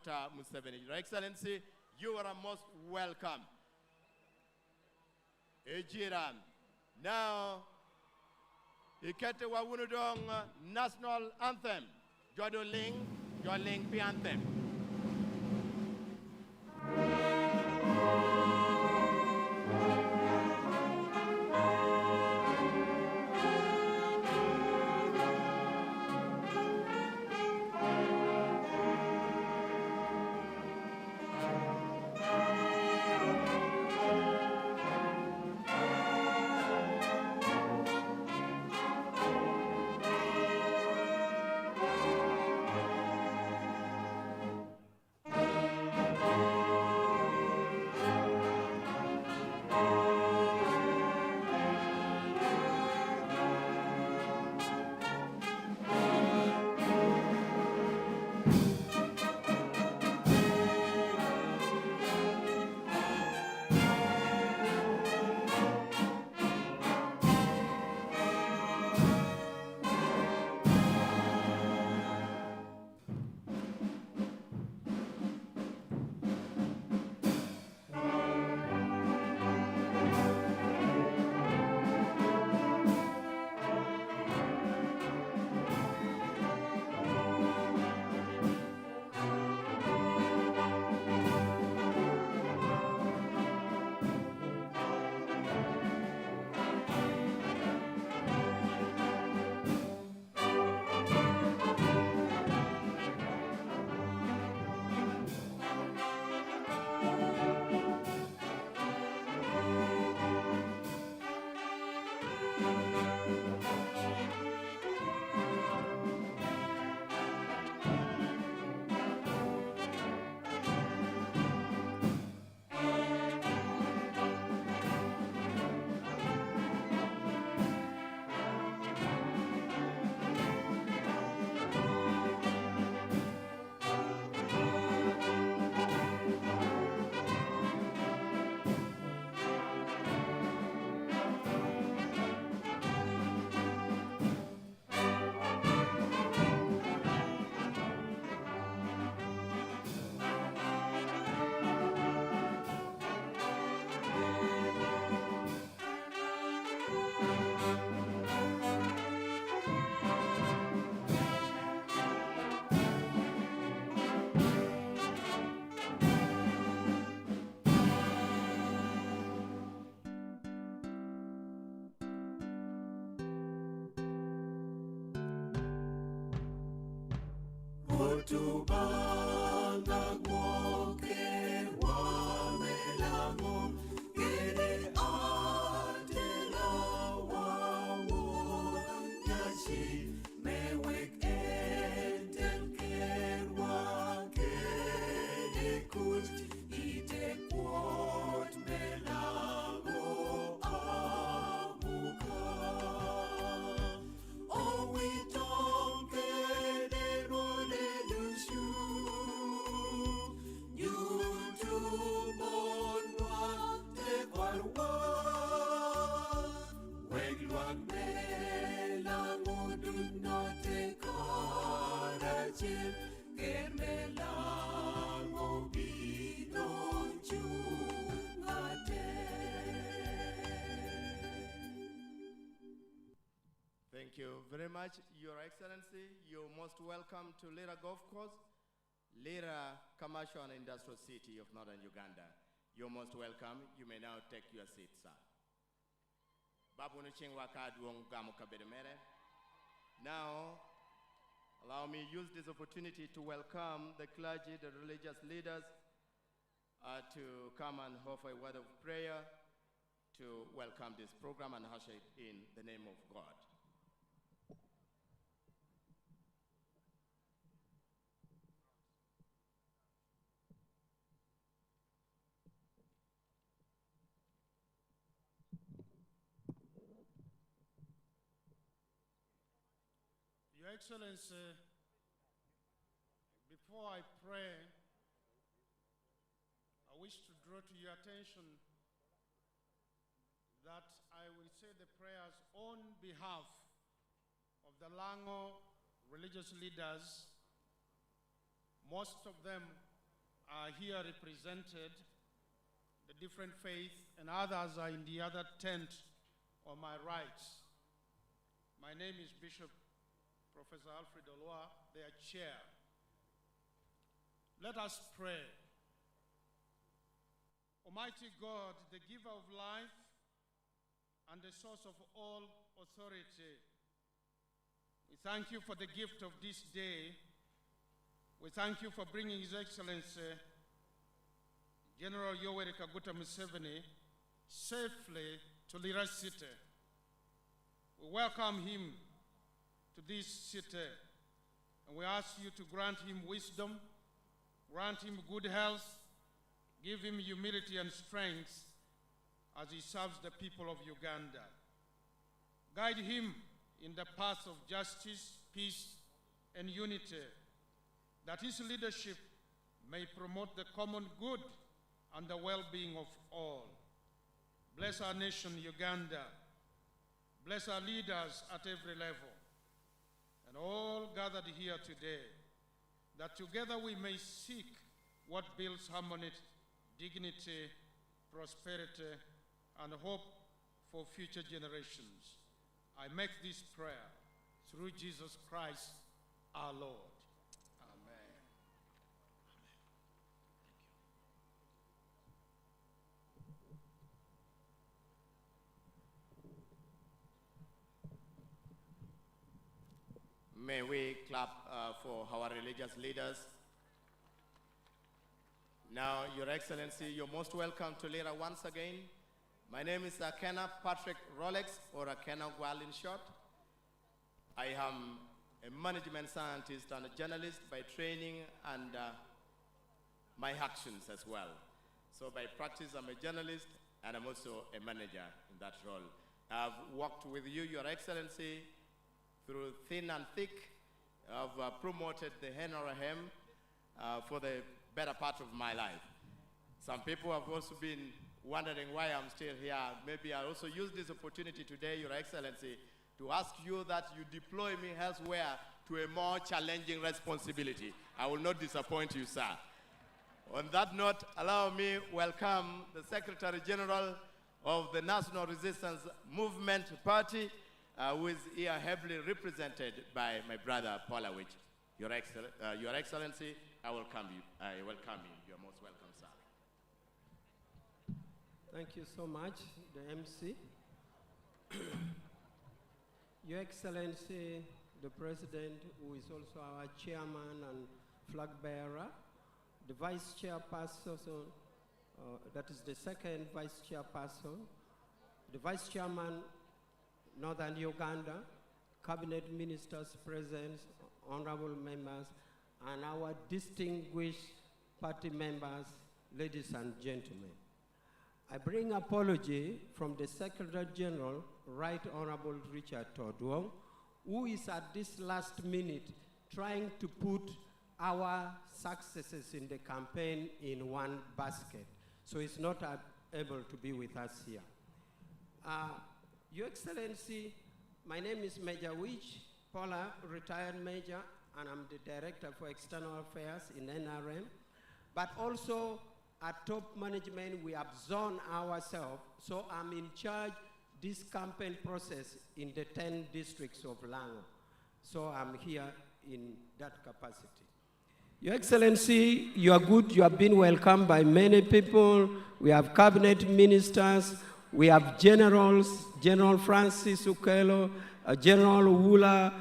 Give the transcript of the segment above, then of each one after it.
Dr. Museveni. Your Excellency, you are most welcome. Ejira. Now, ikete wa wunudong national anthem. Jodoling pi anthem. Thank you very much, Your Excellency. You're most welcome to Lira Golf Course, Lira Commercial and Industrial City of Northern Uganda. You're most welcome. You may now take your seat, sir. Now, allow me to use this opportunity to welcome the clergy, the religious leaders, to come and offer a word of prayer to welcome this program and usher it in the name of God. Your Excellency, before I pray, I wish to draw to your attention that I will say the prayers on behalf of the Lango religious leaders, most of them are here represented, the different faiths, and others are in the other tent on my right. My name is Bishop Professor Alfred Olwa, their chair. Let us pray. Almighty God, the giver of life and the source of all authority, we thank you for the gift of this day. We thank you for bringing His Excellency, General Yoweri Kaguta Museveni, safely to Lira City. We welcome him to this city, and we ask you to grant him wisdom, grant him good health, give him humility and strength as he serves the people of Uganda. Guide him in the path of justice, peace, and unity, that his leadership may promote the common good and the well-being of all. Bless our nation, Uganda. Bless our leaders at every level, and all gathered here today, that together we may seek what builds harmony, dignity, prosperity, and hope for future generations. I make this prayer through Jesus Christ, our Lord. Amen. May we clap for our religious leaders. Now, Your Excellency, you're most welcome to Lira once again. My name is Akena Patrick Rolex, or Akena Gwal in short. I am a management scientist and a journalist by training and my actions as well. So by practice, I'm a journalist and I'm also a manager in that role. I've worked with you, Your Excellency, through thin and thick. I've promoted the NRM for the better part of my life. Some people have also been wondering why I'm still here. Maybe I also use this opportunity today, Your Excellency, to ask you that you deploy me elsewhere to a more challenging responsibility. I will not disappoint you, sir. On that note, allow me welcome the Secretary General of the National Resistance Movement Party, who is here heavily represented by my brother, Polawich. Your Excellency, I welcome you. You're most welcome, sir. Thank you so much, the MC. Your Excellency, the President, who is also our chairman and flag bearer, the Vice Chairperson, that is the second Vice Chairperson, the Vice Chairman, Northern Uganda, Cabinet Ministers present, honorable members, and our distinguished party members, ladies and gentlemen. I bring apology from the Secretary General, Right Honorable Richard Todwong, who is at this last minute trying to put our successes in the campaign in one basket. So he's not able to be with us here. Your Excellency, my name is Major Wich Paula, retired Major, and I'm the Director for External Affairs in NRM. But also at top management, we have zoned ourselves, so I'm in charge this campaign process in the 10 districts of Lango. So I'm here in that capacity. Your Excellency, you are good. You have been welcomed by many people. We have cabinet ministers. We have generals, General Francis Ukelo, General Wula,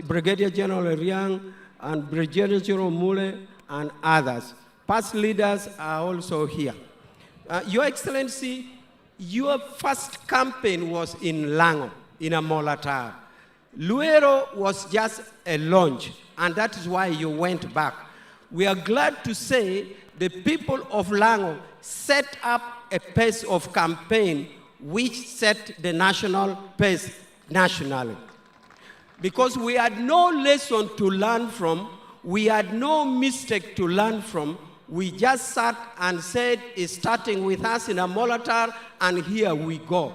Brigadier General Riang, and Brigadier General Mule, and others. Past leaders are also here. Your Excellency, your first campaign was in Lango, in a Molatar. Luero was just a launch, and that is why you went back. We are glad to say the people of Lango set up a pace of campaign which set the national pace nationally. Because we had no lesson to learn from, we had no mistake to learn from, we just sat and said, it's starting with us in a Molatar, and here we go.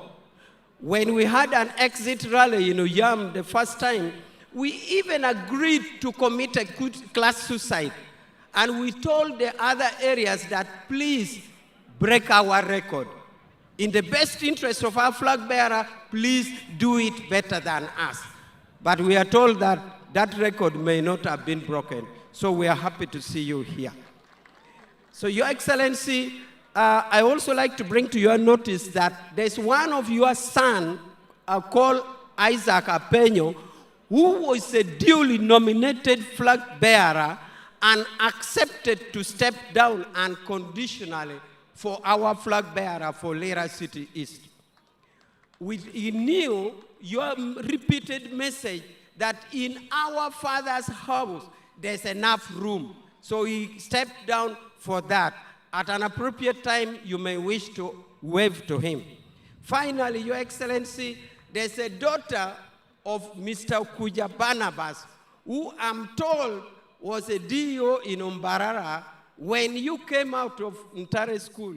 When we had an exit rally in Uyam the first time, we even agreed to commit a class suicide. And we told the other areas that please break our record. In the best interest of our flag bearer, please do it better than us. But we are told that that record may not have been broken. So we are happy to see you here. So Your Excellency, I also like to bring to your notice that there's one of your sons called Isaac Apenyo, who was a duly nominated flag bearer and accepted to step down unconditionally for our flag bearer for Lira City East. We knew your repeated message that in our father's house, there's enough room. So he stepped down for that. At an appropriate time, you may wish to wave to him. Finally, Your Excellency, there's a daughter of Mr. Kuja Barnabas, who I'm told was a DO in Umbarara when you came out of Ntare School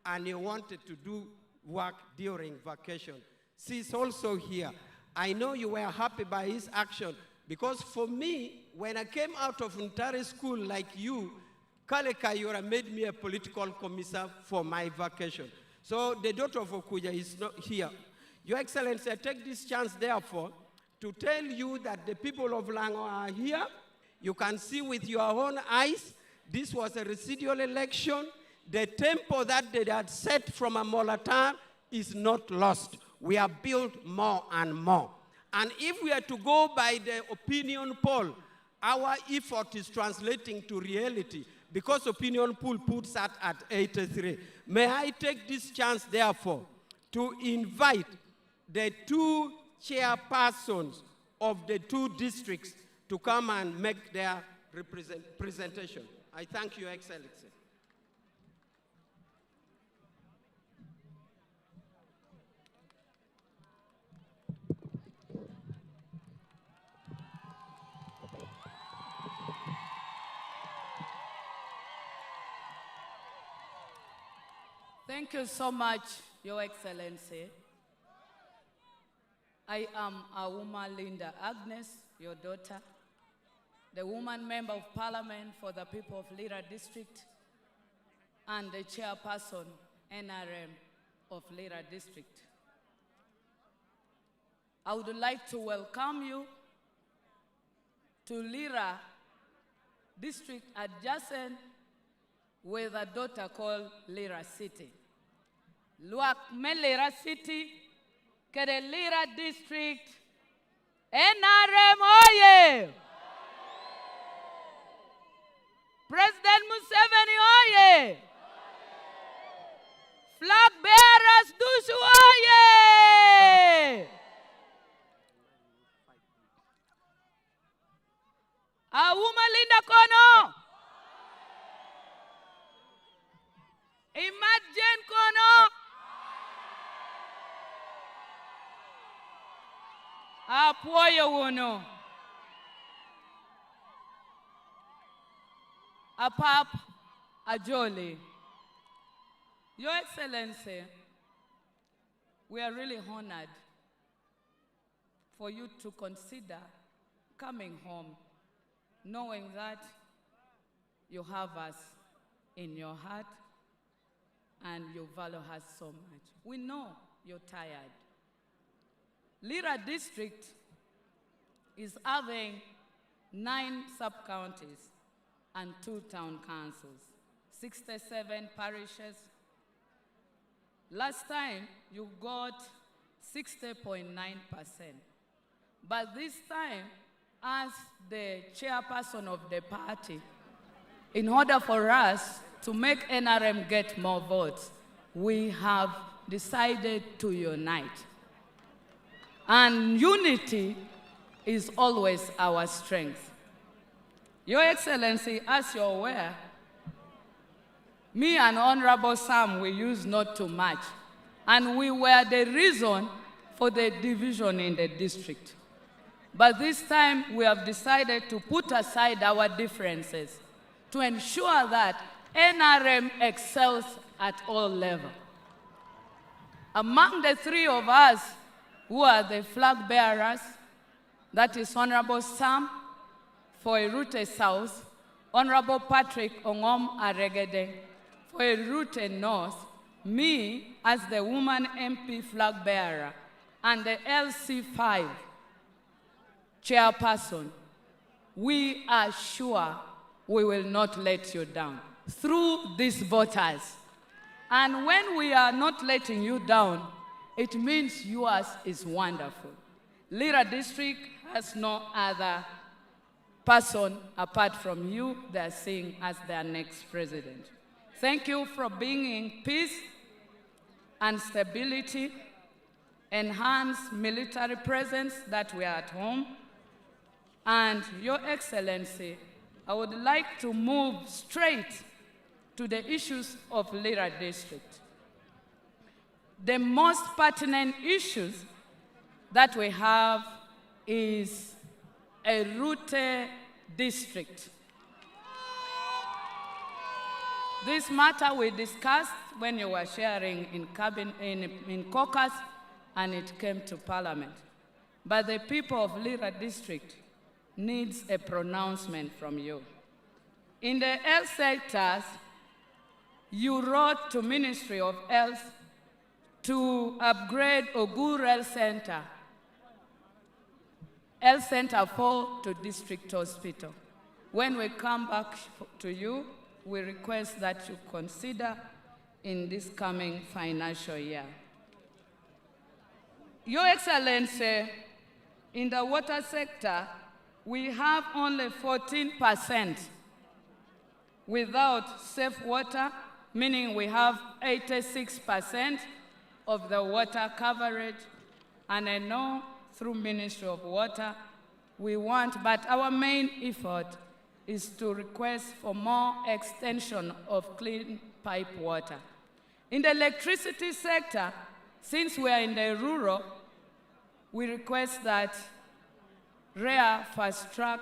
and you wanted to do work during vacation. She's also here. I know you were happy by his action, because for me, when I came out of Ntare School like you, Kale Kayura made me a political commissar for my vacation. So the daughter of Okuja is not here. Your Excellency, I take this chance, therefore, to tell you that the people of Lango are here. You can see with your own eyes, this was a residual election. The tempo that they had set from Amolatan is not lost. We have built more and more. And if we are to go by the opinion poll, our effort is translating to reality, because opinion poll puts that at 83. May I take this chance, therefore, to invite the two chairpersons of the two districts to come and make their presentation. I thank you, Excellency. Thank you so much, Your Excellency. I am Auma Linda Agnes, your daughter, the woman member of parliament for the people of Lira district, and the chairperson, NRM of Lira district. I would like to welcome you to Lira district adjacent with a daughter called Lira City. Luak me Lira City, kere Lira district, NRM oye! President Museveni oye! Flag bearers Dushu oye! Auma Linda Kono! Imagine Kono! Apoyo wono. Apap Ajoli. Your Excellency, we are really honored for you to consider coming home, knowing that you have us in your heart and you value us so much. We know you're tired. Lira district is having 9 sub-counties and 2 town councils, 67 parishes. Last time, you got 60.9%. But this time, as the chairperson of the party, in order for us to make NRM get more votes, we have decided to unite. And unity is always our strength. Your Excellency, as you're aware, me and Honorable Sam, we used not to match. And we were the reason for the division in the district. But this time, we have decided to put aside our differences to ensure that NRM excels at all levels. Among the 3 of us who are the flag bearers, that is Honorable Sam for Irute South, Honorable Patrick Ongom Aregede, for a route north, me as the woman MP flag bearer and the LC5 chairperson, we are sure we will not let you down through these voters. And when we are not letting you down, it means yours is wonderful. Lira district has no other person apart from you they're seeing as their next president. Thank you for bringing peace and stability, enhanced military presence that we are at home. And Your Excellency, I would like to move straight to the issues of Lira district. The most pertinent issues that we have is a route district. This matter we discussed when you were sharing in caucus, and it came to Parliament. But the people of Lira district needs a pronouncement from you. In the health sectors, you wrote to Ministry of Health to upgrade Ogur Health Center 4 to District Hospital. When we come back to you, we request that you consider in this coming financial year. Your Excellency, in the water sector, we have only 14% without safe water, meaning we have 86% of the water coverage. And I know through Ministry of Water, we want, but our main effort is to request for more extension of clean pipe water. In the electricity sector, since we are in the rural, we request that REA fast-track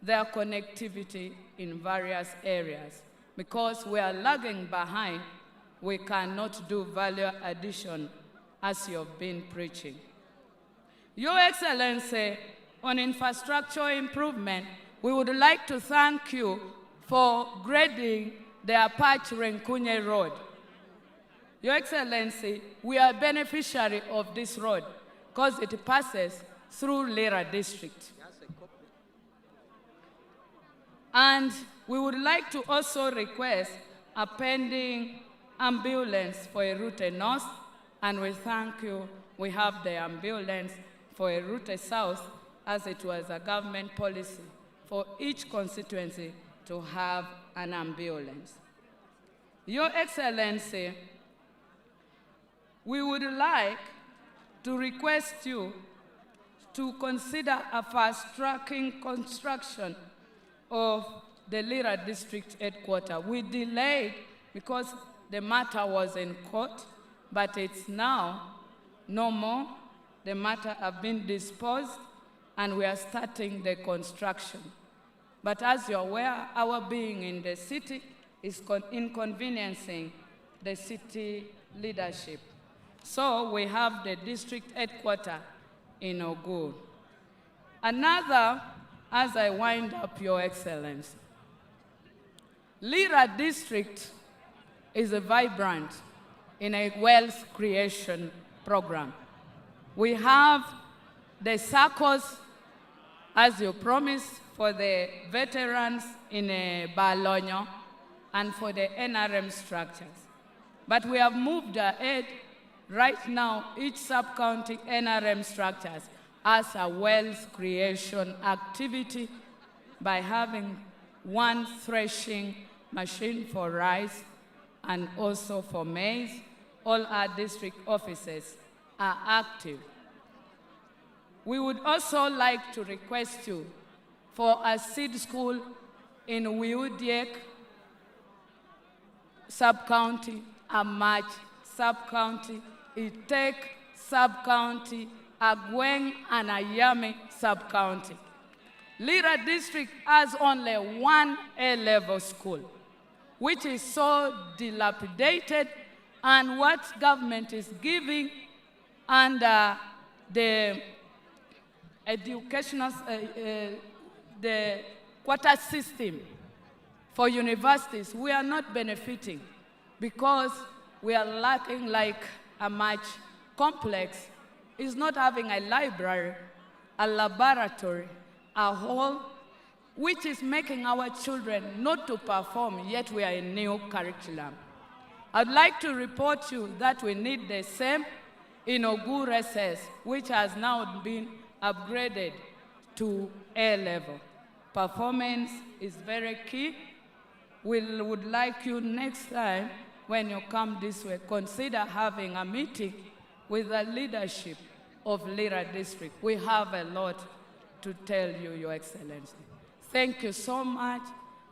their connectivity in various areas. Because we are lagging behind, we cannot do value addition as you've been preaching. Your Excellency, on infrastructure improvement, we would like to thank you for grading the Apache Renkunye Road. Your Excellency, we are beneficiary of this road because it passes through Lira district. And we would like to also request a pending ambulance for a route north, and we thank you. We have the ambulance for a route south, as it was a government policy for each constituency to have an ambulance. Your Excellency, we would like to request you to consider a fast-tracking construction of the Lira district headquarters. We delayed because the matter was in court, but it's now no more. The matter has been disposed, and we are starting the construction. But as you're aware, our being in the city is inconveniencing the city leadership. So we have the district headquarters in Ogur. Another, as I wind up, Your Excellency, Lira district is vibrant in a wealth creation program. We have the circles, as you promised, for the veterans in Balonyo and for the NRM structures. But we have moved ahead. Right now, each sub-county NRM structures has a wealth creation activity by having one threshing machine for rice and also for maize. All our district offices are active. We would also like to request you for a seed school in Wiudiek sub-county, Amach sub-county, Itek sub-county, Agweng and Ayami sub-county. Lira district has only one A-level school, which is so dilapidated, and what government is giving under the educational, the quota system for universities, we are not benefiting because we are lacking like a much complex. It's not having a library, a laboratory, a hall, which is making our children not to perform, yet we are in new curriculum. I'd like to report to you that we need the same in Ogure SS, which has now been upgraded to A level. Performance is very key. We would like you next time, when you come this way, consider having a meeting with the leadership of Lira district. We have a lot to tell you, Your Excellency. Thank you so much.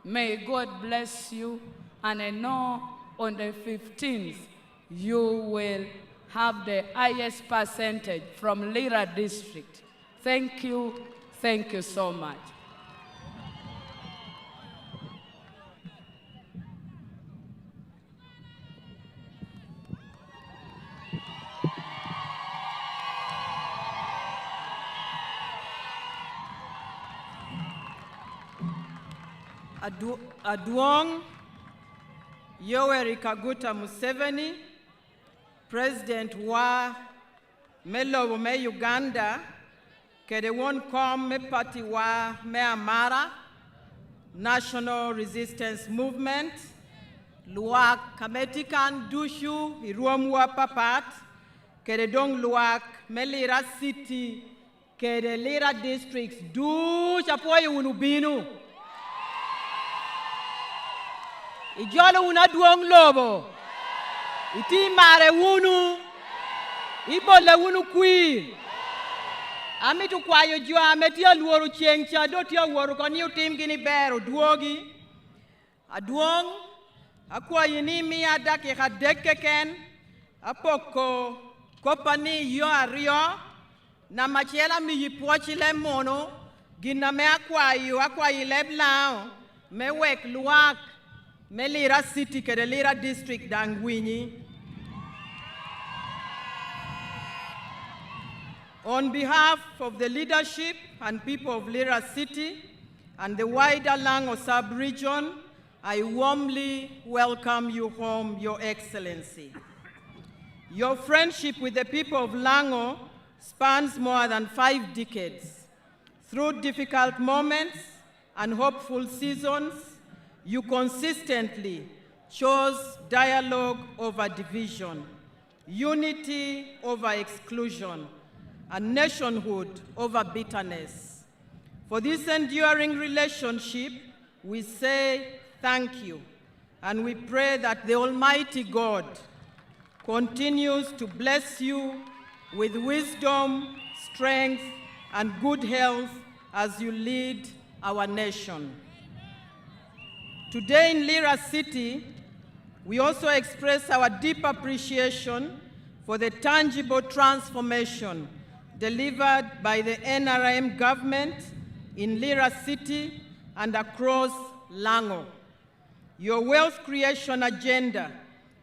May God bless you. And I know on the 15th, you will have the highest percentage from Lira district. Thank you so much. Aduong Yoweri Kaguta Museveni, President wa Melo me Uganda, kede won kom me party wa me Amara, National Resistance Movement, luak kametikan dushu iruomwa papat, kede dong luak me Lira City, kede Lira districts du chapoy unubinu. Ijolo una duong lobo. Iti mare unu. Ibole unu kui. Ami tu kwayo jua ameti aluoru chiengcha doti aworu koni utim gini beru duogi. Aduong akwayo ni mi adaki kadekeken apoko kopani yo ario na machela mi yipochi le mono gina me akwayo leblao me wek luak me Lira City kede Lira district dangwini. On behalf of the leadership and people of Lira City and the wider Lango sub-region, I warmly welcome you home, Your Excellency. Your friendship with the people of Lango spans more than 5 decades. Through difficult moments and hopeful seasons, you consistently chose dialogue over division, unity over exclusion, and nationhood over bitterness. For this enduring relationship, we say thank you, and we pray that the Almighty God continues to bless you with wisdom, strength, and good health as you lead our nation. Today in Lira City, we also express our deep appreciation for the tangible transformation delivered by the NRM government in Lira City and across Lango. Your wealth creation agenda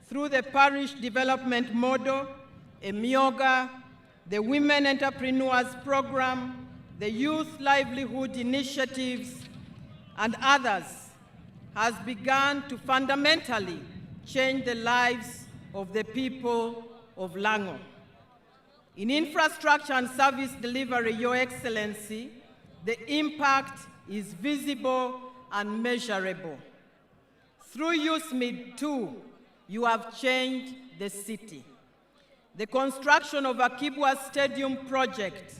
through the parish development model, Emyoga, the Women Entrepreneurs Program, the Youth Livelihood Initiatives, and others has begun to fundamentally change the lives of the people of Lango. In infrastructure and service delivery, Your Excellency, the impact is visible and measurable. Through USMID 2, you have changed the city. The construction of Akibwa Stadium project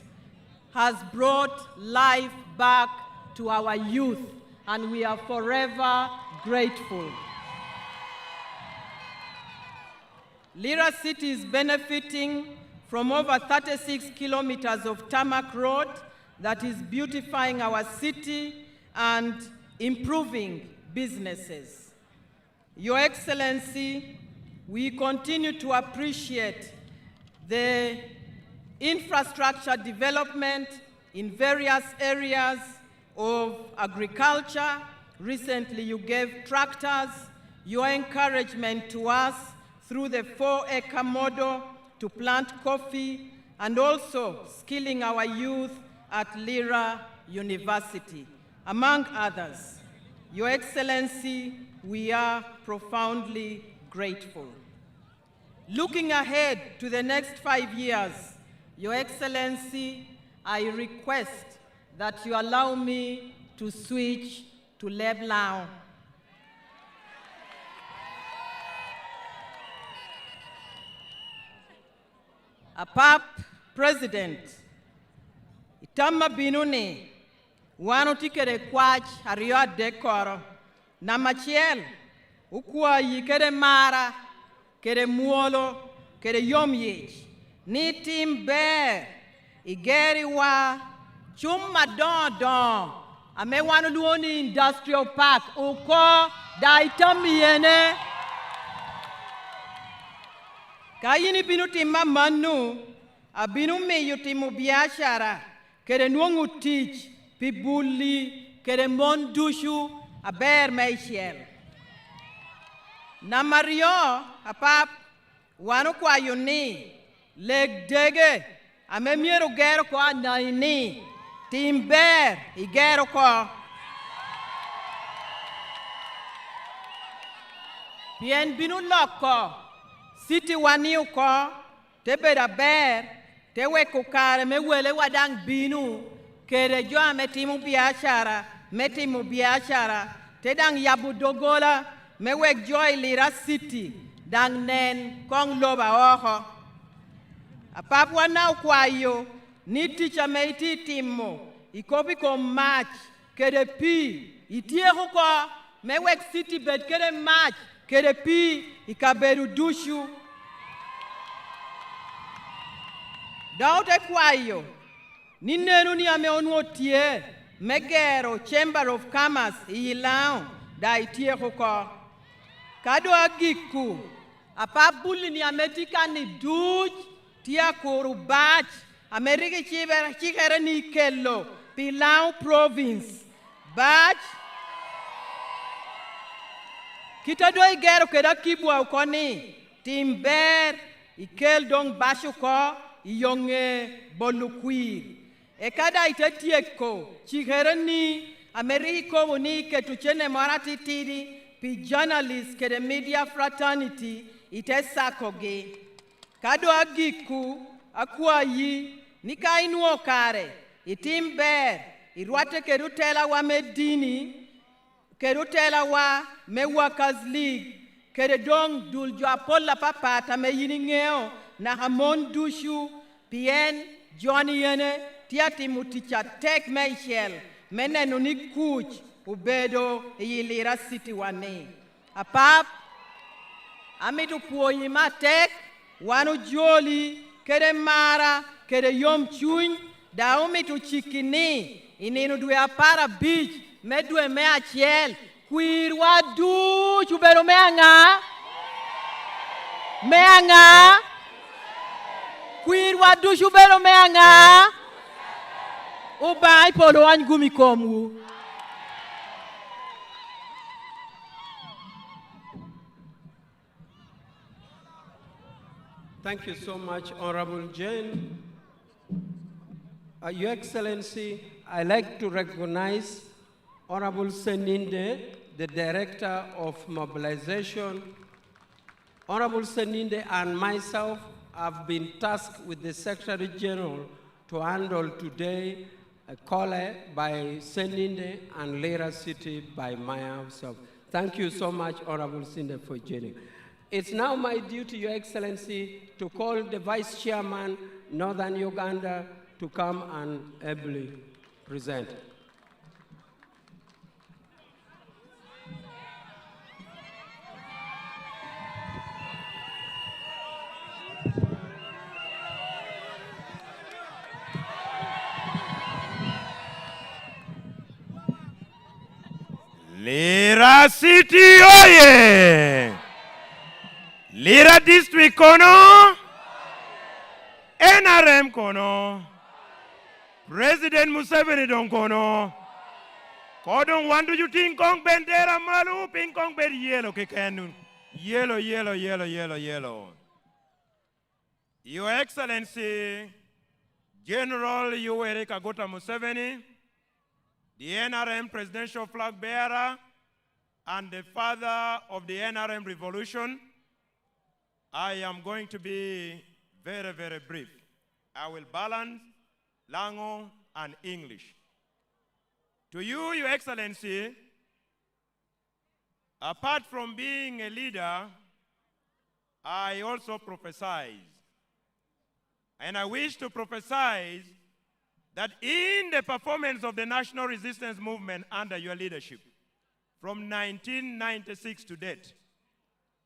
has brought life back to our youth, and we are forever grateful. Lira City is benefiting from over 36 kilometers of tarmac road that is beautifying our city and improving businesses. Your Excellency, we continue to appreciate the infrastructure development in various areas of agriculture. Recently, you gave tractors, your encouragement to us through the 4-acre model to plant coffee, and also skilling our youth at Lira University, among others. Your Excellency, we are profoundly grateful. Looking ahead to the next 5 years, Your Excellency, I request that you allow me to switch to Leblon. Apap President, itama binuni, wanu tikere kwach hario dekoro, namachiel, ukwa yikere mara, kere muolo, kere yomyech, ni timbe, igeri wa, chumma don, ame wanu luoni industrial park, uko, da itami yene, kayini binu timma manu, abinu meyu timu biashara, kere nuongu tich, pibuli, kere mondushu, aber meishiel. Namario, apap, wanu kwa yuni, leg dege, ame miero gero kwa naini, timber, igero kwa. Pien binu loko, City waniu ko, te beda ber, te we kukare me wele wadang binu, kere joa metimu biashara, te dang yabu dogola, me wek joy Lira City, dang nen kong loba oho. Apap wanau kwa yo, ni ticha me iti timo, ikopi ko match, kere pi, itie huko, me wek City bed kere match, kere pi ikaberu dushu. Daute kwayo, ni nenu ni ame onwotie, megero Chamber of Commerce ilao, da itie huko. Kado agiku, apabuli ni ametika ni duj, tia kuru bach, Ameriki chikere ni kelo, Pilau Province, bach, kita do igero keda kibwa ukoni, timber, ikel dong bashu ko, iyonge bolukwir. Ekada itetieko, chihereni, Ameriko wuni ketuchene marati tidi, pi journalist kede media fraternity, itesakoge. Kado agiku, akwayi, nika inuo kare, itimber, irwate kerutela wa medini, kerutela wa me workers league, kere dong dul jwa pola papata me yiningeo, na hamon dushu, pien, Johnny yene, tiati muticha tek meishel, mene nuni kuch, ubedo Lira City wane. Apap, amitu puoyima tek, wanu joli, kere mara, kere yom chuny, da umitu chikini, ininu dwe apara beach, medwe mea chiel, kwir wadu, chubero mea nga? Mea nga? Kwir wadu chubero mea nga? Ubai polo angumi komu. Thank you so much, Honorable Jane. Your Excellency, I'd like to recognize Honorable Seninde, the Director of Mobilization. Honorable Seninde and myself have been tasked with the Secretary General to handle today a call by Seninde and Lira City by myself. Thank you so much, Honorable Seninde, for joining. It's now my duty, Your Excellency, to call the Vice Chairman, Northern Uganda, to come and ably present. Lira City, oye! Lira District kono, NRM kono, President Museveni don kono, kodon wandu you think kong bendera malu, pink kong bed yellow kekenun, yellow, yellow, yellow, yellow, yellow. Your Excellency, General Yoweri Kaguta Museveni, the NRM presidential flag bearer, and the father of the NRM revolution, I am going to be very, very brief. I will balance Lango and English. To you, Your Excellency, apart from being a leader, I also prophesize. And I wish to prophesize that in the performance of the national resistance movement under your leadership, from 1996 to date,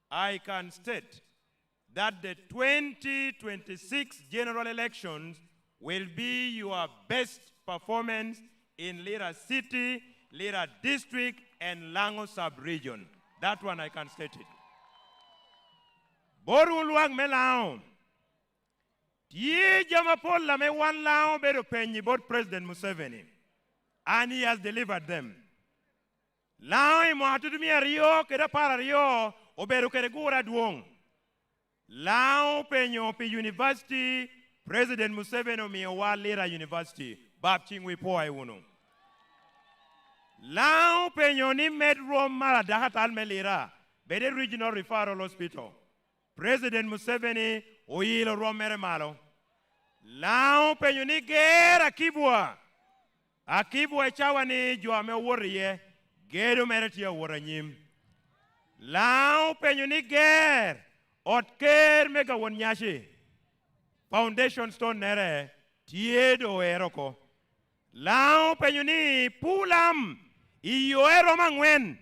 I can state that the 2026 general elections will be your best performance in Lira City, Lira District, and Lango Sub-Region. That one I can state it. Boruluang melao. Tie jamapol la me wan lao bedo penyi board President Museveni. And he has delivered them. Lao mo hatudumia rio keda para rio obedo kede gura duong. Lao penyo pi university President Museveni mi wa Lira University. Bab chingwi po ay uno. Lao penyo ni medroom mara dahat alme Lira. Bede Regional Referral Hospital. President Museveni oyilo romere malo. Lao penyo ni gera kibwa. Akibwa chawa ni joame woriye. Gedo meretia woranyim. Lao penyo ni ger. Otker mega wonyashi. Foundation stone nere. Tiedo eroko. Lao penyo ni pulam. Iyo ero mangwen.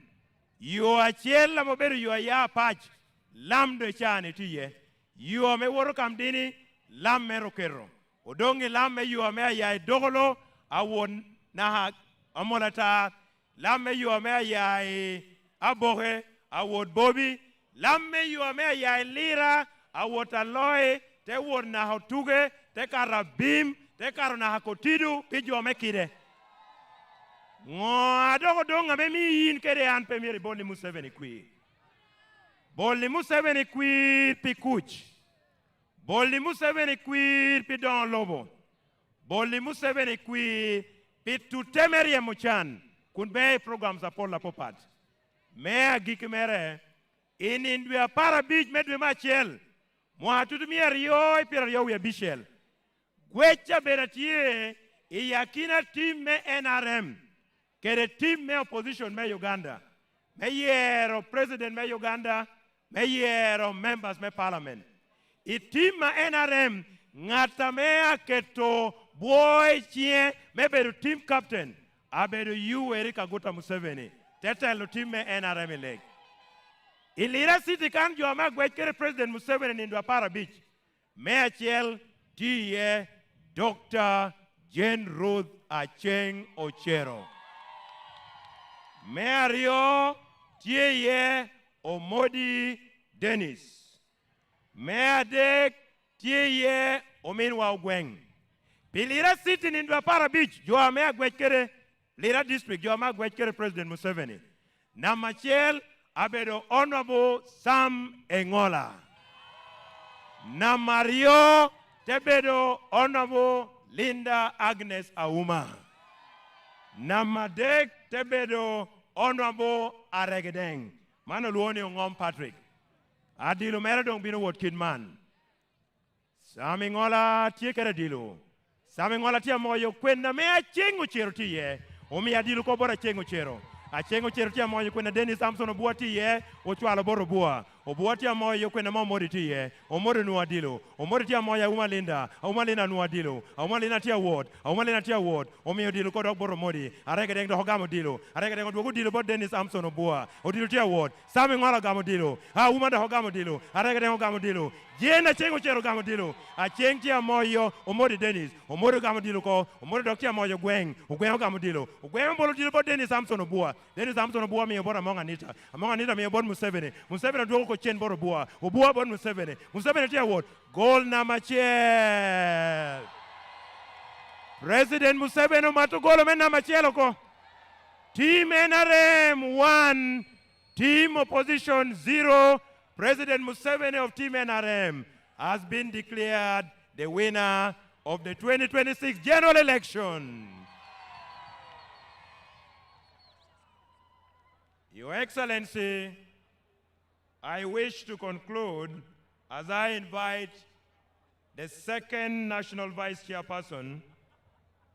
Iyo achiel mobedo yo ya pach. Lam de chane tiye. Yo me woro kam dini. Lam mero kero. Odongi lam me yo me ya dogolo. Awon na amolata. Lam me yo me ya abohe. Awod bobi. Lam me yo me ya Lira. Awot aloe. Te won na hotuge. Te karabim. Te karona hakotidu. Pijo me kide. Adogo donga me mi in kede an pemiri boli Museveni kui. Boli Museveni kui pi kuch. Boli Museveni kui pi don lobo. Boli Museveni kui pi tutemeri ya muchan. Kun be programs apol la popat. Mea gikimere. Inindwe para beach medwe machel. Mwa tutumia rio pi rio ya bishel. Gwecha beratie iyakina team me NRM. Kere team me opposition me Uganda. Me yero president me Uganda. Me yero members me parliament. I team ma NRM ngata mea keto boy chie me bedu team captain. Abedu yu Erika Guta Museveni. Tetelo team me NRM leg. I Lira City kan jo ma kere President Museveni in Para Beach. Me achiel tiye Dr. Jane Ruth Acheng Ochero. Mario Tieye Omodi Dennis. Meadek Tieye Ominwa Gweng. Lira City in Para Beach, Joa Mea Gwekere, Lira District, Joa Mea Gwekere President Museveni. Namachel Abedo Honorable Sam Engola. Namario Tebedo Honorable Linda Agnes Auma. Namadek Tebedo Honorable Aregedeng. Mano luoni ngom Patrick. Adilu meredong bino wot kidman. Samingola tie kere dilu. Samingola tie moyo kwenda me achengo chero tie. Omi adilu ko bora chengo chero. Achengo chero tie moyo kwenda Dennis Samson obua tie. Ochwalo boro bua. Obua tie moyo kwenda momori tie. Omori nu adilu. Omori tie moyo Uma Linda. Uma Linda nu adilu. Uma Linda tie ward. Uma Linda tie ward. Omi adilu ko dok boro mori. Aregedeng do hogamo dilu. Aregedeng do dilu bo Dennis Samson obua. Odilu tie ward. Samingola gamo dilu. Uma do hogamo dilu. Aregedeng hogamo dilu. Jena chengo chero gamo dilu. A cheng tia moyo omori Dennis. Omori gamo dilu ko. Omori dok tia moyo gweng. Ogweng gamo dilu. Ogweng bolo dilu bo Dennis Samson obua. Dennis Samson obua mi obora monga nita. Monga nita mi obor Museveni. Museveni do ko chen boro bua. Obua bon Museveni. Museveni tia word. Goal namachel. President Museveni matu golo men namachel ko. Team NRM 1. Team opposition 0. President Museveni of Team NRM has been declared the winner of the 2026 general election. Your Excellency, I wish to conclude as I invite the second National Vice Chairperson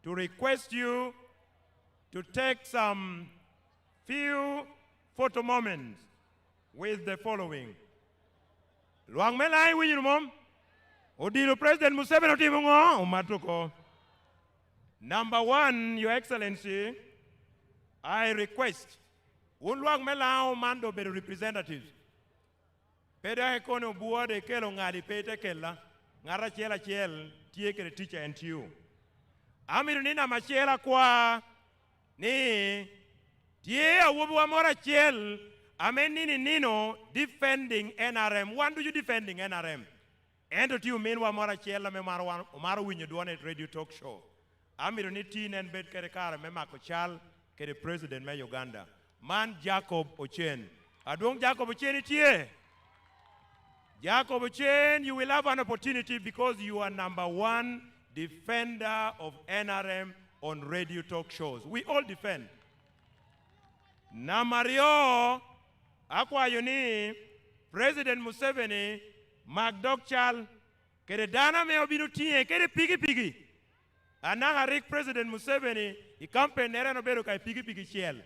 to request you to take some few photo moments with the following. Luang melai winyu mom. Odilo President Museveni otimungo umatuko. Number one, Your Excellency, I request unluang melao mando be representatives. Peda ekono buode kelo ngadi pete kella ngara chela chel tie kere teacher and you. Amiru nina machela kwa ni tie awobu amora chel amen nino defending NRM. When do you defending NRM? And to you mean wa mora chela me maru winyo duane radio talk show. Amiru ni tin and bed kere kara me mako chal kere president me Uganda. Man Jacob Ochen. Adong Jacob Ochen itie. Jacob Ochen, you will have an opportunity because you are number one defender of NRM on radio talk shows. We all defend. Namario, akwa yoni, President Museveni, Magdokchal, kede dana me obinu tiye, kede pigi. Ananga rik President Museveni, I campaign nere no beru kai pigi chiel.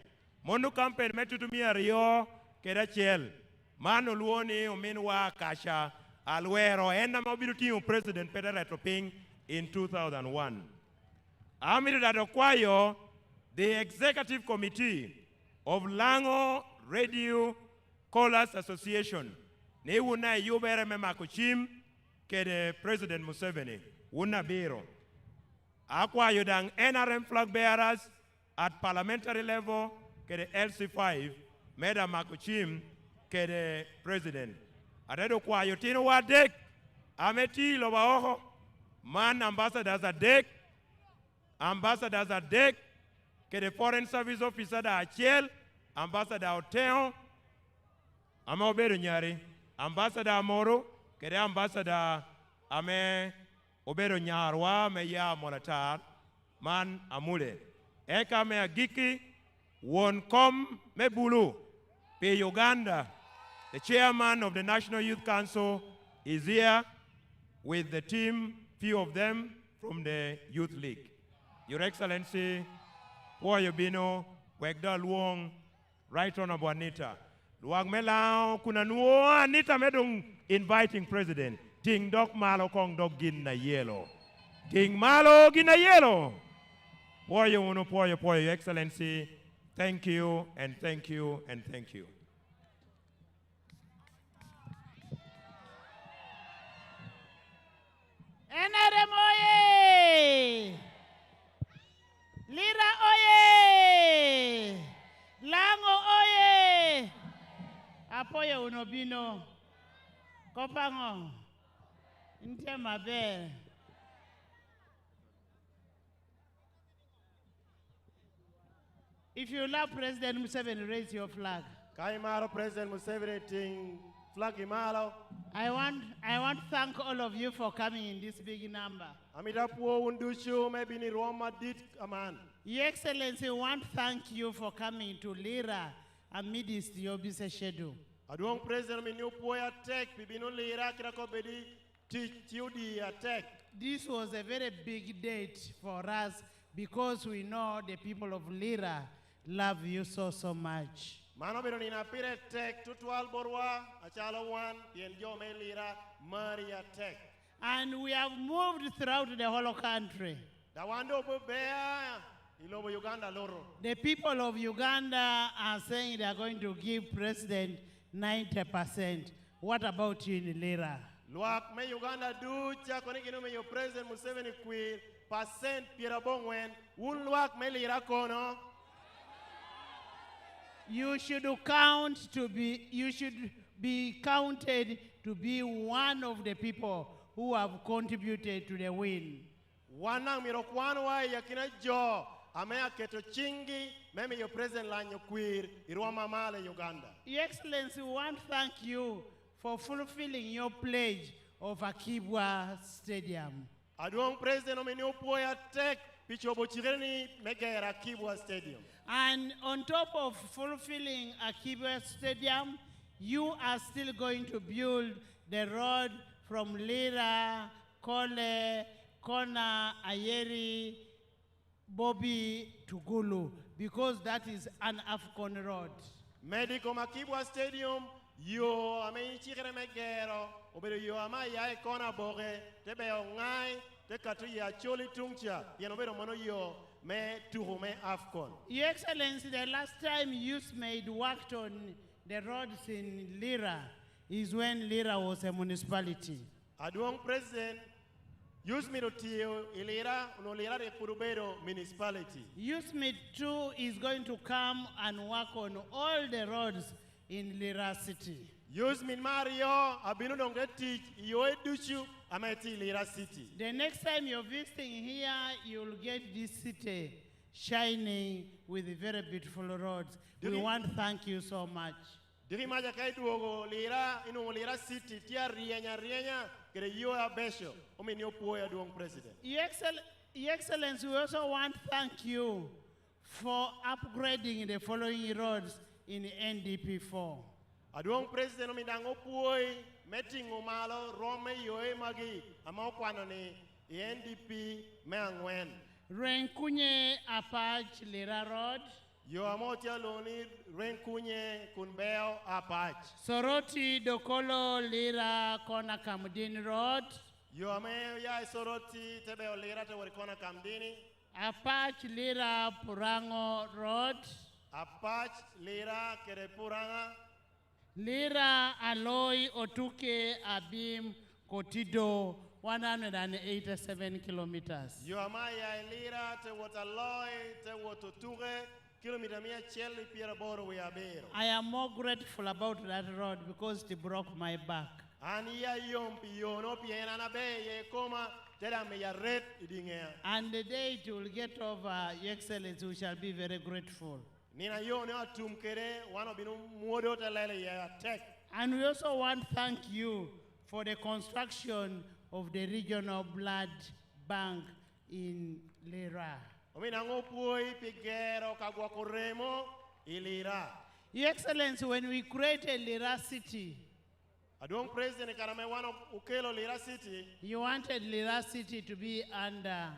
Monu campaign metutumia rio, kede chiel. Mano luoni ominwa kasha alwero enda mobiru tiyo President Peter Retoping in 2001. Amiru dadokwayo, the Executive Committee of Lango Radio Callers Association, ne wuna yubere memakuchim kede President Museveni, wuna biro. Akwayo dang NRM flag bearers at parliamentary level kede LC5, meda makuchim kede President. Adedo kwayo tino wa dek, ameti lo baoho, man ambassadors are dek, kede foreign service officer da achiel, ambassador Oteo, ame obedo nyari, ambassador Amoro, kede ambassador ame obedo nyarwa me ya monatar, man amule. Eka me agiki, won kom me bulu, pe Uganda. The chairman of the National Youth Council is here with the team, few of them from the Youth League. Your Excellency, Poyobino, Wegda Luong, Right Honorable Anita. Luang Melao, kuna nuo Anita medong inviting President. Ting dok malo kong dok gin na yellow. Ting malo gin na yellow. Poyo uno, poyo, Your Excellency, thank you and thank you and thank you. NRM oye! Lira oye! Lango oye! Apoyo unobino. Kopango. Nte mabe. If you love President Museveni, raise your flag. Kaimaro President Museveni ting flag imalo. I want to thank all of you for coming in this big number. Amitapuo undushu maybe ni Roma dit aman. Your Excellency, I want to thank you for coming to Lira amidst your busy schedule. Aduong President minu poya tek bibinu Lira kirako bedi tiudi attack. This was a very big date for us because we know the people of Lira love you so much. Mano bero ni napire tek tutual borwa achalo wan yenjo me Lira Maria tek. And we have moved throughout the whole country. Dawando bea ilobo Uganda loro. The people of Uganda are saying they are going to give President 90%. What about you in Lira? Luak me Uganda du chako ni kinu me yo President Museveni kwir percent pirabongwen un luak me Lira kono. You should be counted to be one of the people who have contributed to the win. Wanang mirokwanwa yakina jo amea keto chingi meme yo President lanyo kwir irwama male Uganda. Your Excellency, we want to thank you for fulfilling your pledge of Akibwa Stadium. Aduong President omeni upoya tek pichobo chireni megera Kibwa Stadium. And on top of fulfilling Akibwa Stadium, you are still going to build the road from Lira, Kole, Kona, Ayeri, Bobby to Gulu, because that is an Afcon road. Medico Makibwa Stadium, yo ame chikere megero, obero yo ama ya kona boge, tebe ngai, te katu ya choli tungcha, yanobero mono yo me tuhume Afcon. Your Excellency, the last time you made worked on the roads in Lira is when Lira was a municipality. Aduong President, use me to tell Lira, no Lira de Purubero municipality. USMID 2 is going to come and work on all the roads in Lira city. Use me Mario, abinu dong de teach, yo edushu, ameti Lira city. The next time you're visiting here, you'll get this city shining with very beautiful roads. We want to thank you so much. Diri maja kai duogo Lira, inu Lira city, tia rienya, kere yo abesho, omeni opoya duong President. Your Excellency, we also want to thank you for upgrading the following roads in NDP4. Aduong President omidango puoi meeting umalo rome yoe magi amakwano ni NDP meangwen. Renkunye Apach Lira Road. Yo amotia loni renkunye kunbeo apach. Soroti Dokolo Lira Kona Kamdin Road. Yo ame ya soroti tebeo Lira te warikona kamdini. Apach Lira Purango Road. Apach Lira kerepuranga. Lira Aloy Otuke Abim Kotido 187 kilometers. Yo amaya Lira te wataloy te wototure kilometer mia cheli piera boro we abero. I am more grateful about that road because it broke my back. Ani ya yompi yono piena na be ye koma tera me ya red idingea. And the day it will get over, Your Excellency, we shall be very grateful. Nina yone atum kere wano binu muodo telele ya tek. And we also want to thank you for the construction of the regional blood bank in Lira. Ominango puoi pigero kagwa koremo ilira. Your Excellency, when we created Lira City, Aduong President karame wano ukelo Lira City. you wanted Lira City to be under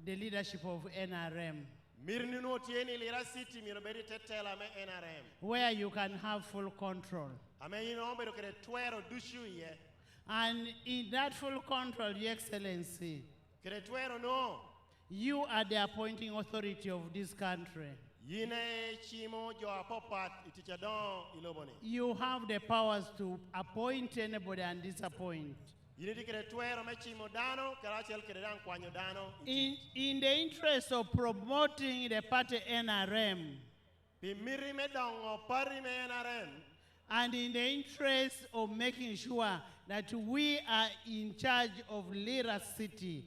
the leadership of NRM, Mirnuno tieni Lira City miroberi tetela me NRM. where you can have full control. Ame inombe kere twero dushu ye. And in that full control, Your Excellency, Kere twero no. you are the appointing authority of this country. Yine chimo jo apopat itichadon iloboni. You have the powers to appoint anybody and disappoint. Yine dikere twero me chimo dano karachel kere dan kwanyo dano. In the interest of promoting the party NRM, Pimiri me dongo pari me NRM. and in the interest of making sure that we are in charge of Lira City,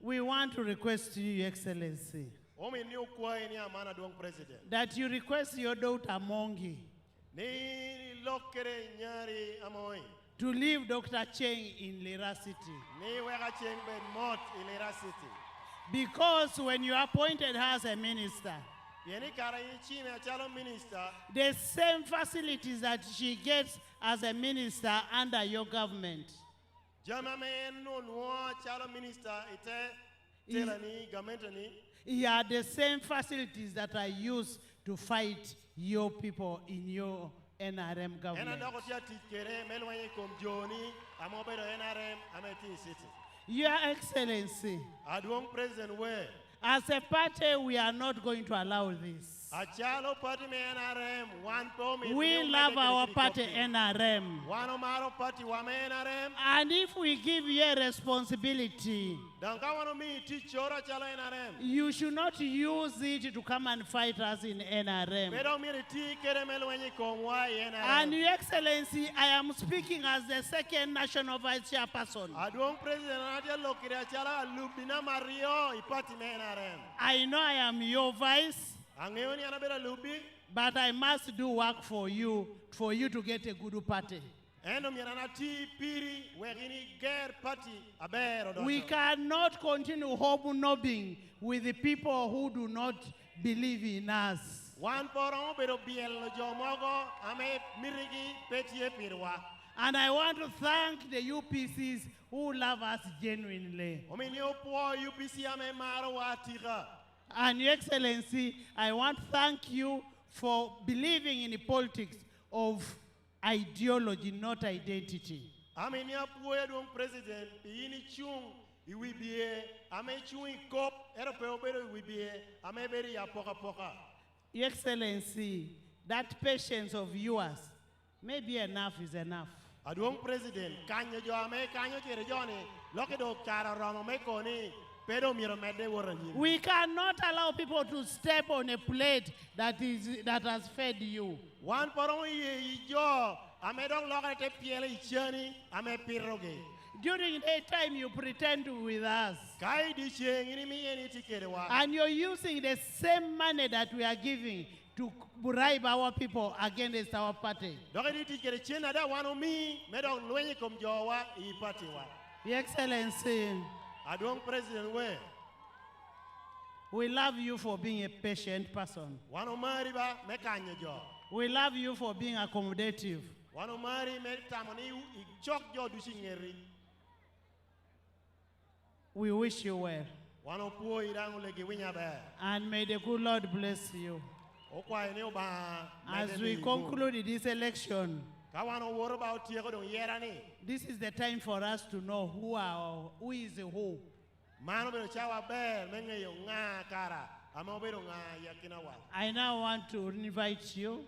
we want to request to you, Your Excellency, that you request your daughter Mongi to leave Dr. Cheng in Lira City. Because when you appointed her as a minister, the same facilities that she gets as a minister under your government, yeah, the same facilities that are used to fight your people in your NRM government. Your Excellency, as a party, we are not going to allow this. We love our party NRM. And if we give you a responsibility, you should not use it to come and fight us in NRM. And Your Excellency, I am speaking as the second national vice chairperson. I know I am your vice, but I must do work for you to get a good party. Eno mirana ti piri wegini ger party abero doto. We cannot continue hobnobbing with the people who do not believe in us. Wan porong pero biel jomogo ame mirigi petie pirwa. And I want to thank the UPCs who love us genuinely. Ominio po UPC ame maro watira. And Your Excellency, I want to thank you for believing in the politics of ideology, not identity. Aminia po edong president ini chung iwibie ame chung kop eropeo bero iwibie ame beri ya poka poka. Your Excellency, that patience of yours, maybe enough is enough. Adong president kanyo jo ame kanyo kere joni lokedo kara ramo me koni pero miro mede woranyi. We cannot allow people to step on a plate that has fed you. Wan porong ye jo ame dong lokete piele ichani ame piroge. During the time you pretend with us. Kai di cheng ini mi eni tikere wa. And you're using the same money that we are giving to bribe our people against our party. Dokedi tikere chena da wano mi medong lwenye kom jo wa I party wa. Your Excellency, Adong president we. we love you for being a patient person. Wano mari ba me kanyo jo. We love you for being accommodative. Wano mari me tamoni I chok jo dushi ngeri. We wish you well. Wano puo irangu legi winya be. And may the good Lord bless you. Okwa ene oba. As we conclude this election, Kawano woro ba otiego dong yerani. this is the time for us to know who is who. Mano bero chawa ber menge yo nga kara. Amo bero nga yakina wa. I now want to invite you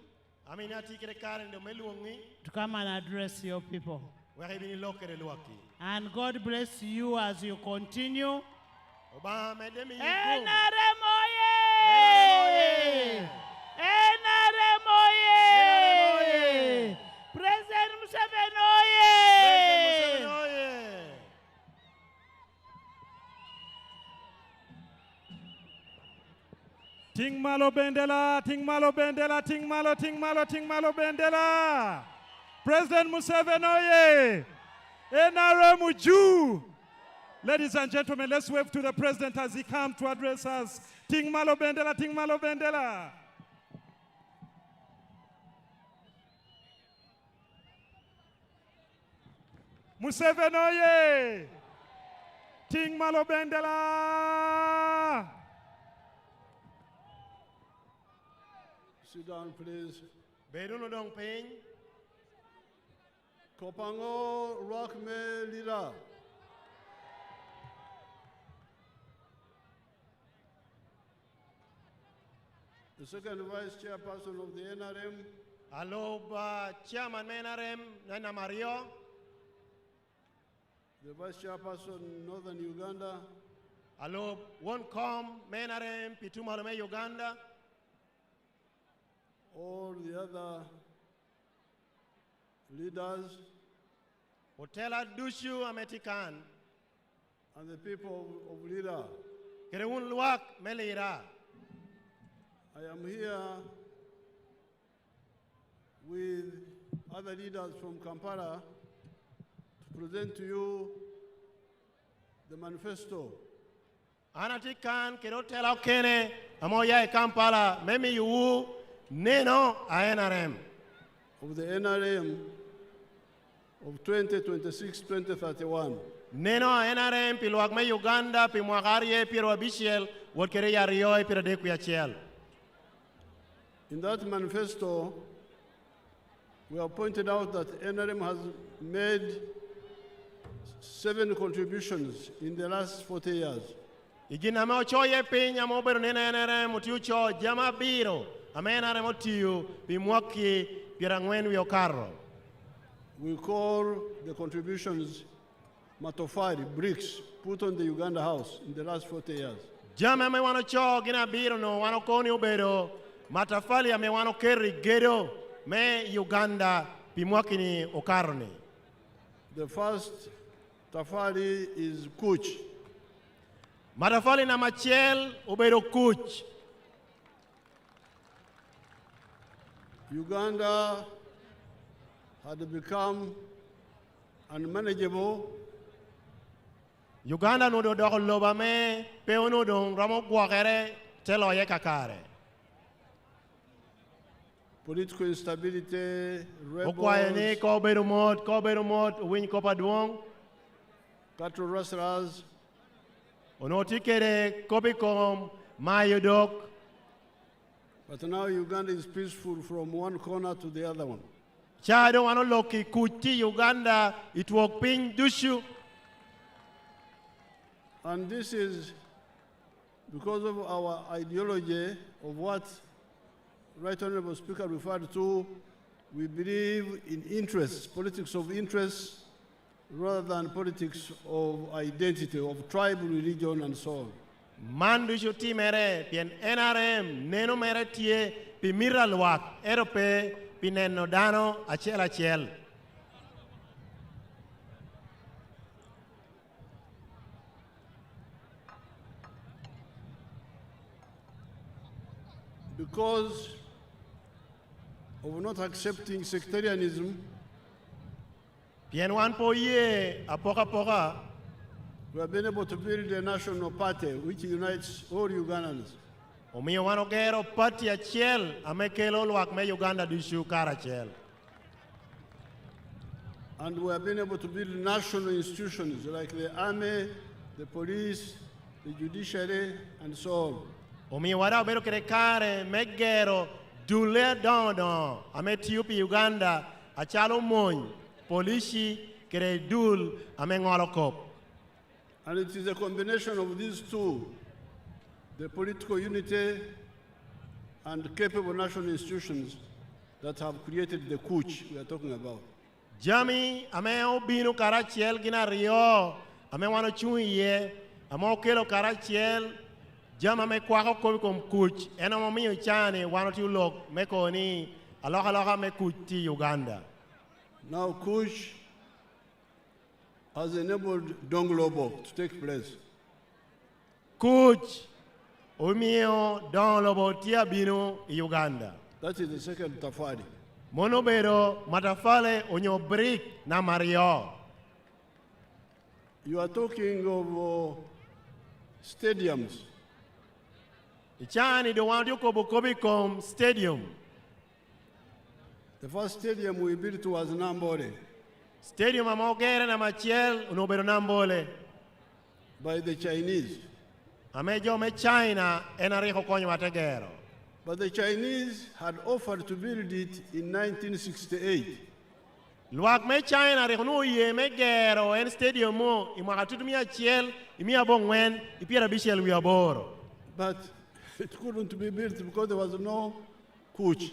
Amina tikere kare ndo meluongi. to come and address your people. Wari bini lokere luaki. And God bless you as you continue. Oba medemi yikum. NRM oye! NRM oye! President Museveni oye! Ting malo bendela, ting malo bendela, ting malo, ting malo, ting malo bendela. President Museveni oye! NRM Uju! Ladies and gentlemen, let's wave to the president as he comes to address us. Ting malo bendela, ting malo bendela. Museveni oye! Ting malo bendela! Sit down, please. Beruno dong ping. Kopango Rockme Lira. The second vice chairperson of the NRM, Aloba chairman NRM Nana Mario. the vice chairperson Northern Uganda, Alo won't come NRM Pitumalume Uganda. all the other leaders, Hotela Dushu Ametikan. and the people of Lira. Kerewun luak melira. I am here with other leaders from Kampala to present to you the manifesto Anatikan kerotela kene amoya e Kampala memi yu neno a NRM. of the NRM of 2026-2031. Neno a NRM piluak me Uganda pi mwagarie piro abishel wot kere ya rio e piro deku ya chiel. In that manifesto, we have pointed out that NRM has made 7 contributions in the last 40 years. Igina me ochoye pinya mo bero nena NRM utiu cho jama biro. Ame NRM utiu pi mwaki pira ngwen wi okaro. We call the contributions matofari, bricks, put on the Uganda house in the last 40 years. Jama me wano cho gina biro no wano koni ubero. Matafali ame wano keri gedo me Uganda pi mwaki ni okaro ni. The first tafari is Kuch. Matafali na machel ubero kuch. Uganda had become unmanageable, Uganda no do doko loba me pe ono do ramo guagere telo ye kakare. political instability, Okwayene rebels, ko beru mot win ko paduong cattle rustlers, ono tikere kopikom mayodok. but now Uganda is peaceful from one corner to the other one. Chado ano loki kuti Uganda it walk ping dushu. And this is because of our ideology of what Right Honorable Speaker referred to. We believe in interests, politics of interests, rather than politics of identity, of tribal religion, and so on. Mandu shuti mere pien NRM neno mere tie pi miralwak erope pi neno dano achel. Because of not accepting sectarianism, Pien wan po ye apoka we have been able to build a national party which unites all Ugandans. omiyo wan ogero party achiel amekelo lwak me Uganda dushu karachiel. And we have been able to build national institutions like the army, the police, the judiciary, and so on. Omiyo wada obero kere kare megero dule dondo ametiyo pi Uganda achalo mony polisi kere dul amengolo kop. And it is a combination of these two, the political unity and capable national institutions, that have created the couch we are talking about. Jami ame obino karachiel gina rio ame wano chuye ame okelo karachiel jama me kwako kobi kom kuch eno momiyo chane wano ti ulok meko ni aloha me kuch ti Uganda. Now couch has enabled Donglobo to take place. Kuch omiyo don lobo tia bino Uganda. That is the second tafari. Monobero matafale onyo brick na Mario. You are talking of stadiums. Ichani do want you kobi kom stadium. The first stadium we built was Nambole Stadium amogere na machiel unobero nambole. by the Chinese. Amejo me China enariho konyo mategero. But the Chinese had offered to build it in 1968. Luak me China riho no ye me gero en stadium mo imaka tutumia chiel imia bongwen ipiera bishel wiaboro. But it couldn't be built because there was no coach.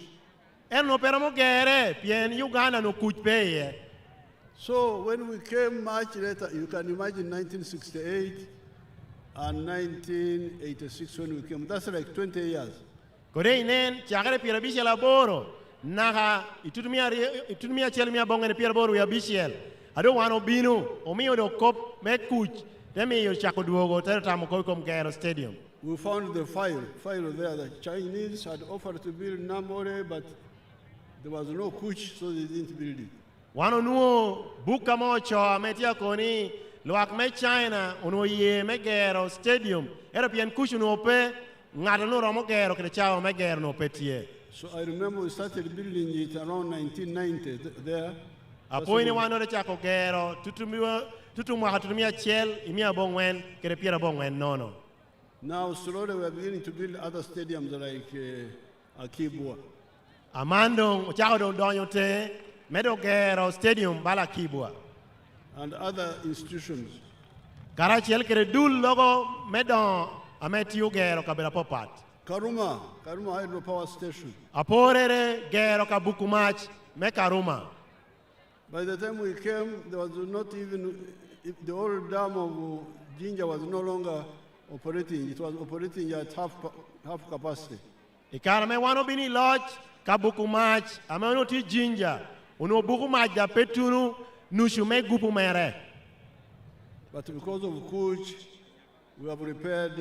En no pero mo gere pien Uganda no kuch peye. So when we came much later, you can imagine 1968 and 1986 when we came. That's like 20 years. Kore inen chagare piera bishel aboro. Naha itutumia chiel mia bongwen piera boro ya bishel. Ado wano binu omiyo do kop me kuch. Temi yo chako duogo tere tamo koi kom gero stadium. We found the file there. The Chinese had offered to build Nambole, but there was no coach, so they didn't build it. Wano nuo buka mocho ametia koni luak me China uno ye me gero stadium. Era pien kuch uno pe ngada no romo gero kere chao me gero no petie. So I remember we started building it around 1990 there. Apoini wano de chako gero tutumia chiel imia bongwen kere piera bongwen nono. Now slowly we are beginning to build other stadiums like Akibwa. Amando chako don donyo te medo gero stadium bala Kibwa. And other institutions. Karachiel kere dul logo medon ametiu gero kabela popat. Karuma hydropower station. Aporere gero kabukumach me Karuma. By the time we came, there was not even, the old dam of Jinja was no longer operating. It was operating at half capacity. Ikara me wano bini lodge kabukumach ame uno ti jinja uno bukumach da petunu nushu me gupu mere. But because of Kuch, we have repaired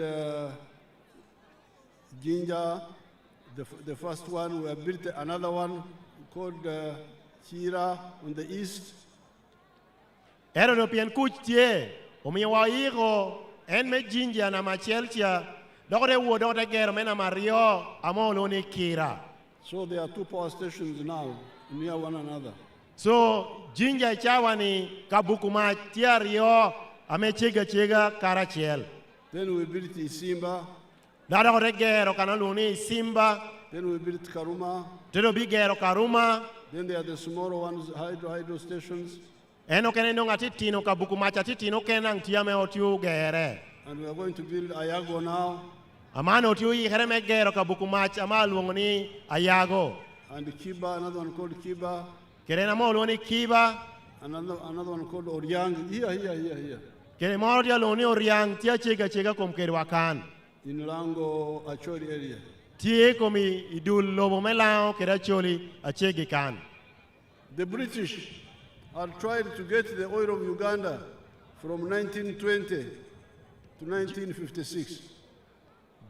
Jinja, the first one. We have built another one called Lira on the east, ero no pien kuch tie omiyo waiko en me jinja na machelcha dogote wuo dogote gero mena mario amolo ni kira. so there are two power stations now near one another. So jinja chawani kabukuma tiario ame chega karachiel. Then we built Isimba, Dogote gero kanaluni Simba, then we built Karuma, tedo bigero Karuma, then there are the smaller ones, hydro stations, eno kenendo ngatitino kabukuma chatitino kenang tiame otiu gere. and we are going to build Ayago now, Amano otiu yihereme gero kabukuma chamaluongoni Ayago. and Kiba, another one called Kiba, Kerena moloni Kiba, another one called Oryang, here, kere moro dia loni oriang tia chega kom kerwakan. in Lango Achori area. Tie komi idul lobo melao kera choli achegi kan. The British had tried to get the oil of Uganda from 1920 to 1956.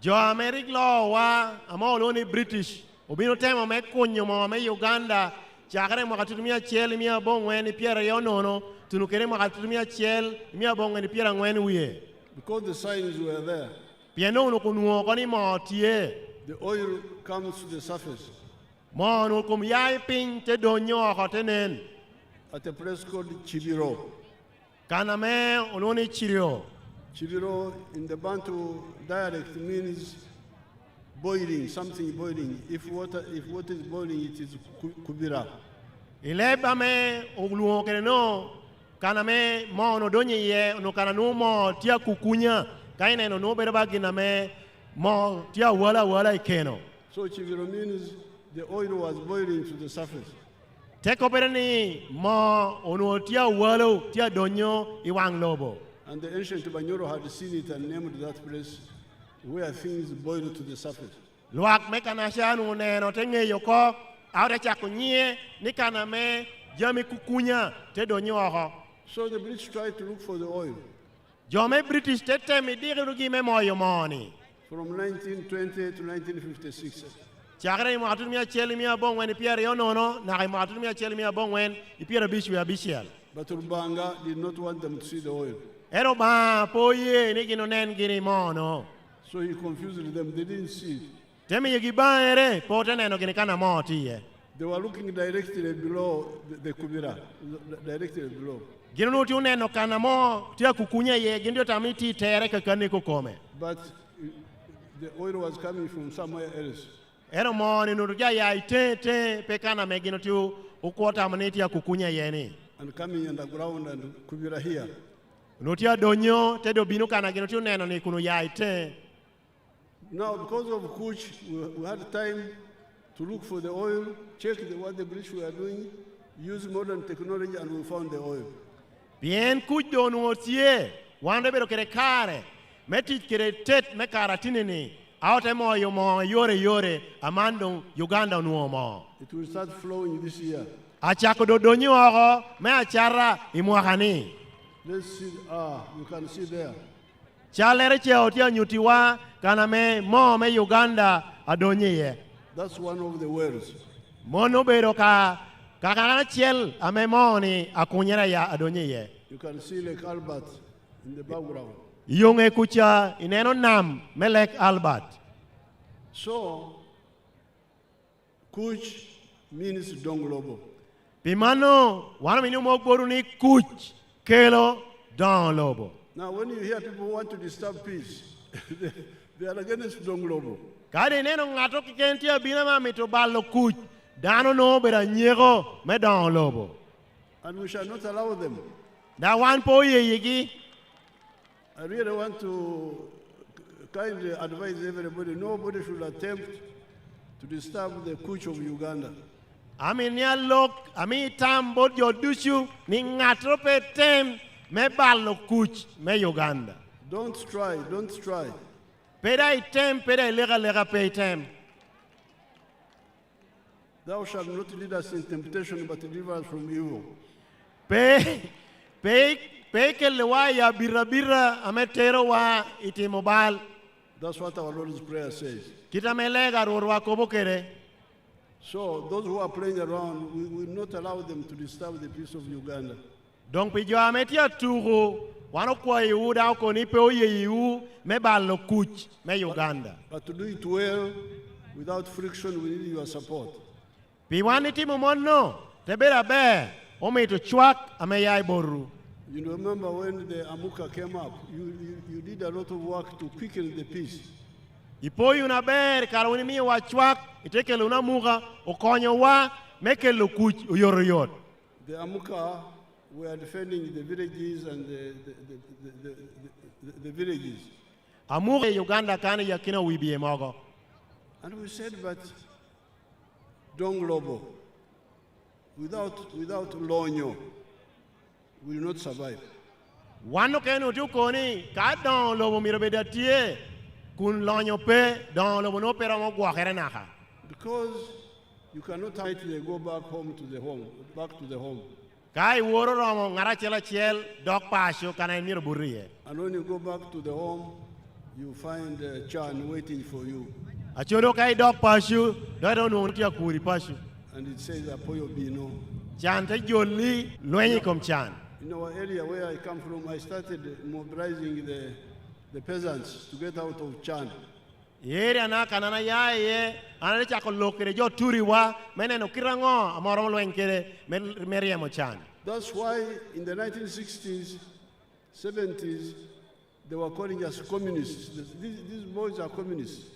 Jo Americ law wa amoloni British obino temo me kunyo mo me Uganda chakare mwakatumia chel mia bongweni piera yonono tunukere mwakatumia chel mia bongweni piera ngweni wiye. Because the signs were there, Piano unukunuo koni mo tie. the oil comes to the surface Mo unukum yai ping te donyo hotenen. at a place called Chibiro. Kaname ununi chirio. Chibiro in the Bantu dialect means boiling, something boiling. If water is boiling, it is kubira. Ileba me ugluo kereno kaname mo no donye ye no kananu mo tia kukunya kaine no berba giname mo tia wala ikeno. So Chibiro means the oil was boiling to the surface. Teko bereni mo ono tia walo tia donyo iwang lobo. And the ancient Banyoro had seen it and named that place where things boil to the surface. Luak mekanasha no neno tenge yoko awre chakunye ni kaname jami kukunya te donyo ho. So the British tried to look for the oil. Jome British tete mi dirugi me moyo moni. From 1920 to 1956. Chakre mo atumia cheli mia bongwen piera yonono na mo atumia cheli mia bongwen ipiera bishu ya bishel. But Rubanga did not want them to see the oil. Ero ba poye ni gino nen gini mono. So he confused them. They didn't see it. Temi yegi ba ere pote neno gini kana moti ye. They were looking directly below the Kubira, directly below. Gino nuti uneno kana mo tia kukunya ye gindio tamiti tere kakani kukome. But the oil was coming from somewhere else. Ero mo ni nurugia ya itete pekana megino tiu ukwota maniti ya kukunya ye ni. And coming underground and Kubira here. Nutia donyo tedo binu kana gino tiu neno ni kunu ya ite. Now, because of Kuch, we had time to look for the oil, check what the British were doing, use modern technology, and we found the oil. Bien kujo nuotie wande bero kere kare meti kere tet me karatini ni aote mo yore amando Uganda nuomo. It will start flowing this year. Achako dodonyo ogo me achara imwakani. Let's see, you can see there. Chalere che otia nyutiwa kana me mo me Uganda adonye. That's one of the wells. Mono bero kakana chiel ame mo ni akunyera ya adonye. You can see Lake Albert in the background. Yunge kucha ineno nam me Lake Albert. So, Kuch means Donglobo. Pimano wana minu mogboru ni kuch kelo don lobo. Now, when you hear people want to disturb peace, they are against Donglobo. Kade neno ngato kikentia binama mito balo kuch dano no bera nyego me don lobo. And we shall not allow them. Da wan po yigi. I really want to kindly advise everybody, nobody should attempt to disturb the Kuch of Uganda. Ami nia lok, ami tambo jodushu ni ngatrope tem me balo kuch me Uganda. Don't try. Peda item, peda lega pay tem. Thou shalt not lead us in temptation, but deliver us from evil. Pe ke lewa ya birabira ametero wa itimobal. That's what our Lord's Prayer says. Kita melega rorwa kobokere. So those who are playing around, we will not allow them to disturb the peace of Uganda. Donc pi jo ametia turu wano kwa yu da ko ni pe oye yu me ballo kuch me Uganda. But to do it well, without friction, we need your support. Pi wani timu monno te bera be o me to chwak ame yai boru. You remember when the Amuka came up, you did a lot of work to quicken the peace. Ipo yu na ber karo ni mi wa chwak iteke luna muga o konyo wa meke lo kuch uyoro yot. The Amuka were defending the villages and the villages. Amuga Uganda kane yakina wibie mogo. And we said, but Dong Lobo, without Lonyo, will not survive. Wano kenu tu koni ka don lobo miro bedatie kun lonyo pe don lobo no pera mo gwa kere naka. Because you cannot tightly go back to the home. Kai woro romo ngara chela chel dok pasho kana miro burrie. And when you go back to the home, you find Chan waiting for you. Achodo kai dok pasho do don no tia kuri pasho. And it says Apoyo Bino. Chan te jolli lwenyi kom chan. In our area where I come from, I started mobilizing the peasants to get out of Chan. Yeri ana kanana yae ana chako lokere jo turiwa meneno kirango amoro lwenkere meriemo chan. That's why in the 1960s, 70s, they were calling us communists. These boys are communists.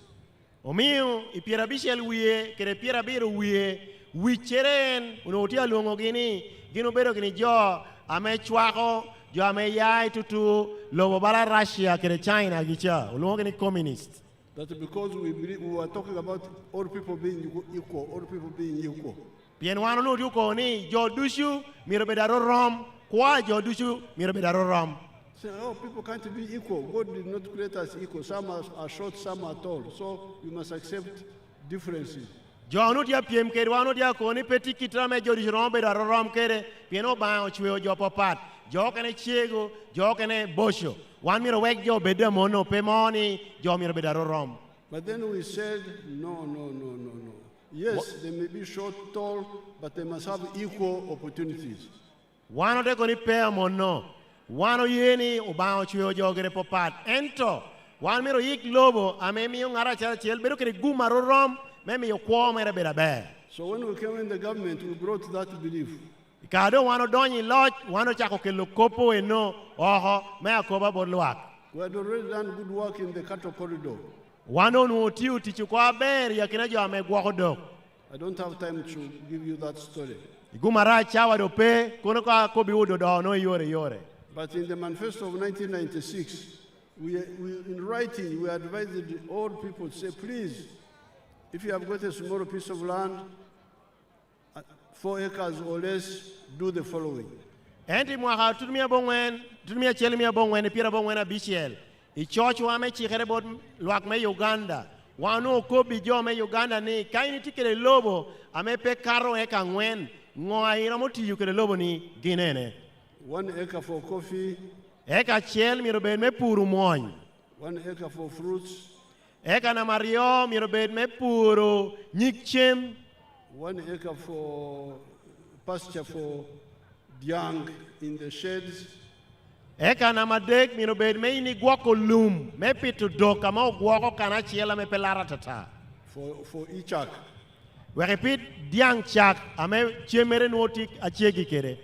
Omiyo ipiera bishel wiye kere piera biro wiye wicheren unotia luongo gini gino bero gini jo ame chwako jo ame yai tutu lobo bara Russia kere China gicha luongo gini communist. That because we were talking about all people being equal, all people being equal. Pien wano no yuko ni jo dushu miro bedaro rom kwa jo dushu miro bedaro rom. Say, oh, people can't be equal. God did not create us equal. Some are short, some are tall. So you must accept differences. Jo no dia piem kere wano dia ko ni peti kitrame jo dushu rom bedaro rom kere pieno ba o chweo jo popat. Jo kene chiego, jo kene bosho. Wan miro wek jo bede mono pe moni jo miro bedaro rom. But then we said, no. Yes, they may be short, tall, but they must have equal opportunities. Wano de ko ni pe mono. Wano yeni ubao chweo jo gere popat. Ento wan miro yik lobo ame miyo ngara chel bedo kere gumaro rom me miyo kwa mere beda be. So when we came in the government, we brought that belief. Kado wano donyi lodge wano chako kelo kopo eno oho me akoba bodluak. We had already done good work in the cattle corridor. Wano nuotiu tichu kwa beri ya kina jo ame guakodo. I don't have time to give you that story. Igumara chawa do pe kono kwa kobi udo do no yore. But in the manifesto of 1996, we in writing, we advised all people to say, please, if you have got a small piece of land, 4 acres or less, do the following. Enti mwaka tutumia cheli mia bongwen pira bongwen abishel. I church wa me chikere bod luak me Uganda. Wano kobi jo me Uganda ni kaini tikere lobo ame pe karo eka ngwen ngoa ira moti yukere lobo ni ginene. 1 acre for coffee. Eka chel miro bed me puru moñ. 1 acre for fruits. Eka na mario miro bed me puru nyikchem. 1 acre for pasture for young in the sheds. Eka na madek miro bed me ini guako lum me pitu doka ma guako kana chiela me pelara tata. For ichak. We repeat diang chak ame chemere notik achegi kere.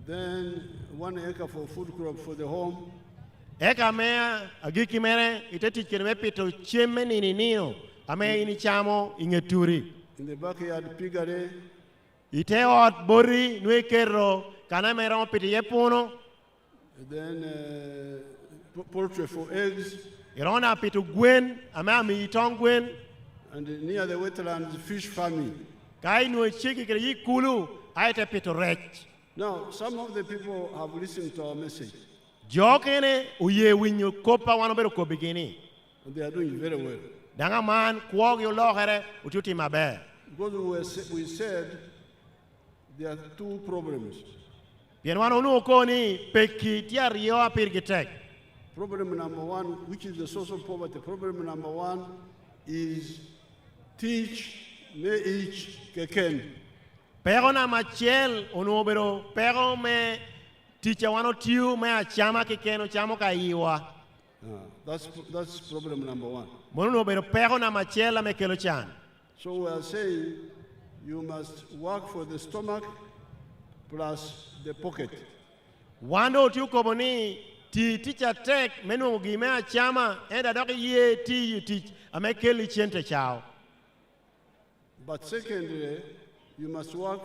Then 1 acre for food crop for the home. Eka mea agiki mere iteti kere me pitu cheme nino ame ini chamo ingeturi. In the backyard piggery. Ite ot bori nui kero kana mera mo piti yepuno. Then poultry for eggs. Irona pitu gwen ama mi itong gwen. And near the wetlands, fish farming. Kai nui chiki kere yikulu aite pitu rech. Now, some of the people have listened to our message. Jokene uye winyo kopa wanobero ko begini. And they are doing very well. Danga man kuog yo lohere ututi mabe. Because we said there are 2 problems. Pienwano nu koni peki tia rio apirgitek. Problem number 1, which is the social poverty. Problem number 1 is teach me each keken. Pero na machiel onobero pero me teacher wano tiu me achama kekeno chamo ka iwa. That's problem number one. Mono obero pero na machiel me kelo chan. So we are saying you must work for the stomach plus the pocket. Wando tiu koboni ti teacher tek menu gime achama enda dok ye ti you teach ame keli chente chao. But secondly, you must work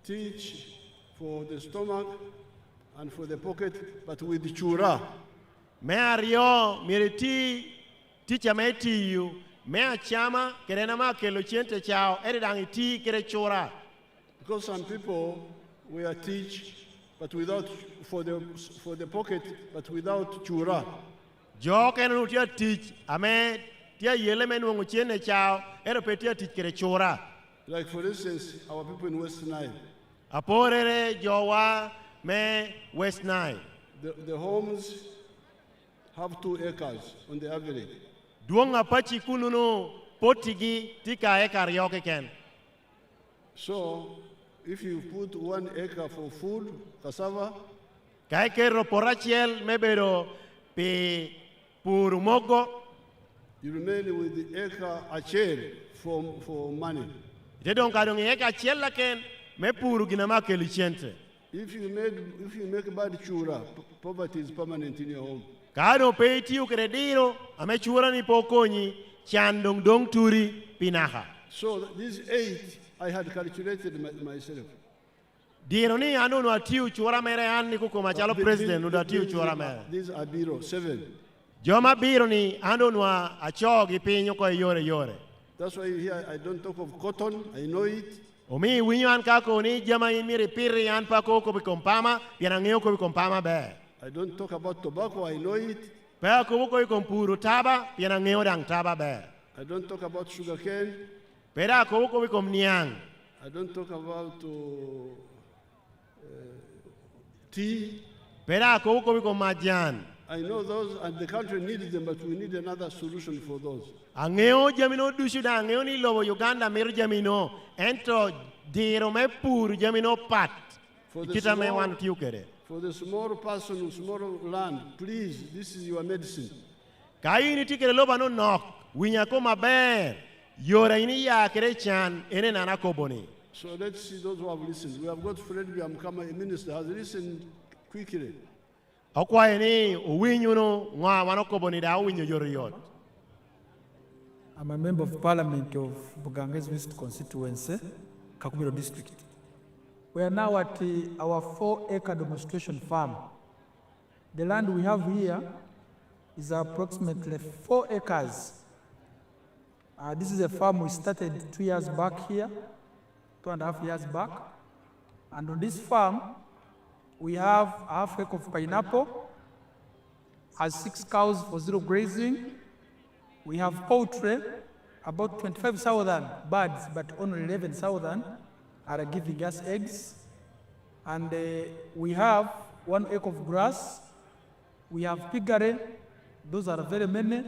teach for the stomach and for the pocket, but with chura. Me ario miriti teacher me ti you me achama kerena ma kelo chente chao edang iti kere chura. Because some people will teach, but without for the pocket, but without chura. Jo kenu tia teach ame tia yele menu chene chao ero petia teach kere chura. Like for instance, our people in West Nile. Aporere jowa me West Nile. The homes have 2 acres on the average. Duonga pachi kununu potigi tika ekar yoke ken. So, if you put 1 acre for food, cassava, kai kero porachiel mebero pe purumogo, you remain with the acre achel for money. Dedon kadong eka chiel ken me puru ginama kelichente. If you make bad chura, poverty is permanent in your home. Kado pe tiu krediro ame chura ni pokoni chandong dong turi pinaha. So these 8 I had calculated myself. Diro ni anu no atiu chura mere ani kuko machalo president no atiu chura mere. These are biro 7. Joma biro ni anu no achogi pinyo ko yore. That's why you hear I don't talk of cotton. I know it. Omi winyo an kako ni jama imiri piri an pako ko bikompama yanangeo ko bikompama be. I don't talk about tobacco. I know it. Pe ko ko ikompuru taba yanangeo dang taba be. I don't talk about sugar cane. Pera ko ko bikomniang. I don't talk about tea. Pera ko ko bikomajan. I know those, and the country needs them, but we need another solution for those. Angeo jamino dusuda angeo ni lobo Uganda mer jamino ento diro me pur jamino pat. Kita me wan tiukere. For the small person, small land, please, this is your medicine. Kai ni tikere loba no nok winya ko maber. Yora ini ya kere chan ene nana koboni. So let's see those who have listened. We have got Fred Biamkama, a minister, has listened quickly. Okwa ini uwinyu no ngwa wanokoboni da uwinyu yoriyot. I'm a member of parliament of Bugangezi West constituency, Kakubiro district. We are now at our 4-acre demonstration farm. The land we have here is approximately 4 acres. This is a farm we started 2 years back here, 2.5 years back. And on this farm, we have a half acre of pineapple, has 6 cows for 0 grazing. We have poultry, about 25,000 birds, but only 11,000 are giving us eggs. And we have 1 acre of grass. We have piggery, those are very many.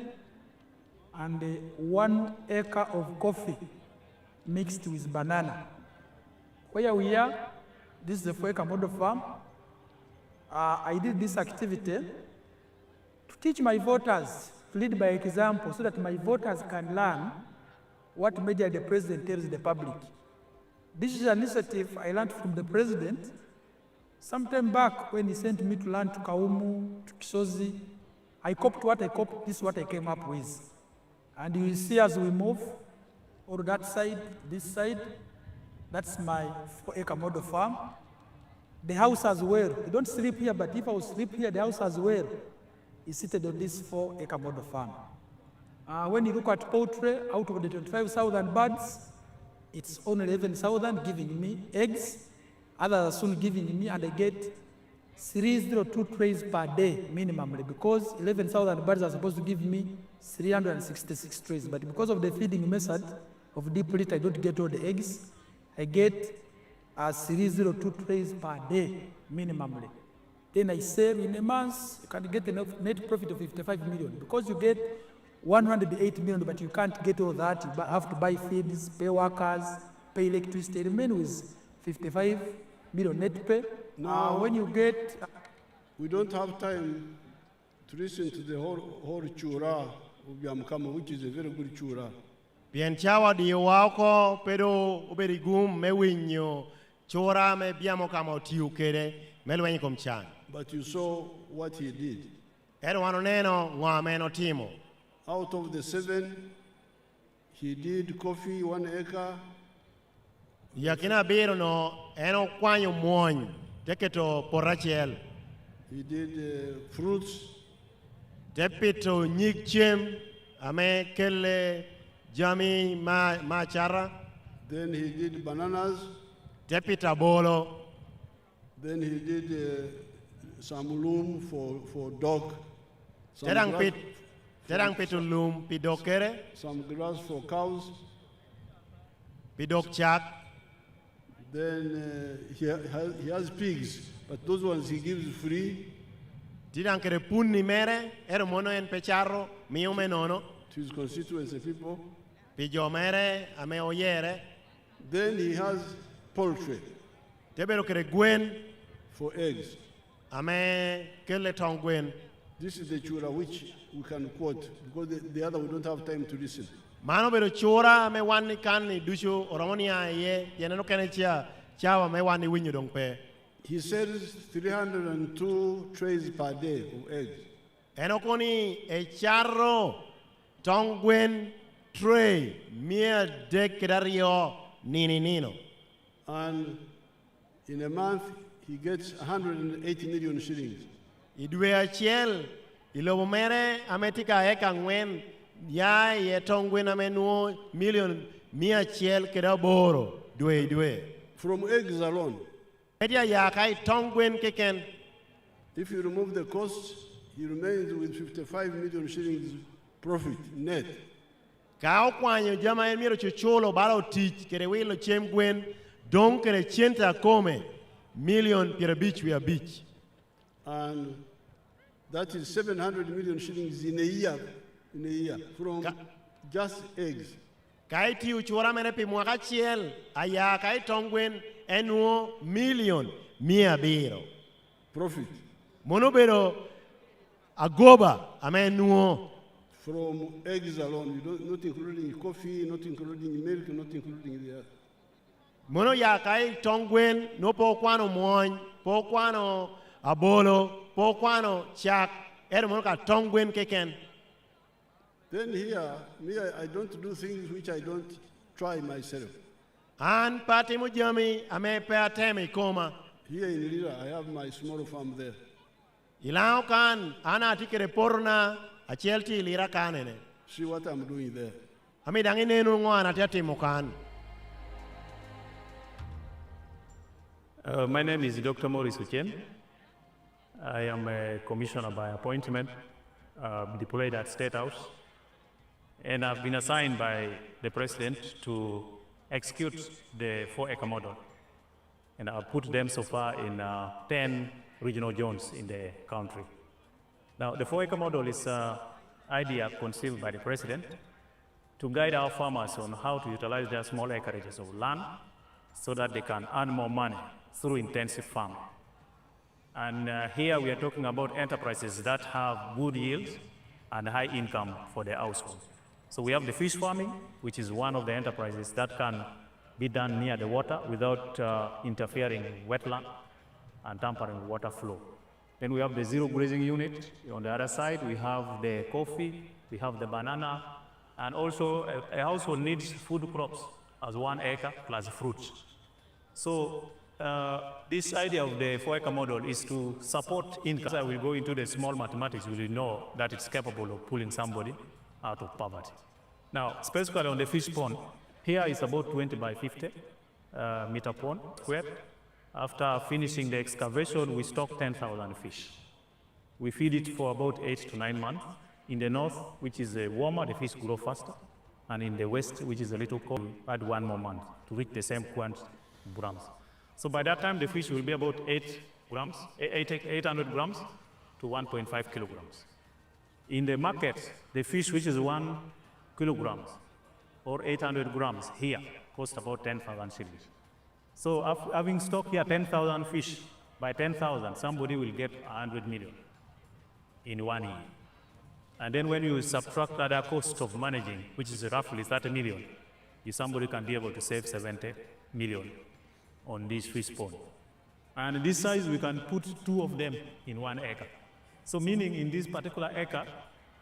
And 1 acre of coffee mixed with banana. Where we are, this is a 4-acre model farm. I did this activity to teach my voters, to lead by example, so that my voters can learn what media the president tells the public. This is an initiative I learned from the president sometime back when he sent me to learn to Kaumu, to Kisozi. I copied what I copied, this is what I came up with. And you will see as we move, or that side, this side, that's my 4-acre model farm. The house as well. You don't sleep here, but if I would sleep here, the house as well is seated on this 4-acre model farm. When you look at poultry, out of the 25,000 birds, it's only 11,000 giving me eggs. Others are soon giving me, and I get 302 trays per day minimally, because 11,000 birds are supposed to give me 366 trays. But because of the feeding method of deep litter, I don't get all the eggs. I get 302 trays per day minimally. Then I sell in a month, you can get a net profit of 55 million, because you get 108 million, but you can't get all that. You have to buy feeds, pay workers, pay electricity. Remain with 55 million net pay. Now, when you get... we don't have time to listen to the whole chura of Yamkama, which is a very good chura. Bien chawa di wako pero uberigum mewinyo chora me biamo kama otiukere melwenyi komchan. But you saw what he did. Ero wano neno ngwameno timo. Out of the 7, he did coffee 1 acre. Yakina biro no eno kwanyo mwony teketo porachiel. He did fruits. Tepito nyikchem ame kele jami machara. Then he did bananas. Tepita bolo. Then he did some loom for dog. Terang pitu loom pidokere. Some grass for cows. Pidok chak. Then he has pigs, but those ones he gives free. Tidang kere punni mere, ero mono en pecharro, mio menono. To his constituency people. Pijo mere, ame oyere. Then he has poultry. Tebero kere gwen. For eggs. Ame kele tong gwen. This is the chura which we can quote, because the other we don't have time to listen. Mano bero chura ame wani kani dushu oromonia ye, yeneno kene chawa me wani winyo dong pe. He sells 302 trays per day of eggs. Enokoni e charro tong gwen tray mia dekedario nino. And in a month, he gets 180 million shillings. Idwe achiel, ilobo mere ametika eka ngwen, ya ye tong gwen amenuo million mia achiel kedaboro, dwe. From eggs alone. Media ya kai tong gwen keken. If you remove the cost, he remains with 55 million shillings profit net. Kao kwanyo jama emiro chuchulo balo tich kere wilo chem gwen don kere chenta come million pirabich we a beach. And that is 700 million shillings in a year from just eggs. Kai ti uchora mere pi mwaka chiel aya kai tongwen enuo million mia biro. Profit. Monobero agoba amenuo. From eggs alone, not including coffee, not including milk, not including the other. Mono ya kai tongwen no po kwano moñ, po kwano abolo, po kwano chak, mono ka tongwen keken. Then here, I don't do things which I don't try myself. An pati mujami ame pe ateme koma. Here in Lira, I have my small farm there. Ilau kan ana tikere porna achelti Lira kanene. See what I'm doing there. Ami dangi nenu ngwana tiati mokan. My name is Dr. Maurice Uchem. I am a commissioner by appointment, deployed at State House, and I've been assigned by the President to execute the 4-acre model. And I've put them so far in 10 regional zones in the country. Now, the 4-acre model is an idea conceived by the President to guide our farmers on how to utilize their small acreages of land so that they can earn more money through intensive farming. And here we are talking about enterprises that have good yields and high income for their household. So we have the fish farming, which is one of the enterprises that can be done near the water without interfering with wetland and tampering with water flow. Then we have the zero grazing unit. On the other side, we have the coffee, we have the banana, and also a household needs food crops as 1 acre plus fruits. So this idea of the 4-acre model is to support income. I will go into the small mathematics, we will know that it's capable of pulling somebody out of poverty. Now, specifically on the fish pond, here is about 20 by 50 meter pond square. After finishing the excavation, we stock 10,000 fish. We feed it for about 8 to 9 months. In the north, which is warmer, the fish grow faster. And in the west, which is a little cold, we add 1 more month to reach the same quantity of grams. So by that time, the fish will be about 800 grams to 1.5 kilograms. In the market, the fish which is 1 kilogram or 800 grams here costs about 10,000 shillings. So having stock here 10,000 fish, by 10,000, somebody will get 100 million in 1 year. And then when you subtract other cost of managing, which is roughly 30 million, somebody can be able to save 70 million on this fish pond. And this size, we can put 2 of them in 1 acre. So meaning in this particular acre,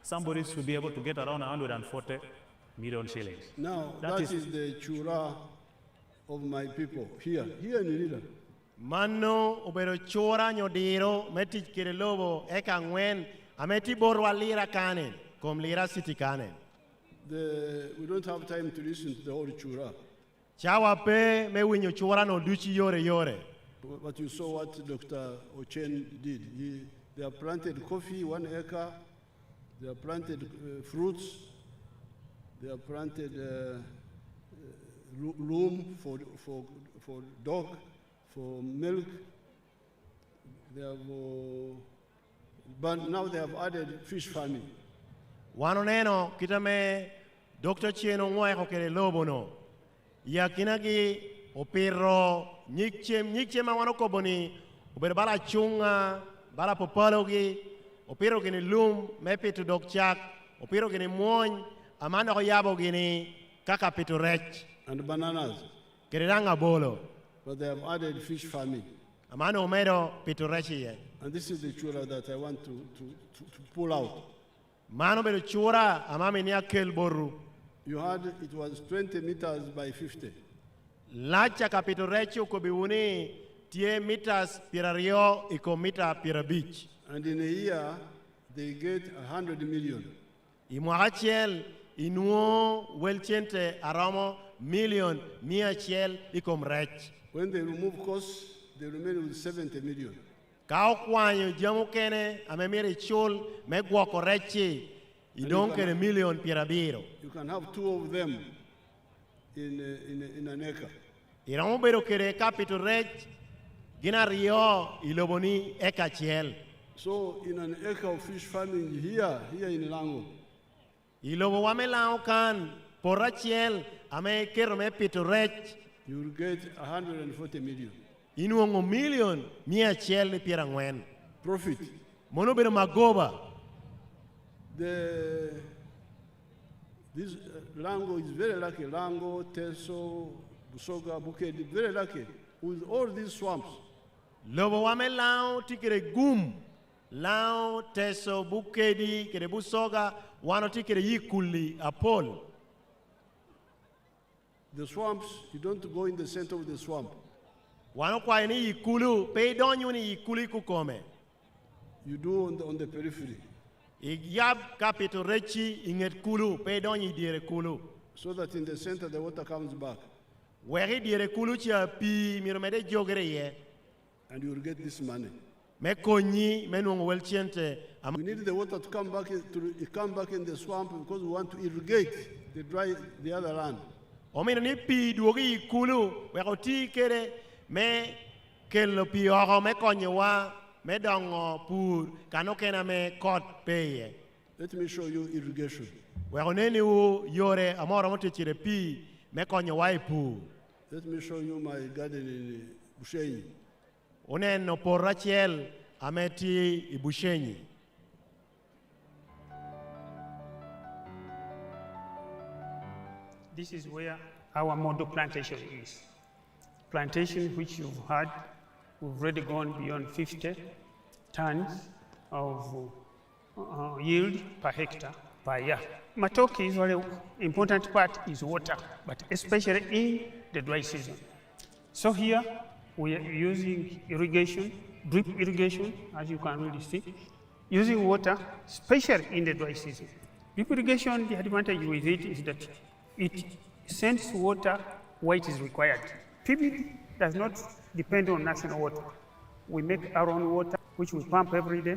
somebody should be able to get around 140 million shillings. Now, that is the chura of my people here in Lira. Mano obero chora nyodiro meti kire lobo eka ngwen ameti borwa Lira kanen kom Lira city kanen. We don't have time to listen to the whole chura. Chawa pe me winyo chora no duchi yore. But you saw what Dr. Ochen did. They have planted coffee 1 acre. They have planted fruits. They have planted room for dog, for milk. They have, but now they have added fish farming. Wanoneno kitame Dr. Cheno ngwa ko kere lobo no. Ya kinagi opero nyikchem wano ko boni ober bala chunga bala popologi opero gini lum mepe to dog chak opero gini moñ amanda ko yabo gini kaka pito rech and bananas. Keranga bolo. But they have added fish farming. Amanda omedo pito rech ye. And this is the chura that I want to pull out. Mano belo chura amame ni akel boru. You had, it was 20 meters by 50. Lacha kapito recho ko biuni tie meters pirario iko mita pirabich. And in a year, they get 100 million. Imwachel inuo welchente aramo million miachel ikom rech. When they remove costs, they remain with 70 million. Kao kwanyo jamu kene amemire chul megwako rechi idon kene million pirabiro. You can have 2 of them in an acre. Iramo bero kere capital rech gina rio iloboni eka chiel. So in an acre of fish farming here in Lango, ilobo wame lao kan porachiel ame kero me pito rech. You will get 140 million. Inuongo million mia chiel pira ngwen. Profit. Mono bero magoba. This Lango is very lucky. Lango, Teso, Busoga, Bukedi, very lucky with all these swamps. Lobo wame lao tikere gum. Lao, Teso, Bukedi, kere Busoga, wano tikere yikuli, apol. The swamps, you don't go in the center of the swamp. Wano kwa ni yikulu, pe donyu ni yikuli kukome. You do on the periphery. Yab kapito rechi inget kulu, pe donyu dire kulu. So that in the center the water comes back. Weri dire kulu chia pi miromede jogere ye. And you will get this money. Me konyi menung welchente. We need the water to come back in the swamp because we want to irrigate the other land. Omino ni pi duogi kulu weko ti kere me kelo pi oro me konyewa me dongo pur kanokena me kot peye. Let me show you irrigation. Weko neni u yore amora mote chire pi me konyewa pur. Let me show you my garden in Bushenyi. Uneno porachiel ameti ibushenyi. This is where our model plantation is. Plantation which you've had, we've already gone beyond 50 tons of yield per hectare per year. Matoke is very important part is water, but especially in the dry season. So here we are using irrigation, drip irrigation, as you can really see, using water, especially in the dry season. Drip irrigation, the advantage with it is that it sends water where it is required. PB does not depend on national water. We make our own water, which we pump every day.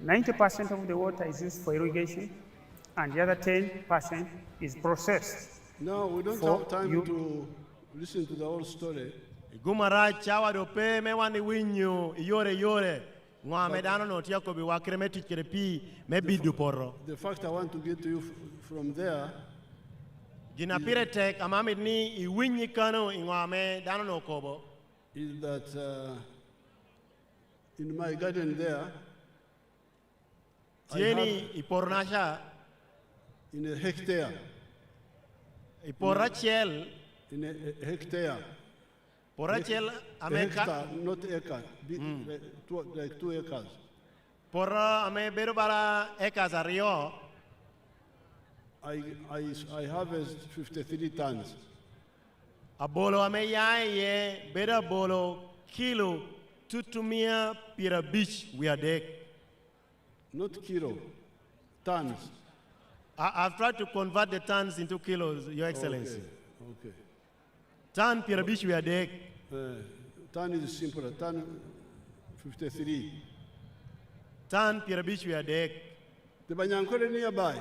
90% of the water is used for irrigation, and the other 10% is processed. No, we don't have time to listen to the whole story. Gumara chawa do pe me wani winyo yore ngwa me dano no tia ko bi wakre me tikere pi me bidu porro. The fact I want to get to you from there Gina pire tek amamid ni I winyi kano ngwa me dano no kobo. is that in my garden there, Tieni ipornasha in a hectare, iporachel in a hectare, porachel a ame hectare, not acre, like 2 acres. porra ame berubara ekas ario. I harvest 53 tons. Abolo ame ye bera bolo kilo tutumia pira beach we are deck. Not kilo, tons. I've tried to convert the tons into kilos, Your Excellency. Okay. Ton pira beach we are deck. Ton is simpler, ton 53. Ton pira beach we are deck. The Banyankore nearby,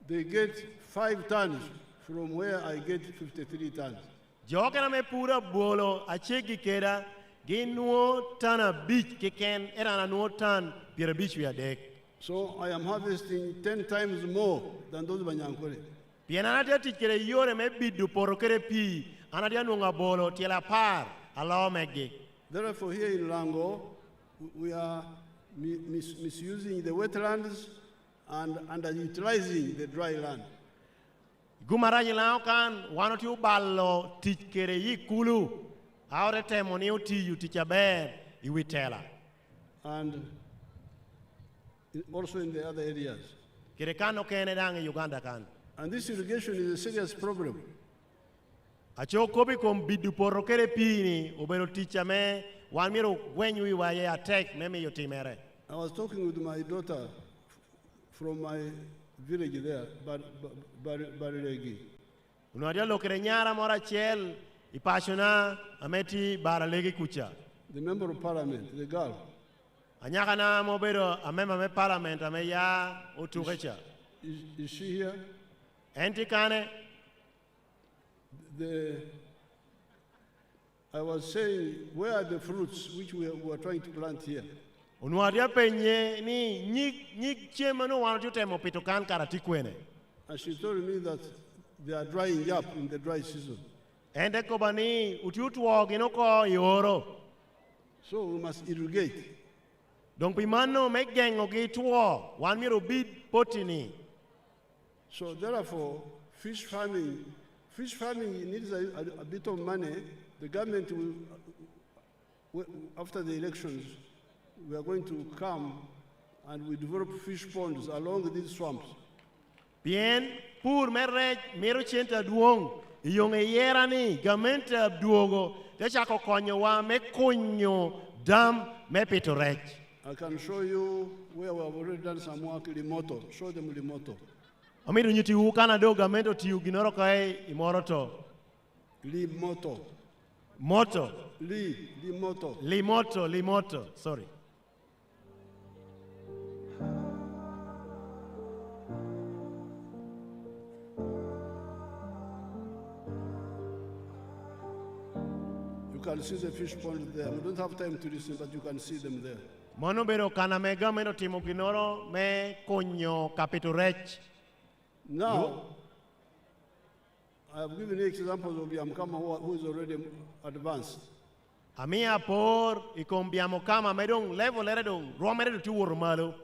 they get 5 tons from where I get 53 tons. Jokana me pura bolo acheki kera ginuo tana beach kiken era nuo tan pira beach we are deck. So I am harvesting 10 times more than those Banyankore. Piena na tikere yore me bidu porokere pi anadia nunga bolo tiela par allow mege. Therefore, here in Lango, we are misusing the wetlands and underutilizing the dry land. Gumaraji lao kan wano tiu ballo tikere yi kulu aure temo ni uti utichaber iwitela. And also in the other areas. Kere kano kene dangi Uganda kan. And this irrigation is a serious problem. Acho kobi kom bidu porokere pini ubero ticha me wan miro when we were attack meme yotimere. I was talking with my daughter from my village there, Barilegi. Unadia lokere nyara mora chel ipashona ameti baralegi kucha. The member of parliament, the girl. Anyaka na mobero amema me parliament ame ya utugecha. Is she here? Enti kane. I was saying, where are the fruits which we were trying to plant here? Unuadia penye ni nyik chema no wano tutemo pitokan karatikwene. And she told me that they are drying up in the dry season. Ende kobani utiutuog inoko yoro. So we must irrigate. Dong pimano megengo gi tuo wan miro bid potini. So therefore, fish farming needs a bit of money. The government will, after the elections, we are going to come and we develop fish ponds along these swamps. Bien, pur merrej mero chenta duong, yung yera ni gamenta duogo, te chako konyo wa me konyo dam me pitorej. I can show you where we have already done some work, Limoto. Show them Limoto. Amiru nyuti ukana do gamento tiyu ginoro kae imoroto. Limoto. Moto. Limoto. Limoto, sorry. You can see the fish pond there. We don't have time to listen, but you can see them there. Mono bero kana mega meno timo ginoro me konyo kapiturech. Now, I have given you examples of Yamkama who is already advanced. Amia por ikombiamo kama medong level eredong romere tu wormalo.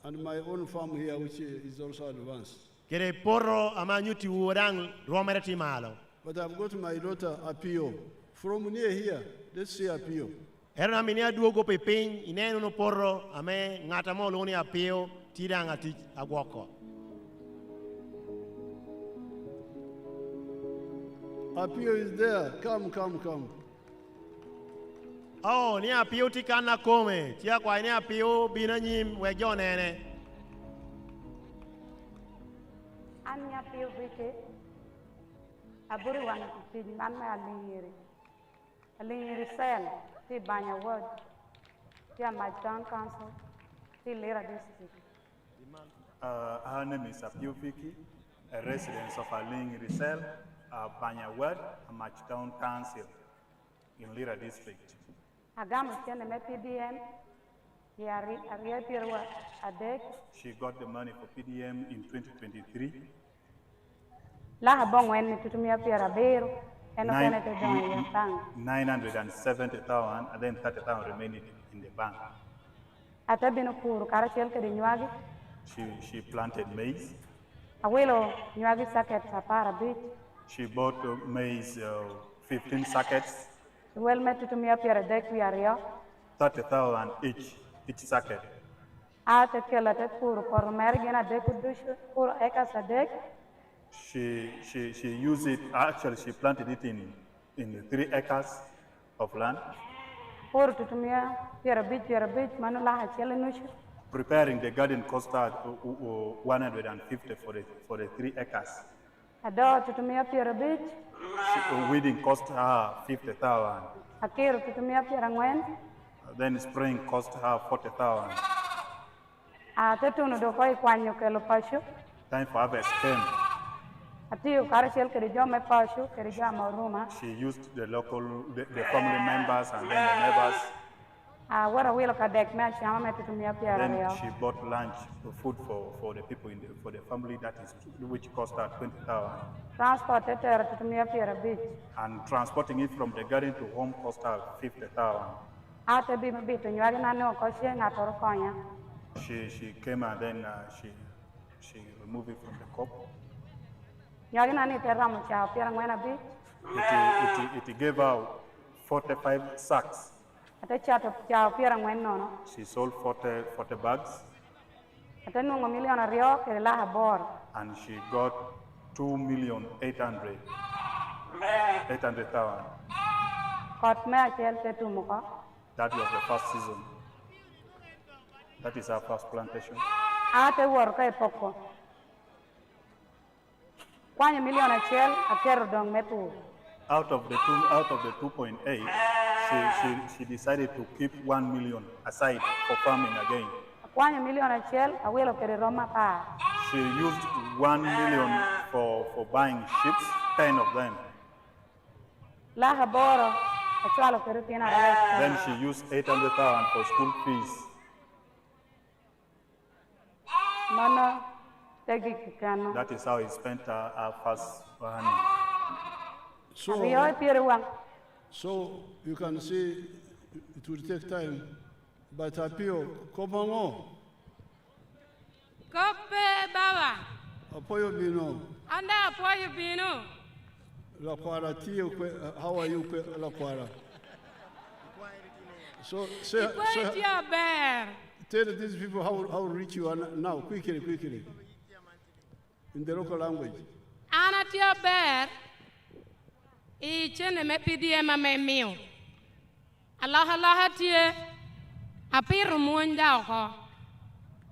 And my own farm here, which is also advanced. Kere porro amanyuti urang romere timalo. But I've got my daughter Apio. From near here, let's see Apio. Erna minia duogo pepin ineno no porro ame ngata mo loni Apio tiranga ti agwoko. Apio is there. Come. Oh, ni Apio tikana come. Tia kwa ni Apio binanyim wejonene. Anya Apio vike. Aburi wana kupin manma alingiri. Alingiri sel. Ti banya word. Tia my town council. Ti Lira district. Her name is Apio Viki, a resident of Alingiri Cell, Banya Ward, Town Council in Lira district. Agam chene me PDM. Yari aria pirwa adek. She got the money for PDM in 2023. La bong wen ni tutumia pira beru. Eno kene te don ya tang. 970,000 and then 30,000 remaining in the bank. Ata bino kuru kara chel ke nyuagi. She planted maize. Awilo nyuagi saket sapara bit. She bought maize, 15 sackets, Well met tutumia pira dek wiario. 30,000 each sacket. Ate kela te kuru kor mergena dek udushu kuru eka sadek. She used it, actually she planted it in 3 acres of land. Kuru tutumia pira bit manu laha chele nushu. Preparing the garden cost her 150 for the 3 acres. Ado tutumia pira bit. Weeding cost her 50,000. Akiru tutumia pira ngwen. Then spraying cost her 40,000. Ate tunu do koi kwanyo kelo pashu. Time for harvest came. Atiu kara chel ke jo me pashu ke jo maruma. She used the family members and then the neighbors. Wara wilo ka dek me chama me tutumia pira Then rio. she bought lunch, food for the people for the family, that is which cost her 20,000. Transport tetera tutumia pira bit. And transporting it from the garden to home cost her 50,000. Ate bi me bit nyuagi na no ko she ngatoro konya. She came and then she removed it from the cup. Nyuagi na ni terra mo cha pira ngwen bit. It gave her 45 sacks. Ate chato cha pira ngwen no. She sold 40 bags. Ate nungo milion rio ke la bor. And she got 2,800,000. Kot me chel te tumuko. That was the first season. That is our first plantation. Ate wor ka poko. Kwanya milion chel akero dong metu. Out of the 2.8, she decided to keep 1 million aside for farming again. Kwanya milion chel awelo kere roma pa. She used 1 million for buying ships, 10 of them. La haboro achwalo kere tina rest. Then she used 800,000 for school fees. Mano tegi kikano. That is how he spent our first money. So you can see it will take time, but appeal, kopango, Kope bawa. apoyo bino, Anda apoyo bino. la kwara tiyo, how are you, la kwara? So tell these people how rich you are now, quickly, in the local language. Ana tio ber. I chene me PDM me miu. Allah tie. Apiru muenda ko.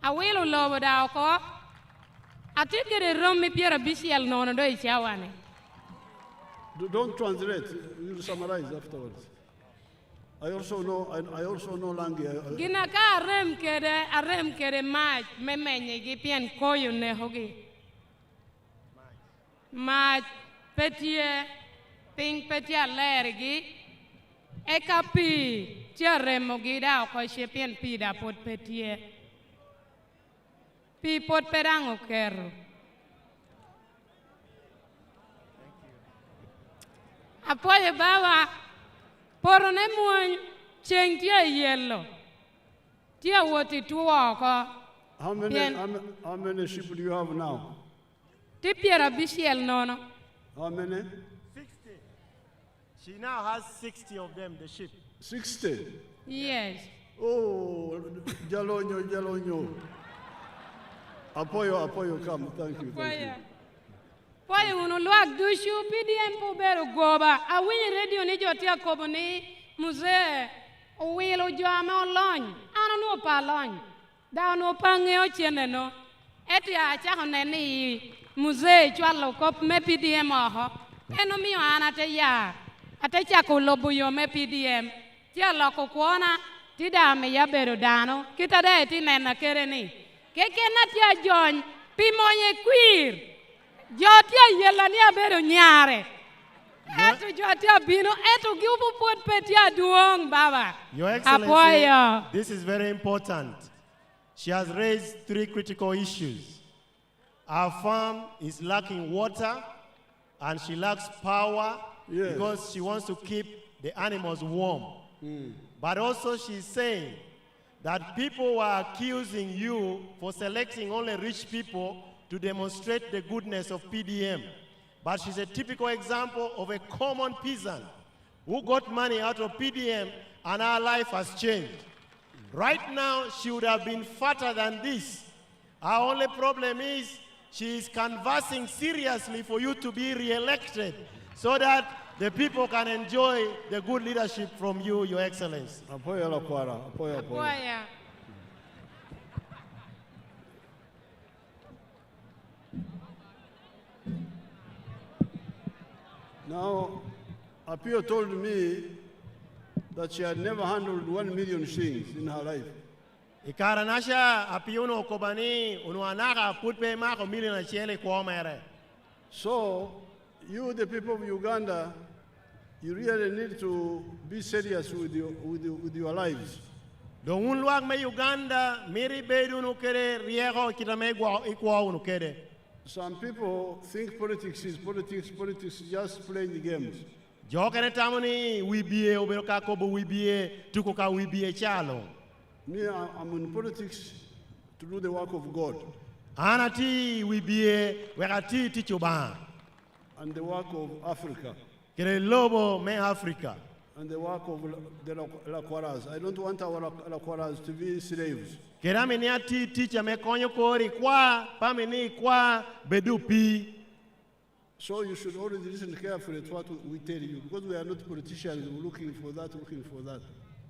Awilo lobo da ko. Atikere romi piera bisial nono do ichawane. Don't translate. You'll summarize afterwards. I also know language. Gina ka arem kere mach memenye gi pien koyo ne hogi. Mach petie ping petia lergi eka pi tiaremo gi da ko shepien pi da pot petie. Pi pot perango kero. Apoye bawa poro ne muony cheng tia yellow. Tia woti tuwa ko. How many sheep do you have now? Tipiera bisiel nono. How many? 60. She now has 60 of them, the sheep. 60? Yes. Oh, Jalonyo. Apoyo, come. Thank you. Poye unu luak dushu PDM po beru goba. Awinyi radio ni jotia kobo ni muzee. Uwilo joame olony. Ano no pa lony. Da no pa ngeo chene no. Eti acha honeni muzee chwalo kop me PDM oho. Eno miyo anate ya. Ate chako lobo yo me PDM. Tia loko kuona. Tida me ya beru dano. Kita de ti nena kere ni. Keke na tia jony. Pimonye queer. Jotia yela ni aberu nyare. Eto jotia bino, eto giupu put petia duong, Baba. Your Excellency, Apoyo. this is very important. She has raised 3 critical issues. Our farm is lacking water, and she lacks power because she wants to keep the animals warm. But also she's saying that people are accusing you for selecting only rich people to demonstrate the goodness of PDM. But she's a typical example of a common peasant who got money out of PDM and her life has changed. Right now, she would have been fatter than this. Our only problem is she is canvassing seriously for you to be re-elected so that the people can enjoy the good leadership from you, Your Excellency. Apoyo. Now, Apio told me that she had never handled 1 million shillings in her life. Ikaranasha apiuno kobani unuanaka putpe mako miliona chele kwa mere. So, you, the people of Uganda, you really need to be serious with your lives. Don luag me Uganda miri bedu nukere riego kitame ikwa unukere. Some people think politics is just playing the games. Jokene tamoni wibie oberoka kobo wibie tukoka wibie chalo. Me, I'm in politics to do the work of God. Anati wibie wekati tichoba. And the work of Africa. Kere lobo me Africa. And the work of the Lakwaras. I don't want our Lakwaras to be slaves. Kerami ati teacher me konyo kori kwa pamini kwa bedupi. So you should always listen carefully to what we tell you, because we are not politicians looking for that.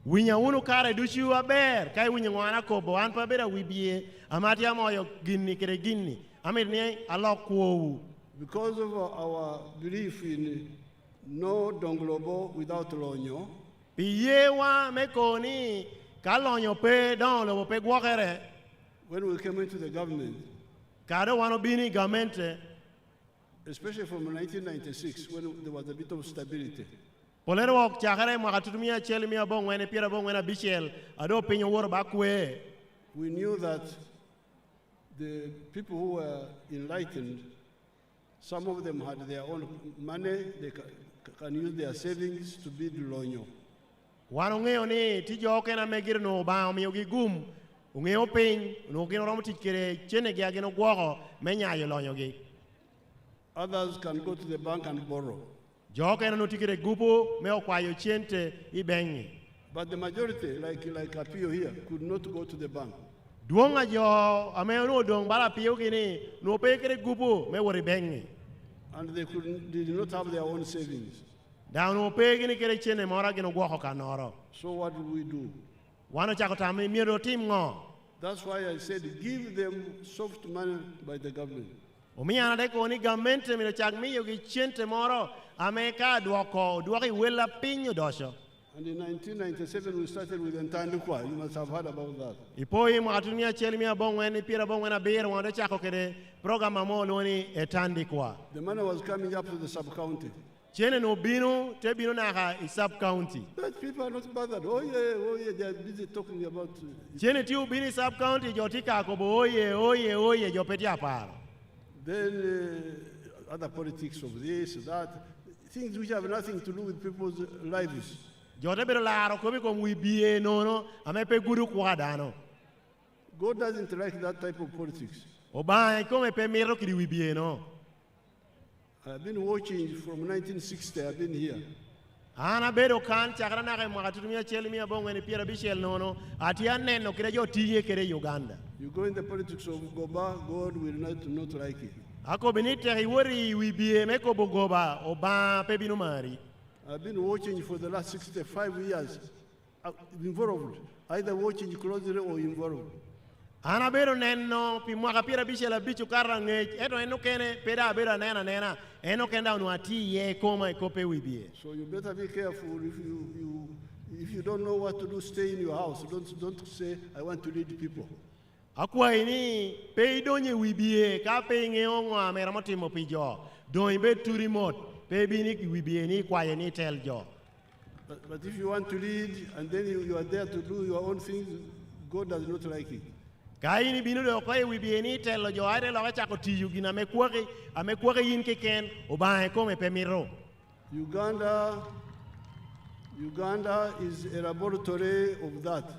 Winya unu kare dushi waber kai winya ngwana kobo an pa bera wibie amati amoyo ginni kere ginni amir ne alok wo. Because of our belief in no donglobo without lonyo. Piyewa mekoni kalonyo pe don lo pe gwokere. When we came into the government, kado wano bini government, especially from 1996 when there was a bit of stability. Polero wok chakare makatutumia cheli mia bong wene pira bong wena bichel ado pinyo woro bakwe. We knew that the people who were enlightened, some of them had their own money, they can use their savings to build lonyo. Wano ngeo ni tijo kena megir no ba omiyo gigum ngeo piny no gino romo tikere chene gi agino gwoko menyayo lonyo gi. Others can go to the bank and borrow. Jokena no tikere gupo me okwayo chente ibengi. But the majority, like Apio here, could not go to the bank. Duonga jo ameo no dong bala Apio gini no pekere gupo me wori bengi. And they did not have their own savings. Down pegini kere chene mora gino gwoko kanoro. So what do we do? Wano chako tami miro tim ngo. That's why I said give them soft money by the government. Umiana de ko ni government mi chak mi yogi chente moro ameka duoki wela pinyo dosho. And in 1997 we started with Ntandikwa. You must have heard about that. Ipoi makatunia chelimia bongweni pira bongwena beer wando chako kere program amo noni Ntandikwa. The money was coming up to the sub-county. Chene no binu te binu naka sub-county. But people are not bothered. Oh yeah, they are busy talking about. Chene tiu bini sub-county jotika kobo oye jopeti aparo. Then other politics of this, that, things which have nothing to do with people's lives. God doesn't like that type of politics. I've been watching from 1960, I've been here. Ana bedo kan chakra na kai makatumia cheli mia bongo ni pira bishel nono atia neno kire jo tiye kire Uganda. You go in the politics of Goba, God will not like it. Ako benite hiwori wibie meko bogoba oba pebinu mari. I've been watching for the last 65 years, involved, either watching closely or involved. Ana bedo neno pi mwaka pira bishela bichu karangej eto eno kene peda bedo nena eno kenda unuati ye koma ikope wibie. So you better be careful if you don't know what to do, stay in your house. Don't say I want to lead people. Akwa ini pe donye wibie ka pe ngeongwa mera motimo pijo don be turi mot pe bini wibieni kwayeni tel jo. But if you want to lead and then you are there to do your own things, God does not like it. Kaini binu do ko wibieni tel jo are lo cha ko tiyu gina me kwore yin ke ken o ba ko me pemiro. Uganda is a laboratory of that.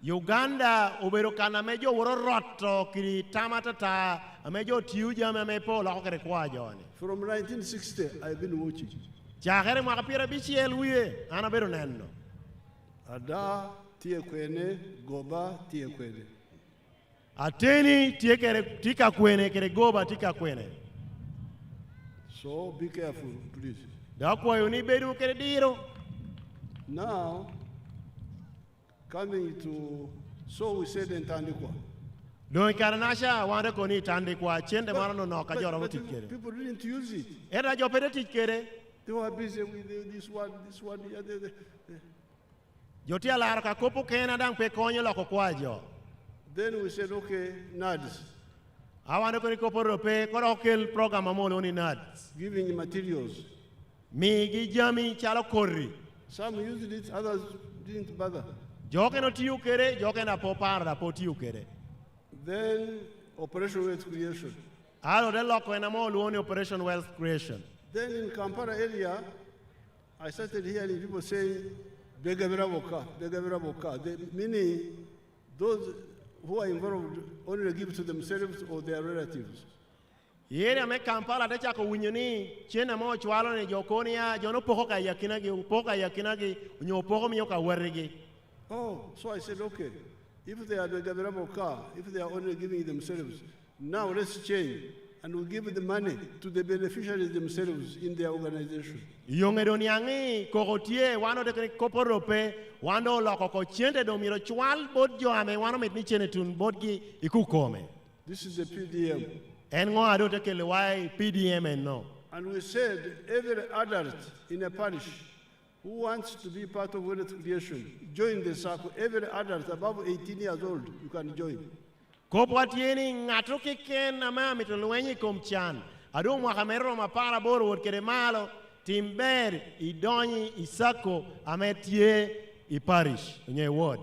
Uganda obero kana mejo woro roto kiri tamatata amejo tiyu jama me po lo ko kwa joni. From 1960 I've been watching. Chakere mwaka pira bichiel wiye ana bero neno. Ada tie kwene goba tie kwene. Ateni tie kere tika kwene kere goba tika kwene. So be careful, please. Dakwa yoni bedu kere diro. Now, coming to, so we said in Tandikwa. Don Karanasha wanda koni Tandikwa chende marano no kajora mutikere. People didn't use it. Era jo pede tikere. They were busy with this one, the other. Jotia lara ka kopo kena dang pe konyo loko kwajo. Then we said, okay, NADS. Awanda koni kopo rope kora okel program amolo oni NADS. Giving materials. Migi jami chalo kori. Some used it, others didn't bother. Joke no tiyu kere, joke na popara da po tiyu kere. Then Operation Wealth Creation. Alo de loko enamo luoni Operation Wealth Creation. Then in Kampala area, I started hearing people saying, Begavira Boka, meaning those who are involved only give to themselves or their relatives. Yere ame Kampala de chako winyoni chena mo chwalo ne jokonia jono poko ka yakinagi unyo poko miyo ka werigi. Oh, so I said, okay, if they are the Boka, if they are only giving themselves, now let's change and we'll give the money to the beneficiaries themselves in their organization. Yongedoni angi kokotie wano de koporope wano loko ko chente do miro chwal bod jo ame wano metni chene tun bodgi ikukome. This is the PDM. And PDM and no. And we said every adult in a parish who wants to be part of wealth creation, join the circle. Every adult above 18 years old, you can join. Kopwatieni ngatoke ken ama mitolwenyi komchan. Adu mwakamero mapara boro wot kere malo timber idonyi isako ametie iparish nye ward.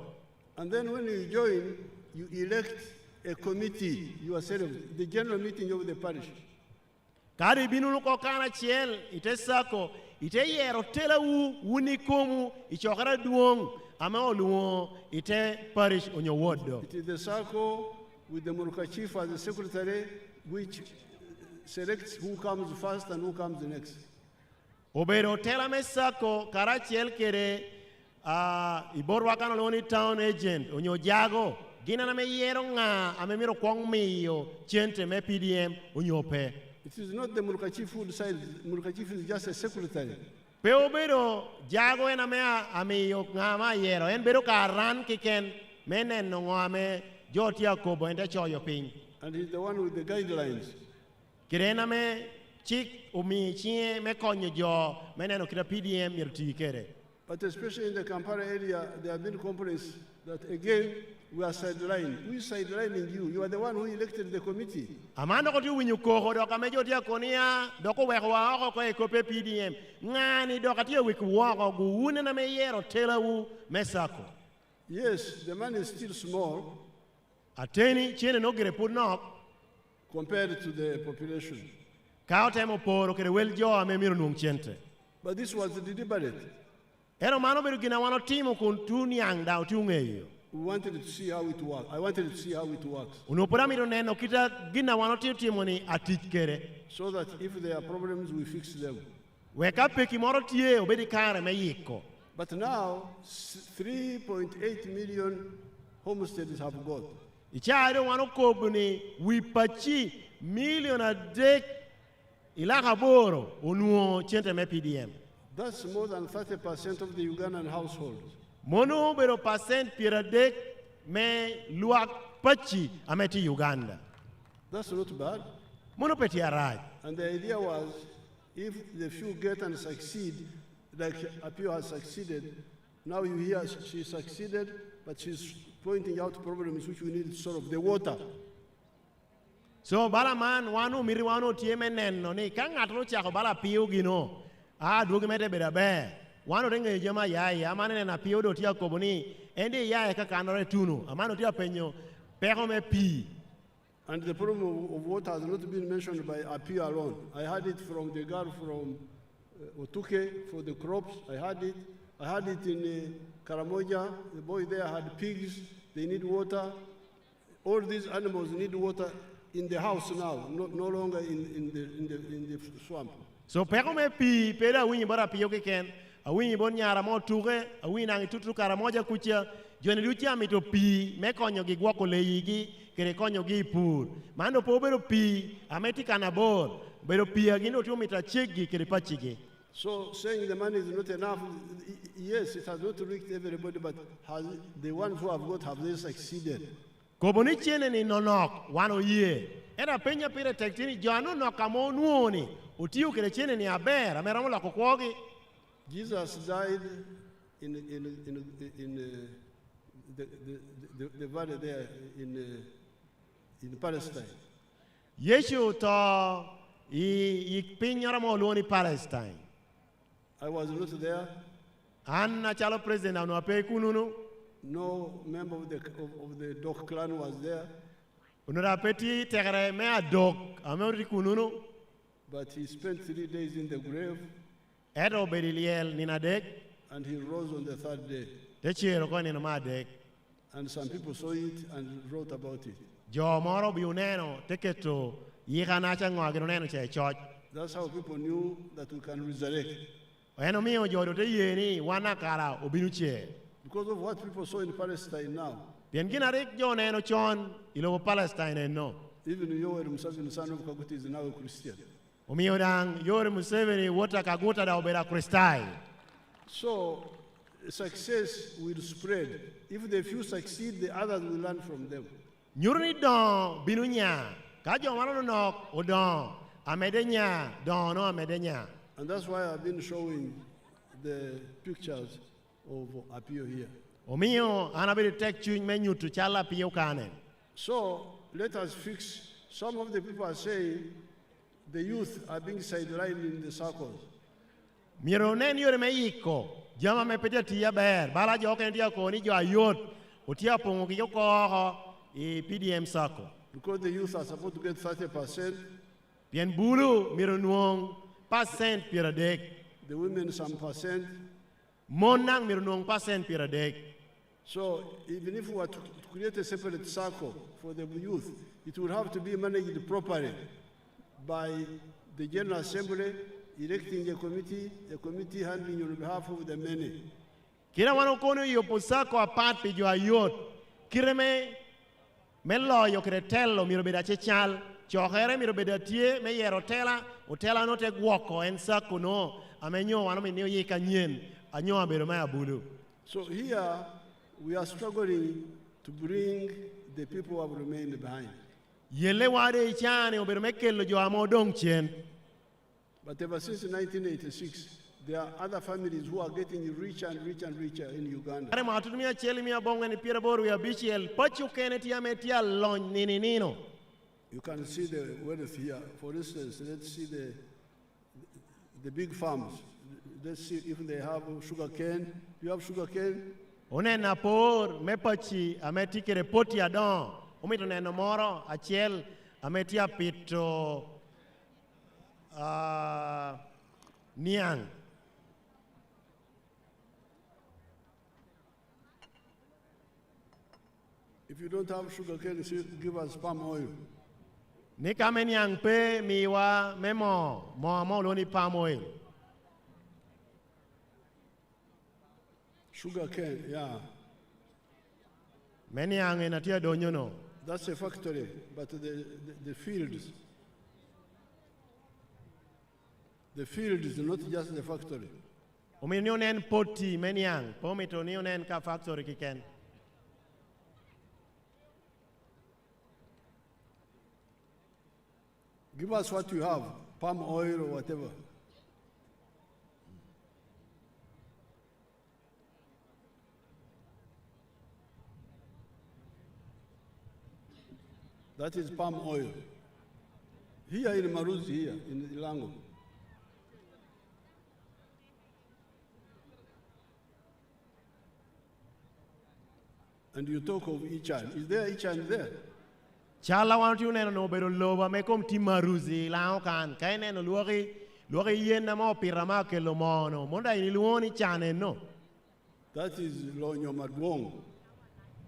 And then when you join, you elect a committee yourself, the general meeting of the parish. Kari binulu ko kana chiel ite sako ite yero tela unikomu ichokara duong ama oluo ite parish on your ward. It is the circle with the Muruka chief as the secretary which selects who comes first and who comes next. Obero tela me sako kara chiel kere iborwa kana loni town agent on your jago. Gina na me yero nga ame miro kwong miyo chente me PDM unyope. It is not the Muruka chief who decides. Muruka chief is just a secretary. Pe obero jago ena me amiyo nga ma yero en bero ka ran kiken menen no ame jotia kobo ende choyo piny. And he's the one with the guidelines. Kirena me chik umi chie me konyo jo meneno kita PDM mirti kere. But especially in the Kampala area, there have been complaints that again we are sidelined. Who is sidelining you? You are the one who elected the committee. Amando ko winyu ko do ka mejo dia konia do ko weko wa ko ko pe PDM. Ngani do ka tie wik wa ko gu na me yero telawu mesako. Yes, the money is still small. Ateni chene no gere put no compared to the population. Ka temo poro kere wel jo ame miro nung chente. But this was deliberate. Ero mano beru gina wano timo kun tunyang da tungeyo. We wanted to see how it works. I wanted to see how it works. Unopora miro neno kita gina wano timo ni atich kere. So that if there are problems, we fix them. Weka peki moro tie obedi kare me yiko. But now, 3.8 million homesteads have got. Icharo wano kobuni wipachi million a dek ilaka boro unuo chente me PDM. That's more than 30% of the Ugandan households. Mono bero percent piradek me luak pachi ameti Uganda. That's not bad. Mono peti arai. And the idea was, if the few get and succeed, like Apio has succeeded, now you hear she succeeded, but she's pointing out problems which we need to solve. The water. So balaman wanu miri wanu tieme neno ni kangatro chako bala piu gino. Dugi mete beda be. Wanu renge jama yai amane na piu do tia koboni. Endi yai ka kanore tunu. Amano tia penyo pero me pi. And the problem of water has not been mentioned by Apio alone. I had it from the girl from Otuke for the crops. I had it in Karamoja. The boy there had pigs. They need water. All these animals need water in the house now, no longer in the swamp. So pero me pi pera winyi bara pio ke ken. Winyi bon nyara mo tuge. Winyi nangi tutu Karamoja kucha. Jone lucia mito pi me konyo gi gwoko leigi. Kere konyo gi pur. Mando po bero pi ameti kanabor. Bero pi agino tu mita chegi kere pachigi. So saying the money is not enough, yes, it has not reached everybody, but the ones who have got, have they succeeded? Koboni chene ni nonok wano ye. Era penya pire tektini jano nokamo nuoni. Utiu kere chene ni aber. Ameramo la kokwogi. Jesus died in the valley there in Palestine. Yeshu to I pinyaramo luoni Palestine. I was not there. Anna chalo president anu ape kununu. No member of the Dog clan was there. Unura peti tegare me adog ameri kununu. But he spent 3 days in the grave. Edo beriliel ninadek. And he rose on the 3rd day. Techiro ko ninamadek. And some people saw it and wrote about it. Jo moro biuneno teketo yikanacha ngwagino neno che church. That's how people knew that we can resurrect. Eno miyo jodo te yeni wana kara obinu che. Because of what people saw in Palestine now. Bien gina rik jo neno chon ilo Palestine no. Even Yoweri Museveni, son of Kaguta, is now a Christian. Umiyo dang Yoweri Museveni wota Kaguta da obera Christai. So success will spread. If the few succeed, the others will learn from them. Nyurni don binunya. Kajo mano no odon. Amedenya don no amedenya. And that's why I've been showing the pictures of Apio here. Omiyo anabiri tek chuny menyu tu chala pio kane. So let us fix. Some of the people are saying the youth are being sidelined in the circles. Miro nen yore me yiko. Jama me pete tiya ber. Bala jo ken tiya ko ni jo ayot. Utia pongo ki yo ko PDM circle. Because the youth are supposed to get 30%. Bien bulu miro nuong percent piradek. The women some percent. Monang miro nuong percent piradek. So even if we were to create a separate circle for the youth, it would have to be managed properly by the General Assembly, electing a committee handling on behalf of the many. Kira wano kono yo posako apat pi jo ayot. Kireme melo yo kretello miro beda chechal. Chohere miro beda tie me yero tela. Utela no te guoko en sako no. Amenyo wano me neo ye kanyen. Anyo abero me abulu. So here we are struggling to bring the people who have remained behind. Yele wade ichane obero me kello jo amodong chen. But ever since 1986, there are other families who are getting richer and richer and richer in Uganda. You can see the wealth here. For instance, let's see the big farms. Let's see if they have sugar cane. Do you have sugar cane? Onena por mepachi ameti kere poti adon. Umito neno moro achiel ameti apito niang. If you don't have sugar cane, give us palm oil. Ni kame niang pe miwa memo mo loni palm oil. Sugar cane, yeah. Many ang enatia donyo no. That's a factory, but the fields. The field is not just the factory. Uminionen poti meniang, pomito nionen ka factory kiken. Give us what you have, palm oil or whatever. That is palm oil. Here in Maruzi, here in Ilango. And you talk of Ichan. Is there Ichan there? Chala want you no bedo loba me kom timaruzi lao kan kaine no luogi yen na mo pirama ke lo mono monda ini luoni chane no. That is Lonyo Madwong.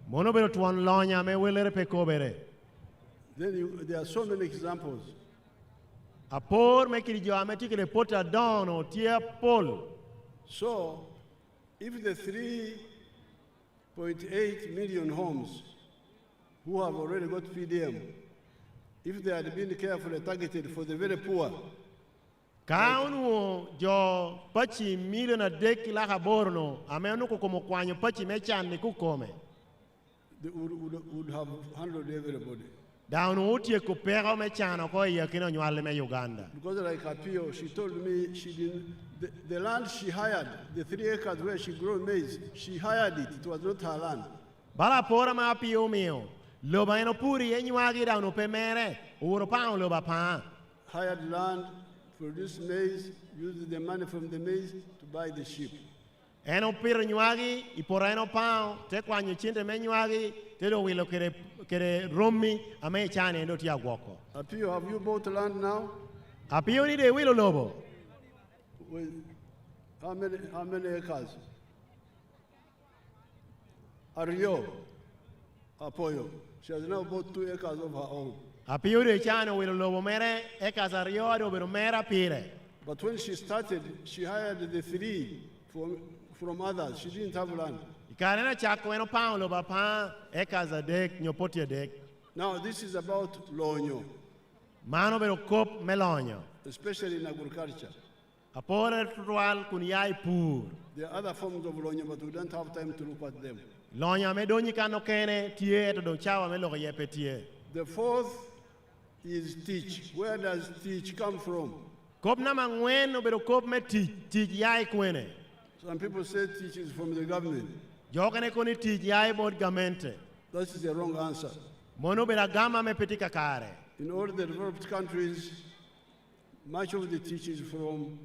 Mono bedo tuan lonya me welere pe kobere. Then there are so many examples. Apor me kiri jo ameti ke pota down o tia pol. So, if the 3.8 million homes who have already got PDM, if they had been carefully targeted for the very poor, Kaunu jo pachi million a dek la borno amenu ko como kwanyo pachi mechan ni kukome. They would have handled everybody. Down utie ko pero mechan ko yakino nywale me Uganda. Because like Apio, she told me she didn't, the land she hired, the 3 acres where she grew maize, she hired it. It was not her land. Bala pora ma Apio mio. Loba eno puri enywagi down upemere. Uro pa loba pa. Hired land, produced maize, used the money from the maize to buy the sheep. Eno pir nywagi, ipora eno pao, te kwanyo chinte me nywagi, te do wilo kere romi, ame chane endo tia guoko. Apio, have you bought land now? Apio ni de wilo lobo. With how many acres? Ario, Apoyo. She has now bought 2 acres of her own. Apio de chane wilo lobo mere, ekas ario do bero mera pire. But when she started, she hired the 3 from others. She didn't have land. Ikarena chako eno pao loba pa, ekas adek, nyopoti adek. Now this is about Lonyo. Mano bero kop melonyo. Especially in agriculture. Apore tual kunyai pur. There are other forms of Lonyo, but we don't have time to look at them. Lonya me donyi kano kene tie to do chawa me logo yepe tie. The 4th is teach. Where does teach come from? Kop na mangwen no bero kop me teach yai kwene. Some people say teach is from the government. Jokane koni teach yai bod gamente. That is the wrong answer. Mono bera gama me petika kare. In all the developed countries, much of the teach is from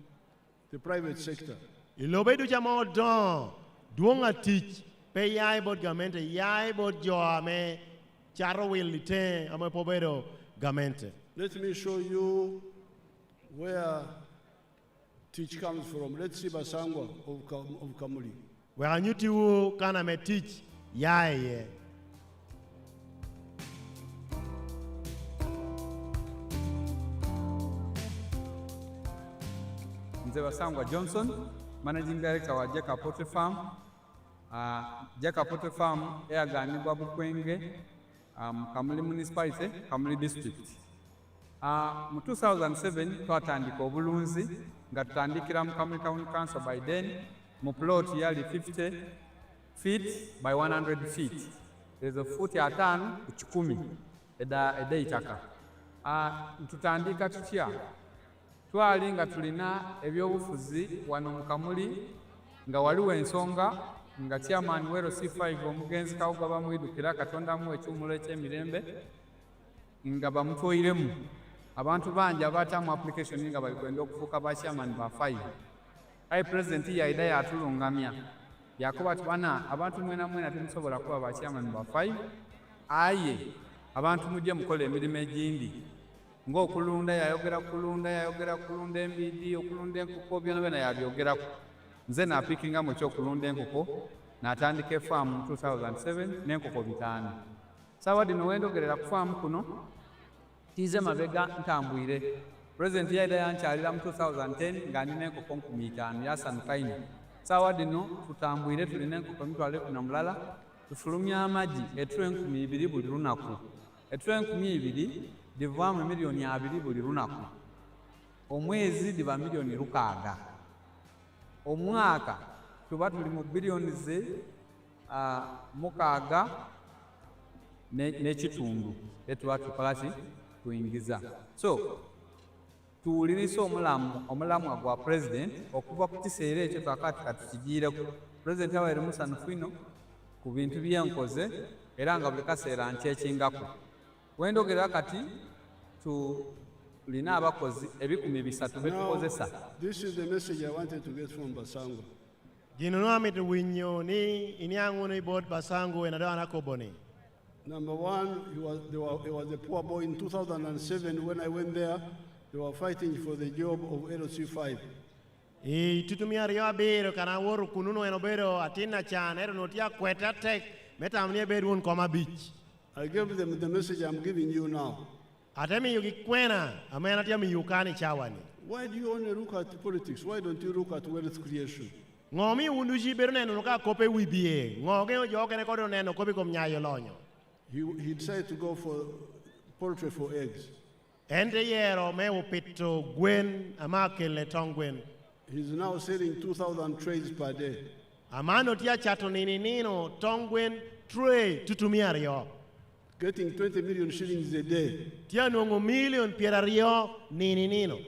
the private sector. Ilobedu jamo don duonga teach pe yai bod gamente yai bod jo ame charo wilite ame pobero gamente. Let me show you where teach comes from. Let's see Basangwa of Kamuli. Where anyuti u kana me teach yai. Basangwa Johnson, Managing Director wa Jeka Poultry Farm. Jeka Poultry Farm eyaganibwa Bukwenge, Kamuli Municipality, Kamuli District. Mu 2007 twatandika obulunzi nga tutandikira mu Kamuli Town Council by then mu plot yali 50 feet by 100 feet. There's a foot atano ku 10 eda itaka. Tutandika tutya twali nga tulina ebyobufuzi wano mu Kamuli nga waliwo ensonga nga chairman wero C5 omugenzi kawuga bamwidukira Katonda mu ekyumulo eky'emirembe nga bamutoyiremu abantu bangi abatamu application nga bali kwenda okufuuka ba chairman ba 5. Ayi president yaida yatulungamya yakuba tubana abantu mwena mwena temusobola kuba ba chairman ba 5. Aye abantu mujje mukola emirimu egindi ng'okulunda yayogera kulunda embidi okulunda enkoko byona yabyogerako. Nze napikinga mu ekyokulunda enkoko n'atandika efaamu mu 2007 n'enkoko 5. Sawa dino wendogerera ku faamu kuno tize mabega ntambwire. President yaida yankyalira mu 2010 nga nina enkoko 5,000 yasanukaine. Sawa dino tutambwire tulina enkoko 200 tufulumya amagi etule 2,000 buli lunaku. Etule 2,000 divaamu milioni 2 buli lunaku. Omwezi diba milioni 6. Omwaka tuba tuli mu bilioni ze 6 n'ekitundu etuba tukolaki kuyingiza. So tuwuliriza omulamwa gwa president okuva ku kiseera ekyo twakati katukigiireko. President awaire musanufu ino ku bintu byenkoze era nga buli kaseera nkyekingako. Wendogerera kati tulina abakozi 300 be tukozesa. This is the message I wanted to get from Basango. Gino no amit winyo ni iniangu ni bod Basango enadawana koboni. Number one, he was a poor boy in 2007. When I went there, they were fighting for the job of LC5. Tutumia rio bero kana woru kununo enobero atina chan ero notia kweta tek metamnie bedun koma beach. I gave them the message I'm giving you now. Atemi yugi kwena amena tia mi yukani chawani. Why do you only look at politics? Why don't you look at wealth creation? Ngomi unduji bero neno nuka kope wibie. Ngoge joke ne kodo neno kopi komnyayo lonyo. He decided to go for poultry for eggs. Ente yero me upito gwen amakele tongwen. He's now selling 2,000 trays per day. Amano tia chato nino tongwen tray tutumia rio. Getting 20 million shillings a day. Tia nongo million piera rio nino.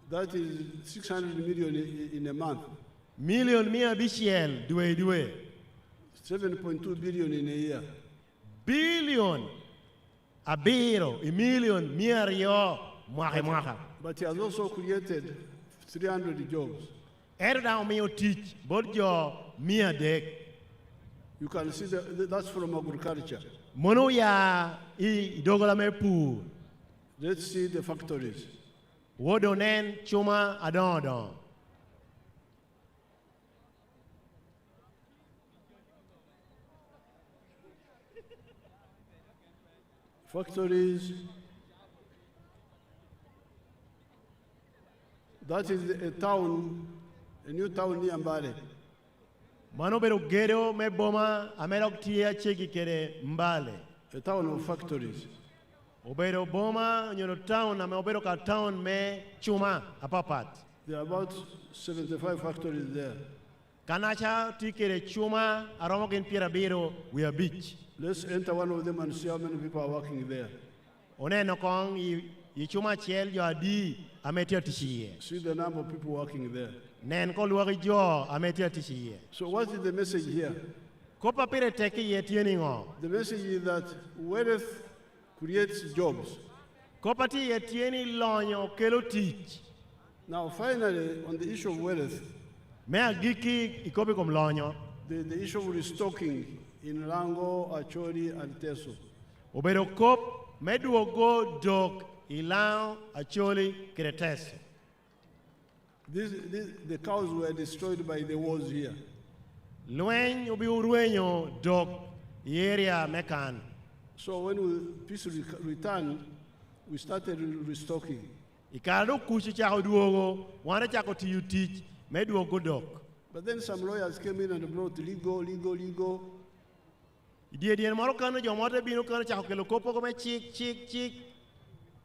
That is 600 million in a month. Million mia bishiel due. 7.2 billion in a year. Billion. A biro, a million, mia rio, mwaka. But he has also created 300 jobs. Erda mio teach, bodjo mia dek. You can see that's from agriculture. Mono ya I dogola me pu. Let's see the factories. Wodonen chuma adon. Factories. That is a town, a new town near Mbale. Mano bero gero me boma amerok tia cheki kere Mbale. A town of factories. Obero boma nyono town ame obero ka town me chuma apapat. There are about 75 factories there. Kanacha tikere chuma aromogen pira biro we are beach. Let's enter one of them and see how many people are working there. Oneno kong I chuma chiel yo adi ametia tishiye. See the number of people working there. Nen ko luwagi jo ametia tishiye. So what is the message here? Kopa pire teki yetieni ngo. The message is that wealth creates jobs. Kopa ti yetieni lonyo kelo tich. Now finally, on the issue of wealth, mea giki ikopi kom lonyo. The issue of restocking in Rango, Acholi, and Teso. Obero kop meduogo dok Ilao, Acholi, Kereteso. The cows were destroyed by the wars here. Luen ubi uruenyo dok area mekan. So when peace returned, we started restocking. Ikado kuchi chako duogo, wana chako tiyu teach, meduogo dok. But then some lawyers came in and brought legal. Idien moro kano jomote bino kano chako kelo kopo kome chik.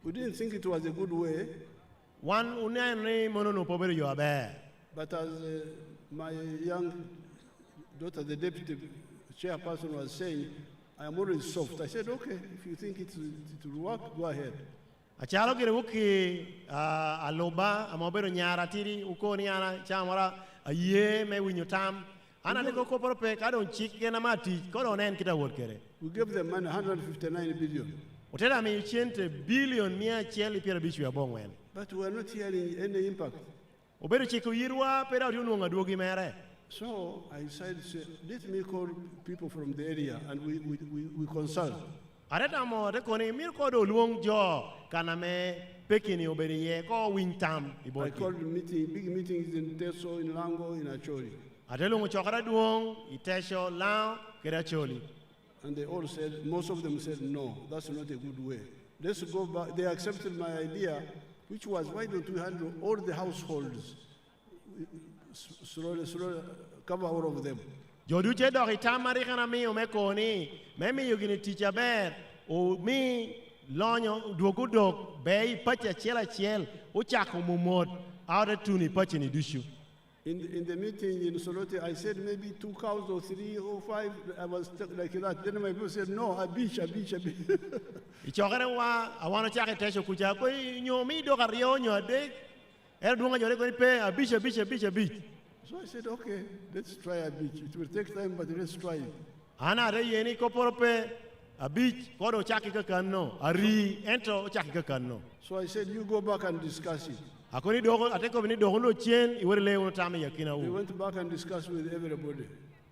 We didn't think it was a good way. One unene mono no pobero yo abe. But as my young daughter, the deputy chairperson, was saying, I am always soft. I said, okay, if you think it will work, go ahead. Achalo kire wuki aloba amobero nyara tiri ukoni ana chamara aye me winyotam. Ana neko koporo pe kado chike na mati kodo nen kita wot kere. We gave them money 159 billion. Otela mi chente billion mia cheli pira bichu ya bongwen. But we are not hearing any impact. Obero chiko yirwa pera uriunu ngaduogi mere. So I decided to say, let me call people from the area and we consult. Areta mo de koni mir kodo luong jo kaname pekini oberi ye ko wintam iboki. I called big meetings in Teso, in Lango, in Acholi. Atelungu chokara duong itesho lao keracholi. And they all said, most of them said, no, that's not a good way. Let's go back. They accepted my idea, which was, why don't we handle all the households, slowly, cover all of them. Joduche do hitamari kana mi omekoni, memi yugini teacher ber, o mi lonyo duogudok bei pacha chiel, uchako mumod, out of tuni pacha ni dushu. In the meeting in Solote, I said maybe 2 cows or 3 or 5. I was stuck like that. Then my people said, no, a beach. Ichokere wa, I want to check a tesho kucha, ko nyomi do kario nyode, dunga jore ko pe a beach. So I said, okay, let's try a beach. It will take time, but let's try it. Ana re yeni koporo pe abich kodo chaki ka kanno ari ento chaki ka kanno. So I said, you go back and discuss it. Akoni dogo ateko bini dogo no chen iwere le uno tami yakina They u. went back and discussed with everybody.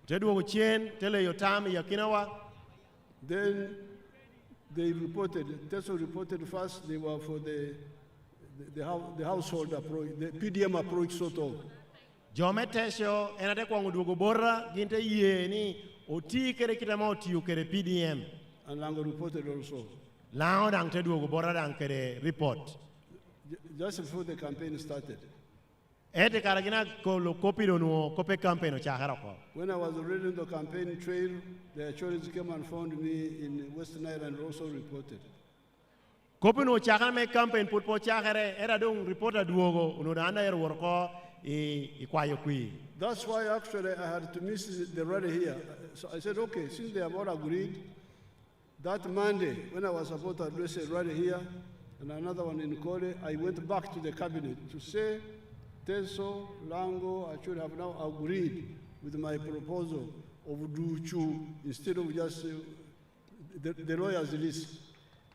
Tedu chen tele yo tami yakina wa. Then they reported, Teso reported first they were for the household approach, the PDM approach sort of. Jome tesho enate kwa ngudugo bora ginte ye ni oti kere kitama oti kere PDM. And Lango reported also. Lao dang tedu bora dang kere report. Just before the campaign started. Ete karagina ko copy no copy campaign o chahara ko. When I was already on the campaign trail, the authorities came and found me in Western Ireland and also reported. Copy no chahara me campaign put po chahare era dong reporter duogo uno anda er worko ikwayo kui. That's why actually I had to miss the rally here. So I said, okay, since they have all agreed, that Monday when I was supposed to address a rally here and another one in Kole, I went back to the cabinet to say, Teso, Lango, actually have now agreed with my proposal of Duchu instead of just the lawyer's list.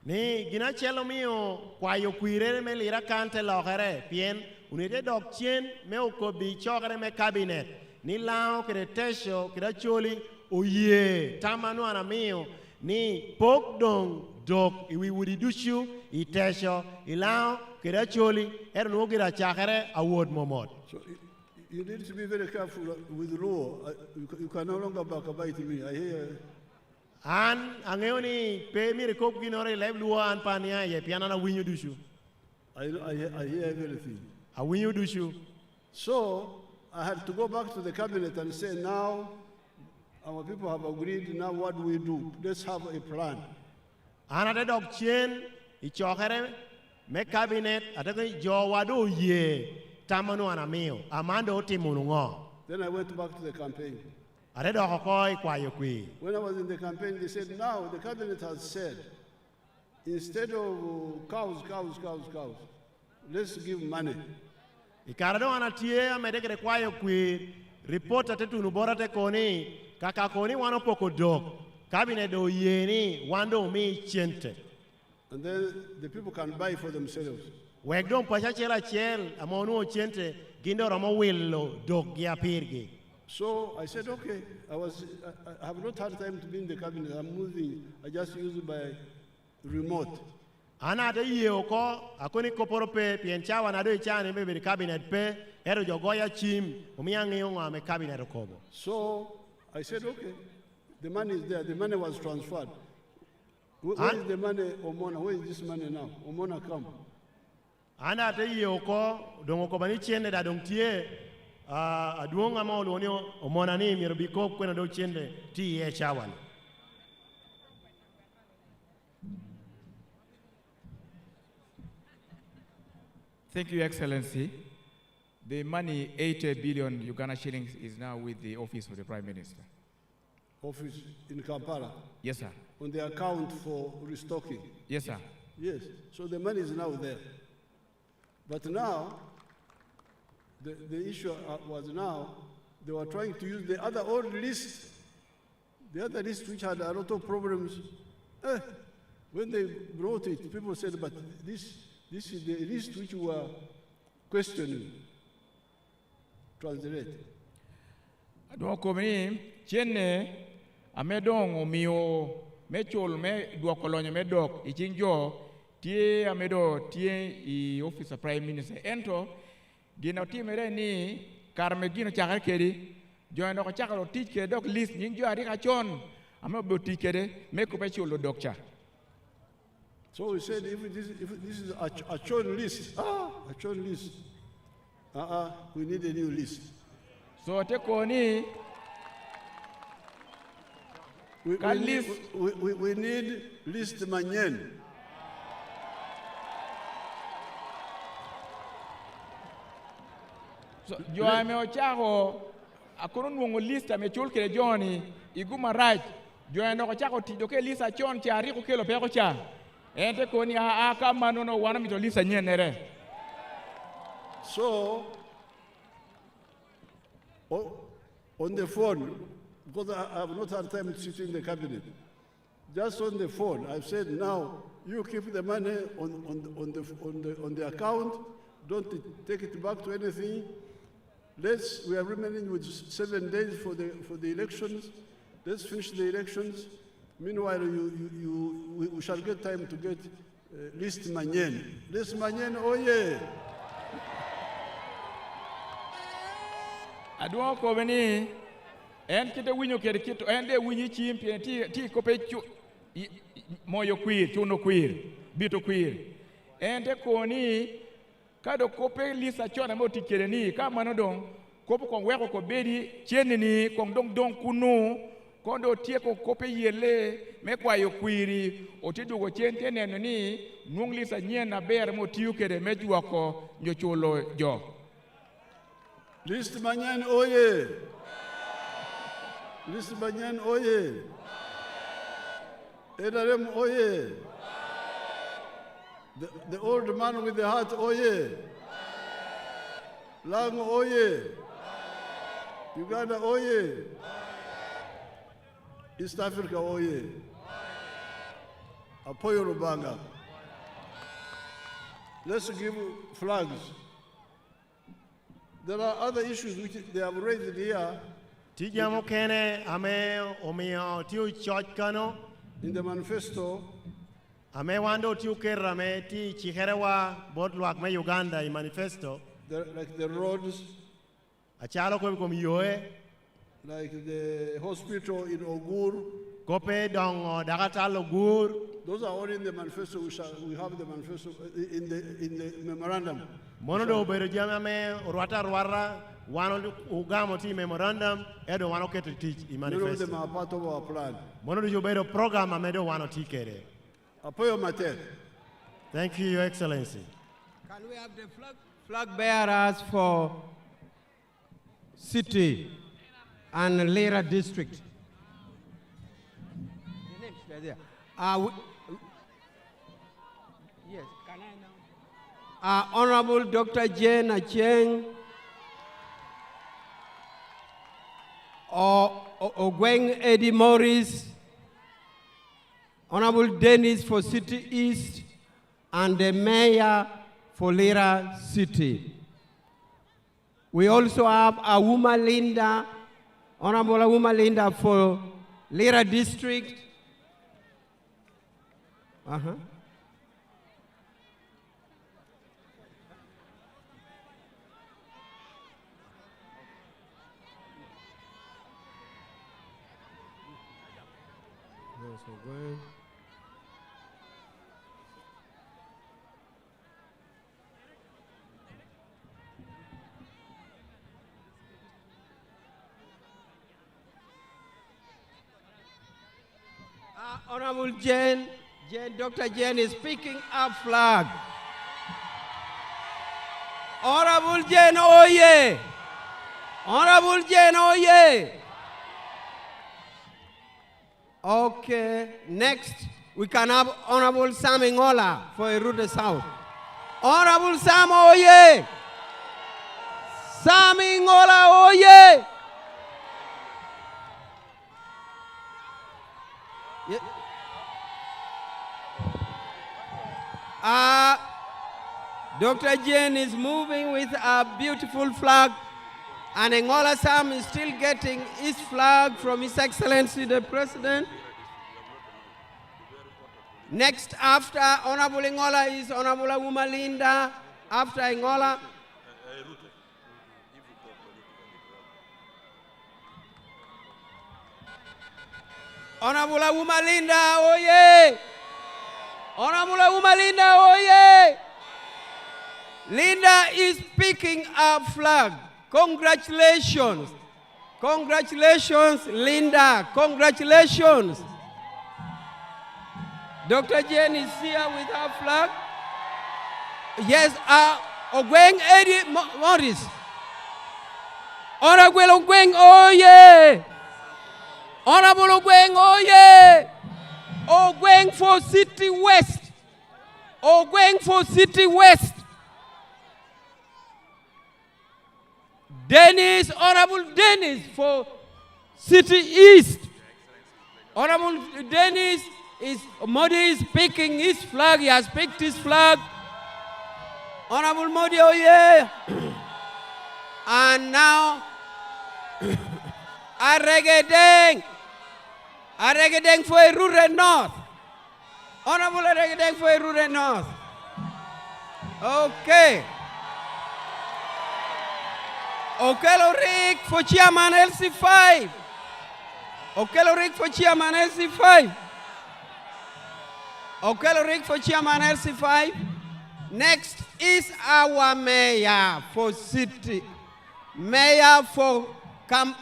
Ni gina chelo mio kwayo kuirere me lira kante logere pien unite dok chien me ukobi chogere me cabinet ni lao kere tesho kere choli oye tamanu ana mio ni pok dok iwi wudi dushu itesho ilao kere choli no gira chakere award momot. So you need to be very careful with law. You can no longer backbite me. I hear. An angeoni pe mi rekop ginore lev luan pania ye piana na winyu dushu. I hear everything. A winyu dushu. So I had to go back to the cabinet and say, now our people have agreed, now what do we do? Let's have a plan. Another dog chain, ichokere, me cabinet, atake jowado ye, tamanu anamio, amando timunungo. Then I went back to the campaign. When I was in the campaign, they said, now the cabinet has said, instead of cows, let's give money. Ikarado anatie amedekere kwayo kwi report atetu nubora te koni kaka koni wano poko dog cabinet do yeni wando mi chente. And then the people can buy for themselves. Wegdom pasha chela chel amonu chente gindo ramo willo dog ya pirgi. So I said, okay, I have not had time to be in the cabinet. I'm moving. I just use it by remote. Ana de yeko akoni koporo pe pienchawa na do chane be cabinet pe ero jogoya chim umiyangi yonga me cabinet kobo. So I said, okay, the money is there. The money was transferred. Where is the money, Omona? Where is this money now? Omona, come. Ana de yeko dongo kobani chende da dongtie aduonga ma olonio omona ni mirobiko kwena do chende ti e chawan. Thank you, Excellency. The money, 80 billion Uganda shillings, is now with the Office of the Prime Minister. Office in Kampala? Yes, sir. On the account for restocking? Yes, sir. Yes. So the money is now there. But now, the issue was now, they were trying to use the other old list, which had a lot of problems. When they brought it, people said, but this is the list which we were questioning. Translate. Adwoko mi chenne amedong omio mechol me duokolonyo medok ichinjo tie amedo tie I Office of Prime Minister ento gino timere ni karme gino chakar kedi joino ko chakaro tich ke dok list nyingjo ari ka chon amebo tich kede me ko pecholo dokcha. So we said, if this is a chon list, a chon list, we need a new list. So tekoni we need list manyen. So jo ame ochako akono nuongo list ame chul kele joni iguma right jo eno ochako tijo ke list achon chari ko kelo peko cha ente koni kama no wana mito list nyenere. So on the phone, because I have not had time to sit in the cabinet, just on the phone. I've said, now, you keep the money on the account. Don't take it back to anything. We are remaining with 7 days for the elections. Let's finish the elections. Meanwhile, we shall get time to get List Manyen. List Manyen, oh yeah. Adwa ko beni en kite winyo kede kito en de winyi chimpi ti ko pe moyo kwir chuno kwir bito kwir en de ko ni kado ko pe lisa chona mo tikere ni kama no dong ko ko weko ko bedi cheni ni ko dong kunu kondo tie ko pe yele me kwa yo kwiri otidu go chente neno ni nung lisa nyen na ber mo tiu kede mejwa ko nyochulo jo. List Manyan, oye! List Manyan, oye! NRM, oye! The old man with the heart, oye! Lang, oye! Uganda, oye! East Africa, oye! Apoyo Rubanga. Let's give flags. There are other issues which they have raised here. Tijamo kene ame omio tiu church kano in the manifesto. Ame wando tiu kerame ti chiherewa botluak me Uganda in manifesto. Like the roads. Achalo ko yoe. Like the hospital in Ogur. Kope dong dagatal Ogur. Those are all in the manifesto. We have the manifesto in the memorandum. Mono do bero jamame urwata rwara wano ugamo ti memorandum edo wano keto teach in manifesto. None of them are part of our plan. Mono do bero program amedo wano tikere. Apoyo mate. Thank you, Your Excellency. Can we have the flag bearers for City and Lira District? The names are there. Yes, can I now? Honorable Dr. Jane Acheng, Ogweng Eddie Morris, Honorable Dennis for City East, and the Mayor for Lira City. We also have Awuma Linda, Honorable Awuma Linda for Lira District. Honorable Jane, Dr. Jane is picking up flag. Honorable Jane, oye! Honorable Jane, oye! Okay, next we can have Honorable Sam Ingola for Erude South. Honorable Sam, oye! Sam Ingola, oye! Dr. Jane is moving with a beautiful flag, and Angola Sam is still getting his flag from His Excellency the President. Next after Honorable Angola is Honorable Awuma Linda. After Angola, Honorable Awuma Linda, oye! Honorable Awuma Linda, oye! Linda is picking up flag. Congratulations. Congratulations, Linda. Congratulations. Dr. Jane is here with her flag. Yes, Ogweng Eddie Morris. Honorable Ogweng, oye! Honorable Ogweng, oye! Ogweng for City West. Ogweng for City West. Dennis, Honorable Dennis for City East. Honorable Dennis Modi is picking his flag. He has picked his flag. Honorable Modi, oh yeah. And now, Aregedeng for a rural north. Honorable Aregedeng for a rural north. Okay. Okelorik for Chairman LC5. Okelorik for Chairman LC5. Okelorik for Chairman LC5. Next is our mayor for city. Mayor for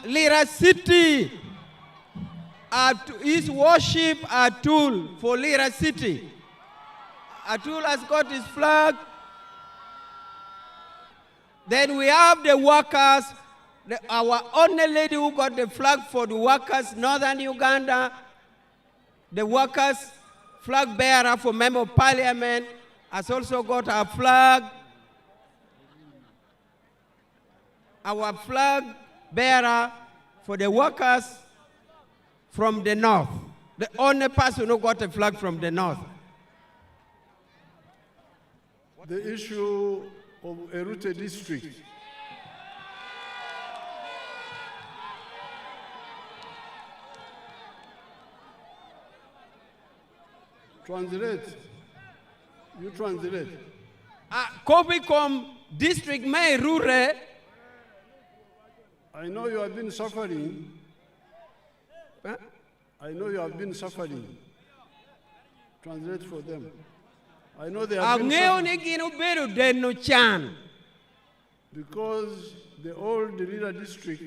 Lira City. His worship Atul for Lira City. Atul has got his flag. Then we have the workers, our only lady who got the flag for the workers, Northern Uganda. The workers flag bearer for Member of Parliament has also got our flag. Our flag bearer for the workers from the north. The only person who got a flag from the north. The issue of Erute district. Translate. You translate. Kobikom district may rure. I know you have been suffering. I know you have been suffering. Translate for them. I know they have been suffering. Because the old Lira district,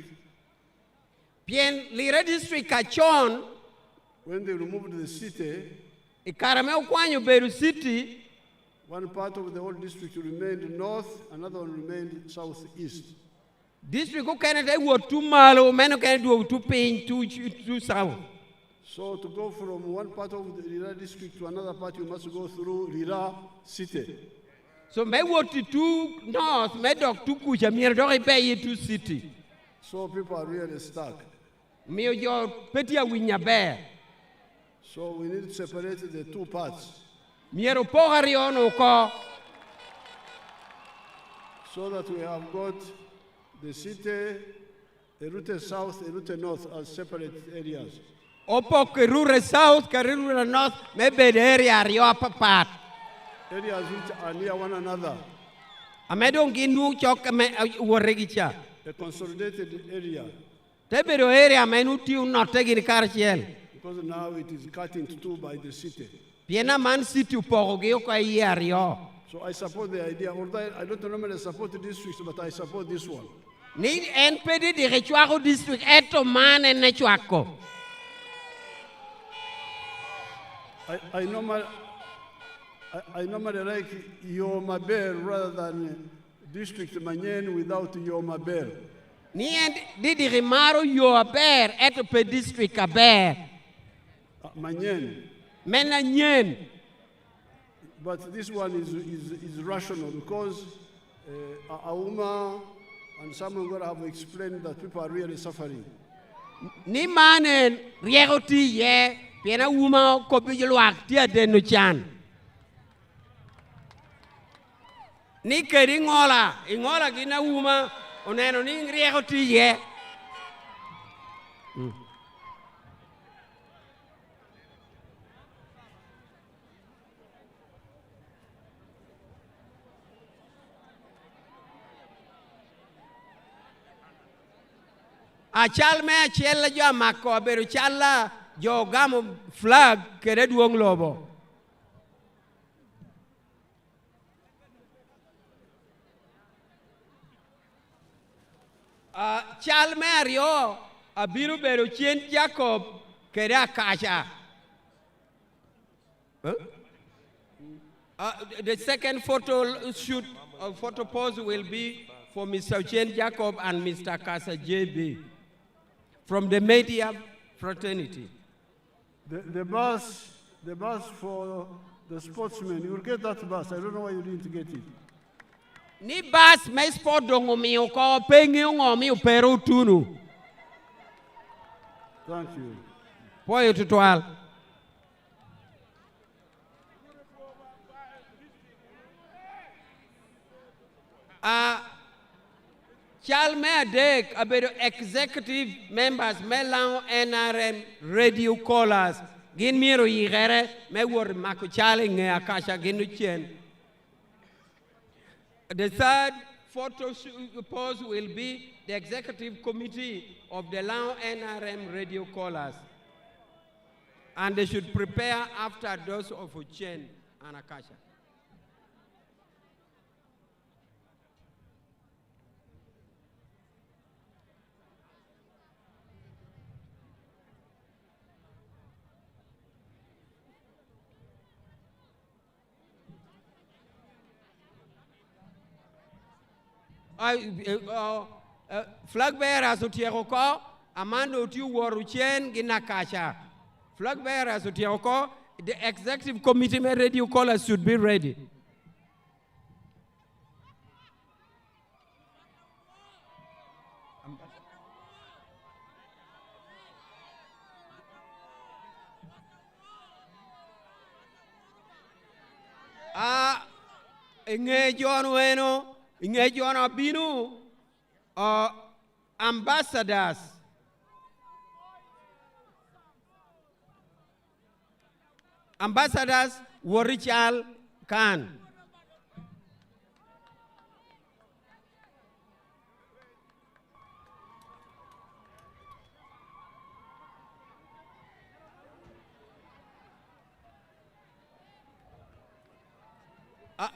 Lira district kachon, when they removed the city, city, one part of the old district remained north, another one remained southeast. District ko Canada wo too malo, meno can do too pain too south. So to go from one part of the Lira district to another part, you must go through Lira city. So me what to north, me dog to kucha, me dog pay to city. So people are really stuck. Me your petia winya bear. So we need to separate the two parts. Miero pogariono ko. So that we have got the city, Erute South, Erute North as separate areas. Opo Kerure South, Kerure North, maybe the area rio part. Areas which are near one another. Amedon gindu chok me woregicha. A consolidated area. Tebero area menutiu not taking carchiel. Because now it is cut into two by the city. Piena man city upogeo kwa rio. So I support the idea, although I don't normally support the districts, but I support this one. Need NPD di Rechuaco district eto man and Nechuaco. I normally like Yomabel rather than district Manyen without Yomabel. Ni didi rimaro Yoaber eto pe district aber. Manyen. Menanyen. But this one is rational because Auma and someone going to have explained that people are really suffering. Ni manen riegoti ye piena uma kopijluak tia denu chan. Ni keri ingola gina uma oneno ni riegoti ye. Achal me achel jo amako aberu chala jo gamo flag kere duong lobo. Chal me ario abiru beru chien Jacob kere akasha. The second photo shoot, photo pose will be for Mr. Chen Jacob and Mr. Kasa JB. From the media fraternity. The bus for the sportsmen, you will get that bus. I don't know why you didn't get it. Ni bus may sport dongo mi ko pengi ngomi peru tunu. Thank you. Poyo tutual. Jal me adek abedo executive members me lao NRM radio callers. Gin miro yigere me wor makuchale nge akasha ginu chen. The third photo pose will be the executive committee of the Lao NRM radio callers. And they should prepare after those of Uchen and Akasha. Flag bearers utieko amando utiu woruchen ginakasha. Flag bearers utieko, the executive committee radio callers should be ready. Inge John Weno, Inge John Abinu, ambassadors. Ambassadors Warichal Khan.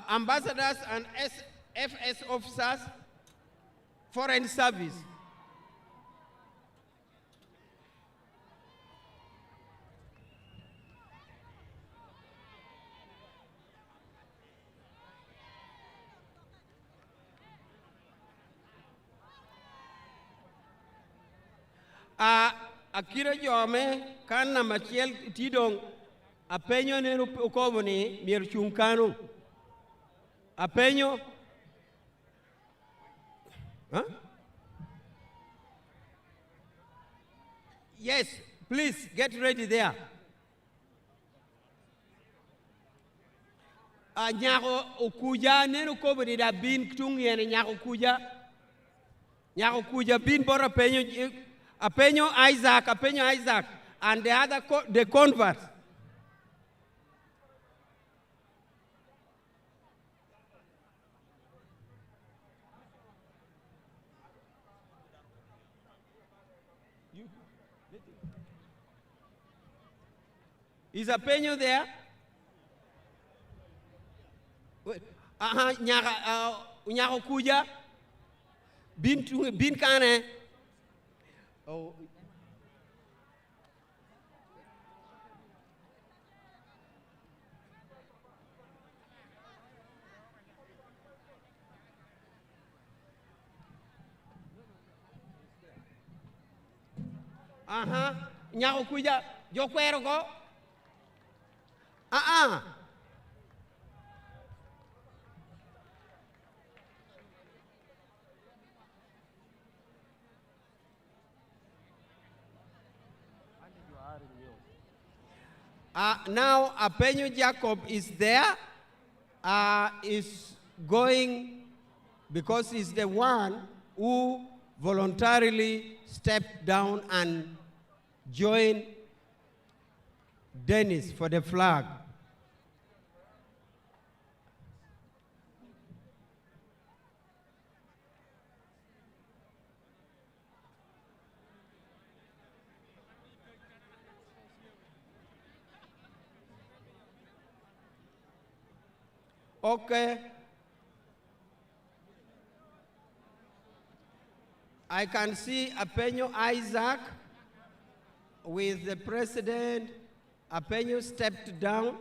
Ambassadors and FS officers, foreign service. Akira Jome kan na machiel tidong apenyo ne ukoboni mier chunkanu apenyo huh? Yes, please get ready there. Nyako ukuja nenu koboni da bin tung yene nyako kuja bin bora apenyo Isaac and the other the converts. Is Apenyo there? Nyako kuja bin kane. Oh. Nyako kuja yo kwero ko. Now Apenyo Jacob is there, is going because he's the one who voluntarily stepped down and joined Dennis for the flag. Okay. I can see Apenyo Isaac with the president. Apenyo stepped down.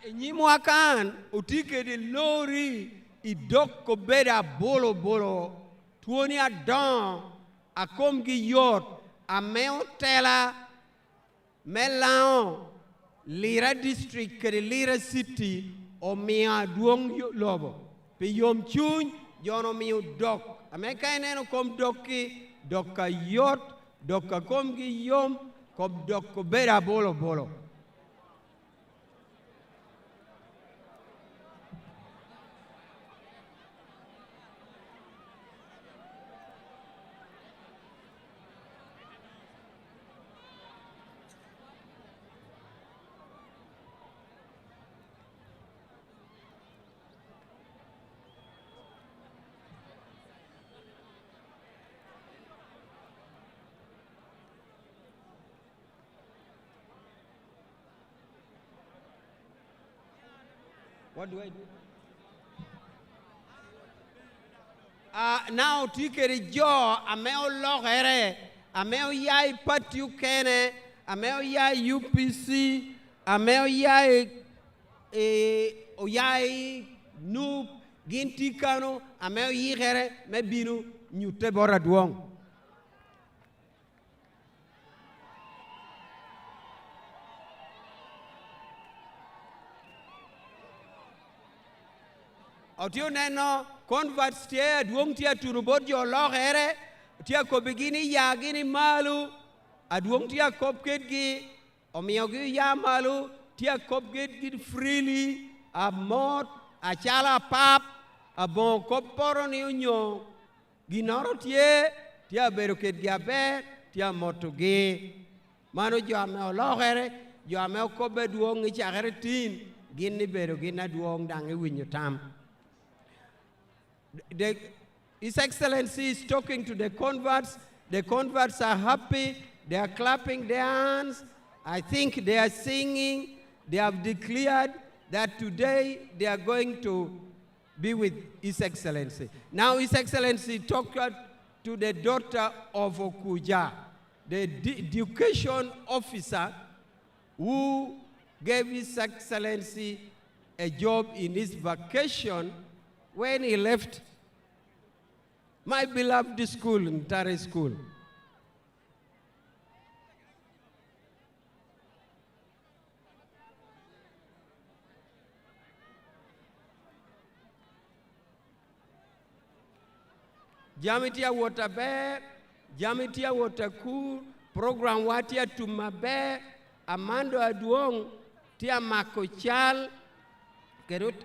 Nyimwakan utike de lori idok ko beda bolo tuoni adon akom gi yot ameo tela melao Lira district ke Lira city omia duong lobo pe yom chuny jono miu dok ameka eneno kom dokki dokka yot dokka kom gi yom kom dokko bera bolo bolo. What do I do? Now tikeri jo ameo logere ameo yai patu kene ameo yai UPC ameo yai oyai noob ginti kano ameo yigere me binu nyute bora duong. Otio neno converts tia duong tia turubot jo logere tia ko begini ya gini malu aduong tia kopket gi omio gi ya malu tia kopket gi freely a mot a chala pap a bon koporo ni unyo ginoro tia beru ket gi abe tia moto gi mano jo ame logere jo ame kobe duong icha gere tin gini beru gina duong dangi winyo tam. His Excellency is talking to the converts. The converts are happy. They are clapping their hands. I think they are singing. They have declared that today they are going to be with His Excellency. Now His Excellency talked to the daughter of Okuja, the education officer who gave His Excellency a job in his vacation when he left my beloved school, Ntare School. Jamitia water bear, Jamitia water cool, program watia tumabe, Amando Aduong, tia makochal, kerut.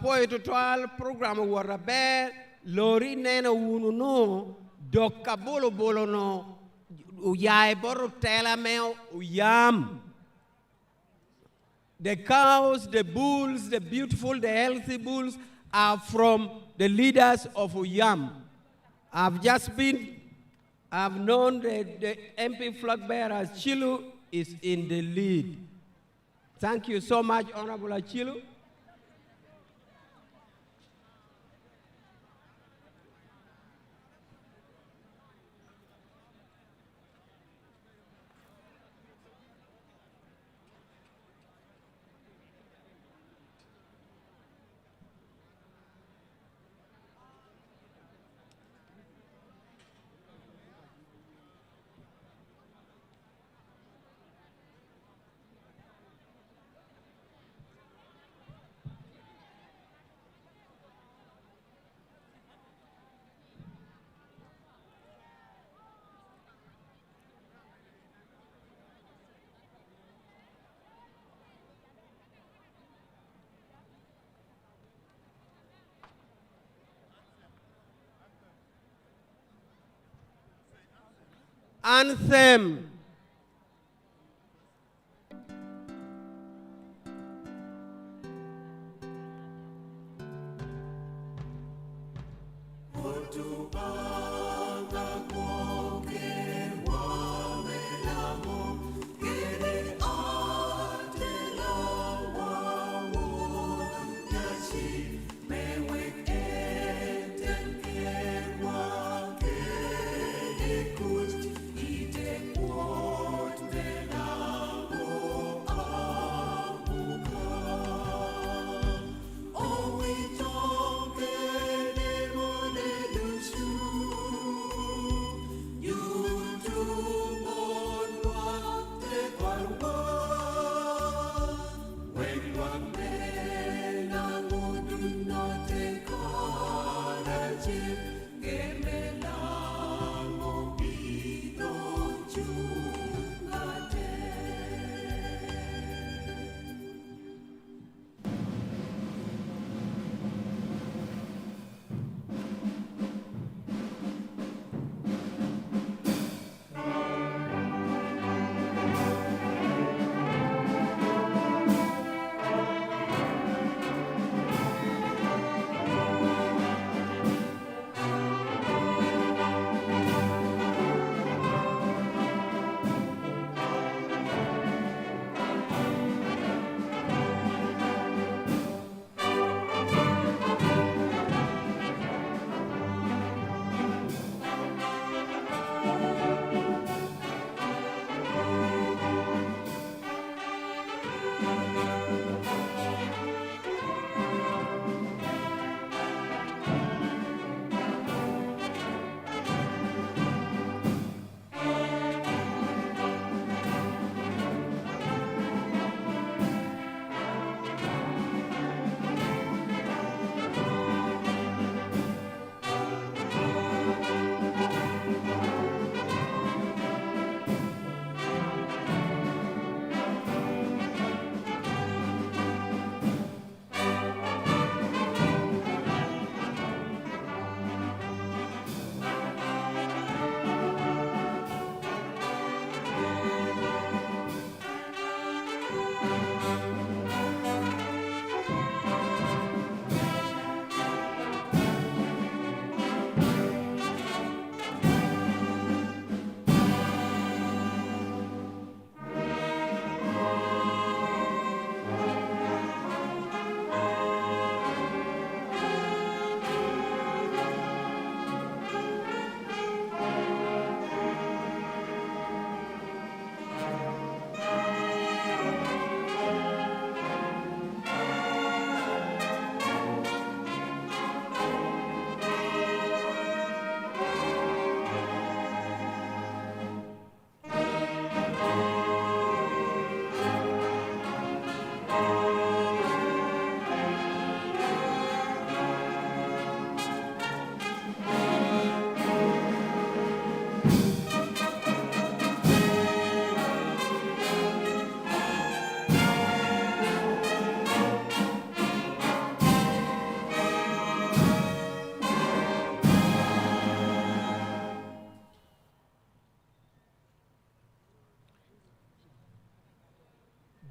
Poi total program wara be lori neno unu no dokka bolo bolo no uyai boro tela meo uyam. The cows, the bulls, the beautiful, the healthy bulls are from the leaders of Uyam. I've known the MP flag bearer Chilu is in the lead. Thank you so much, Honorable Chilu. Anthem. Ite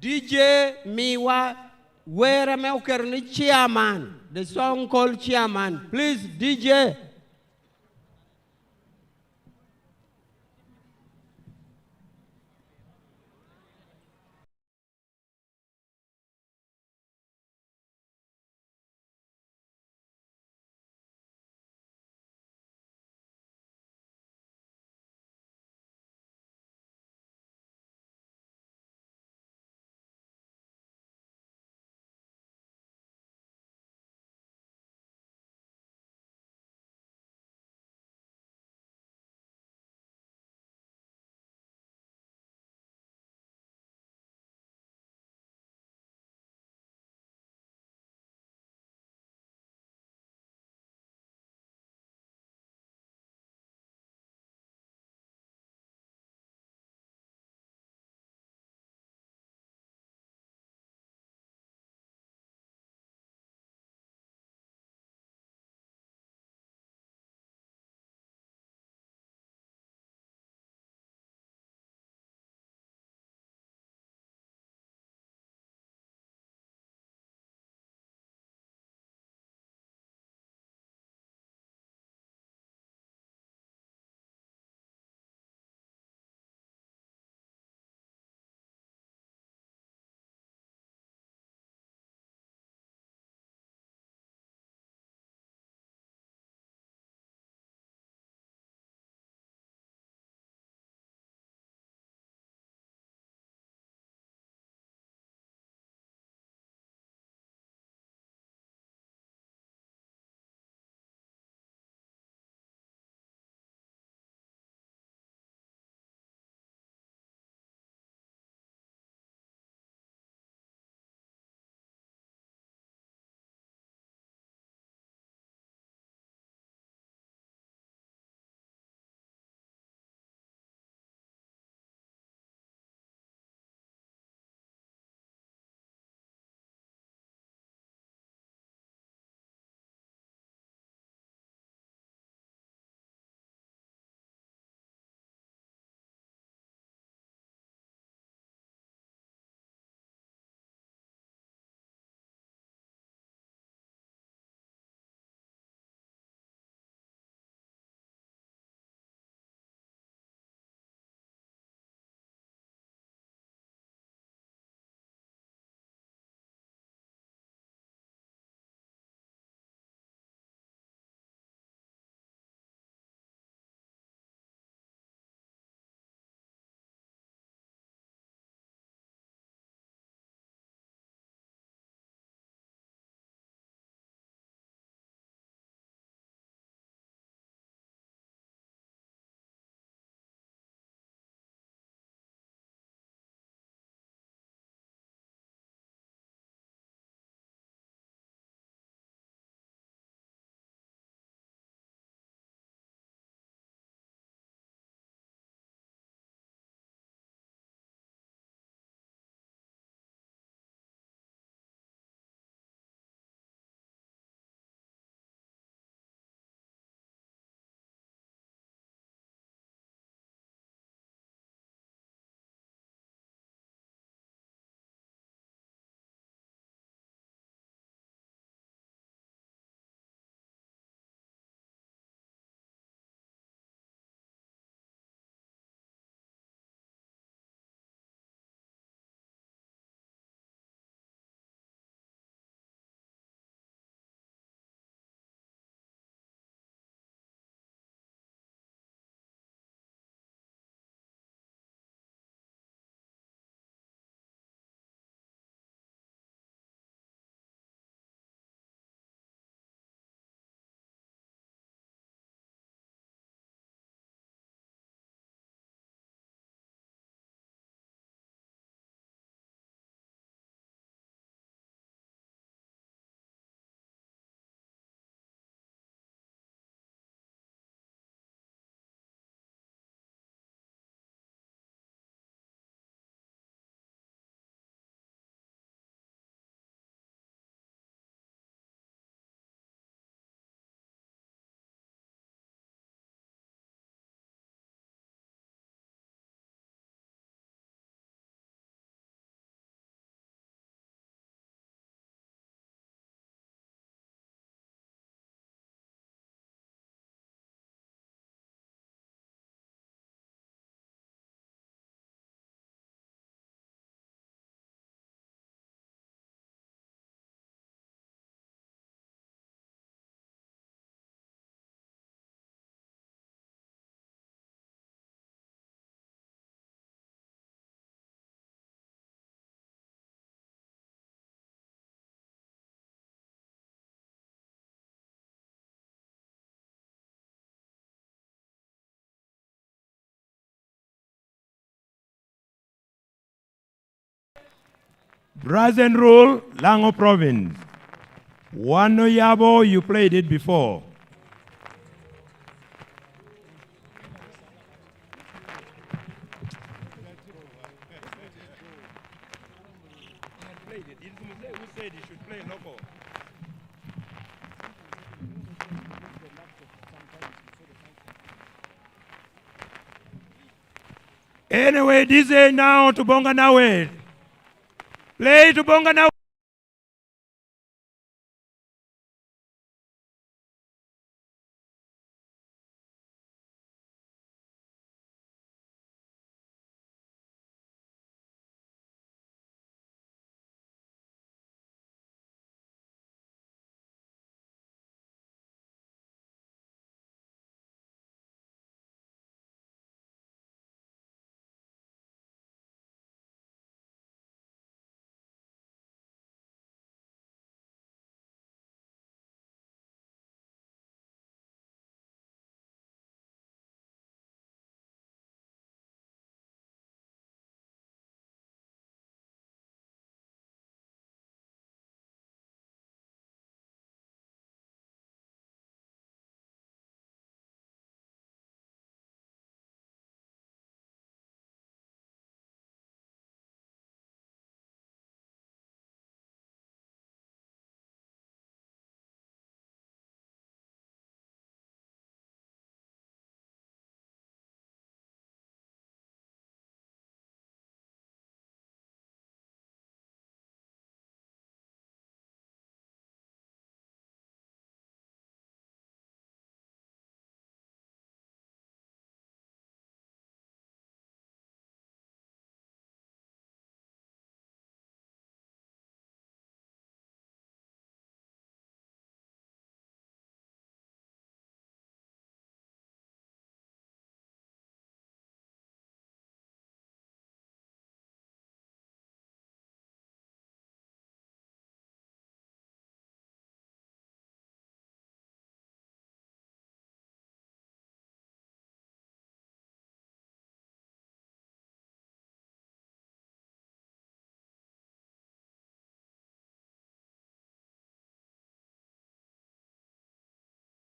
DJ Miwa where me ukerni chairman, the song called Chairman. Please, DJ. Brazen Rule, Lango Province. Wano Yabo, you played it before. Anyway, this is now to Bonga Nawe. Play to Bonga Nawe.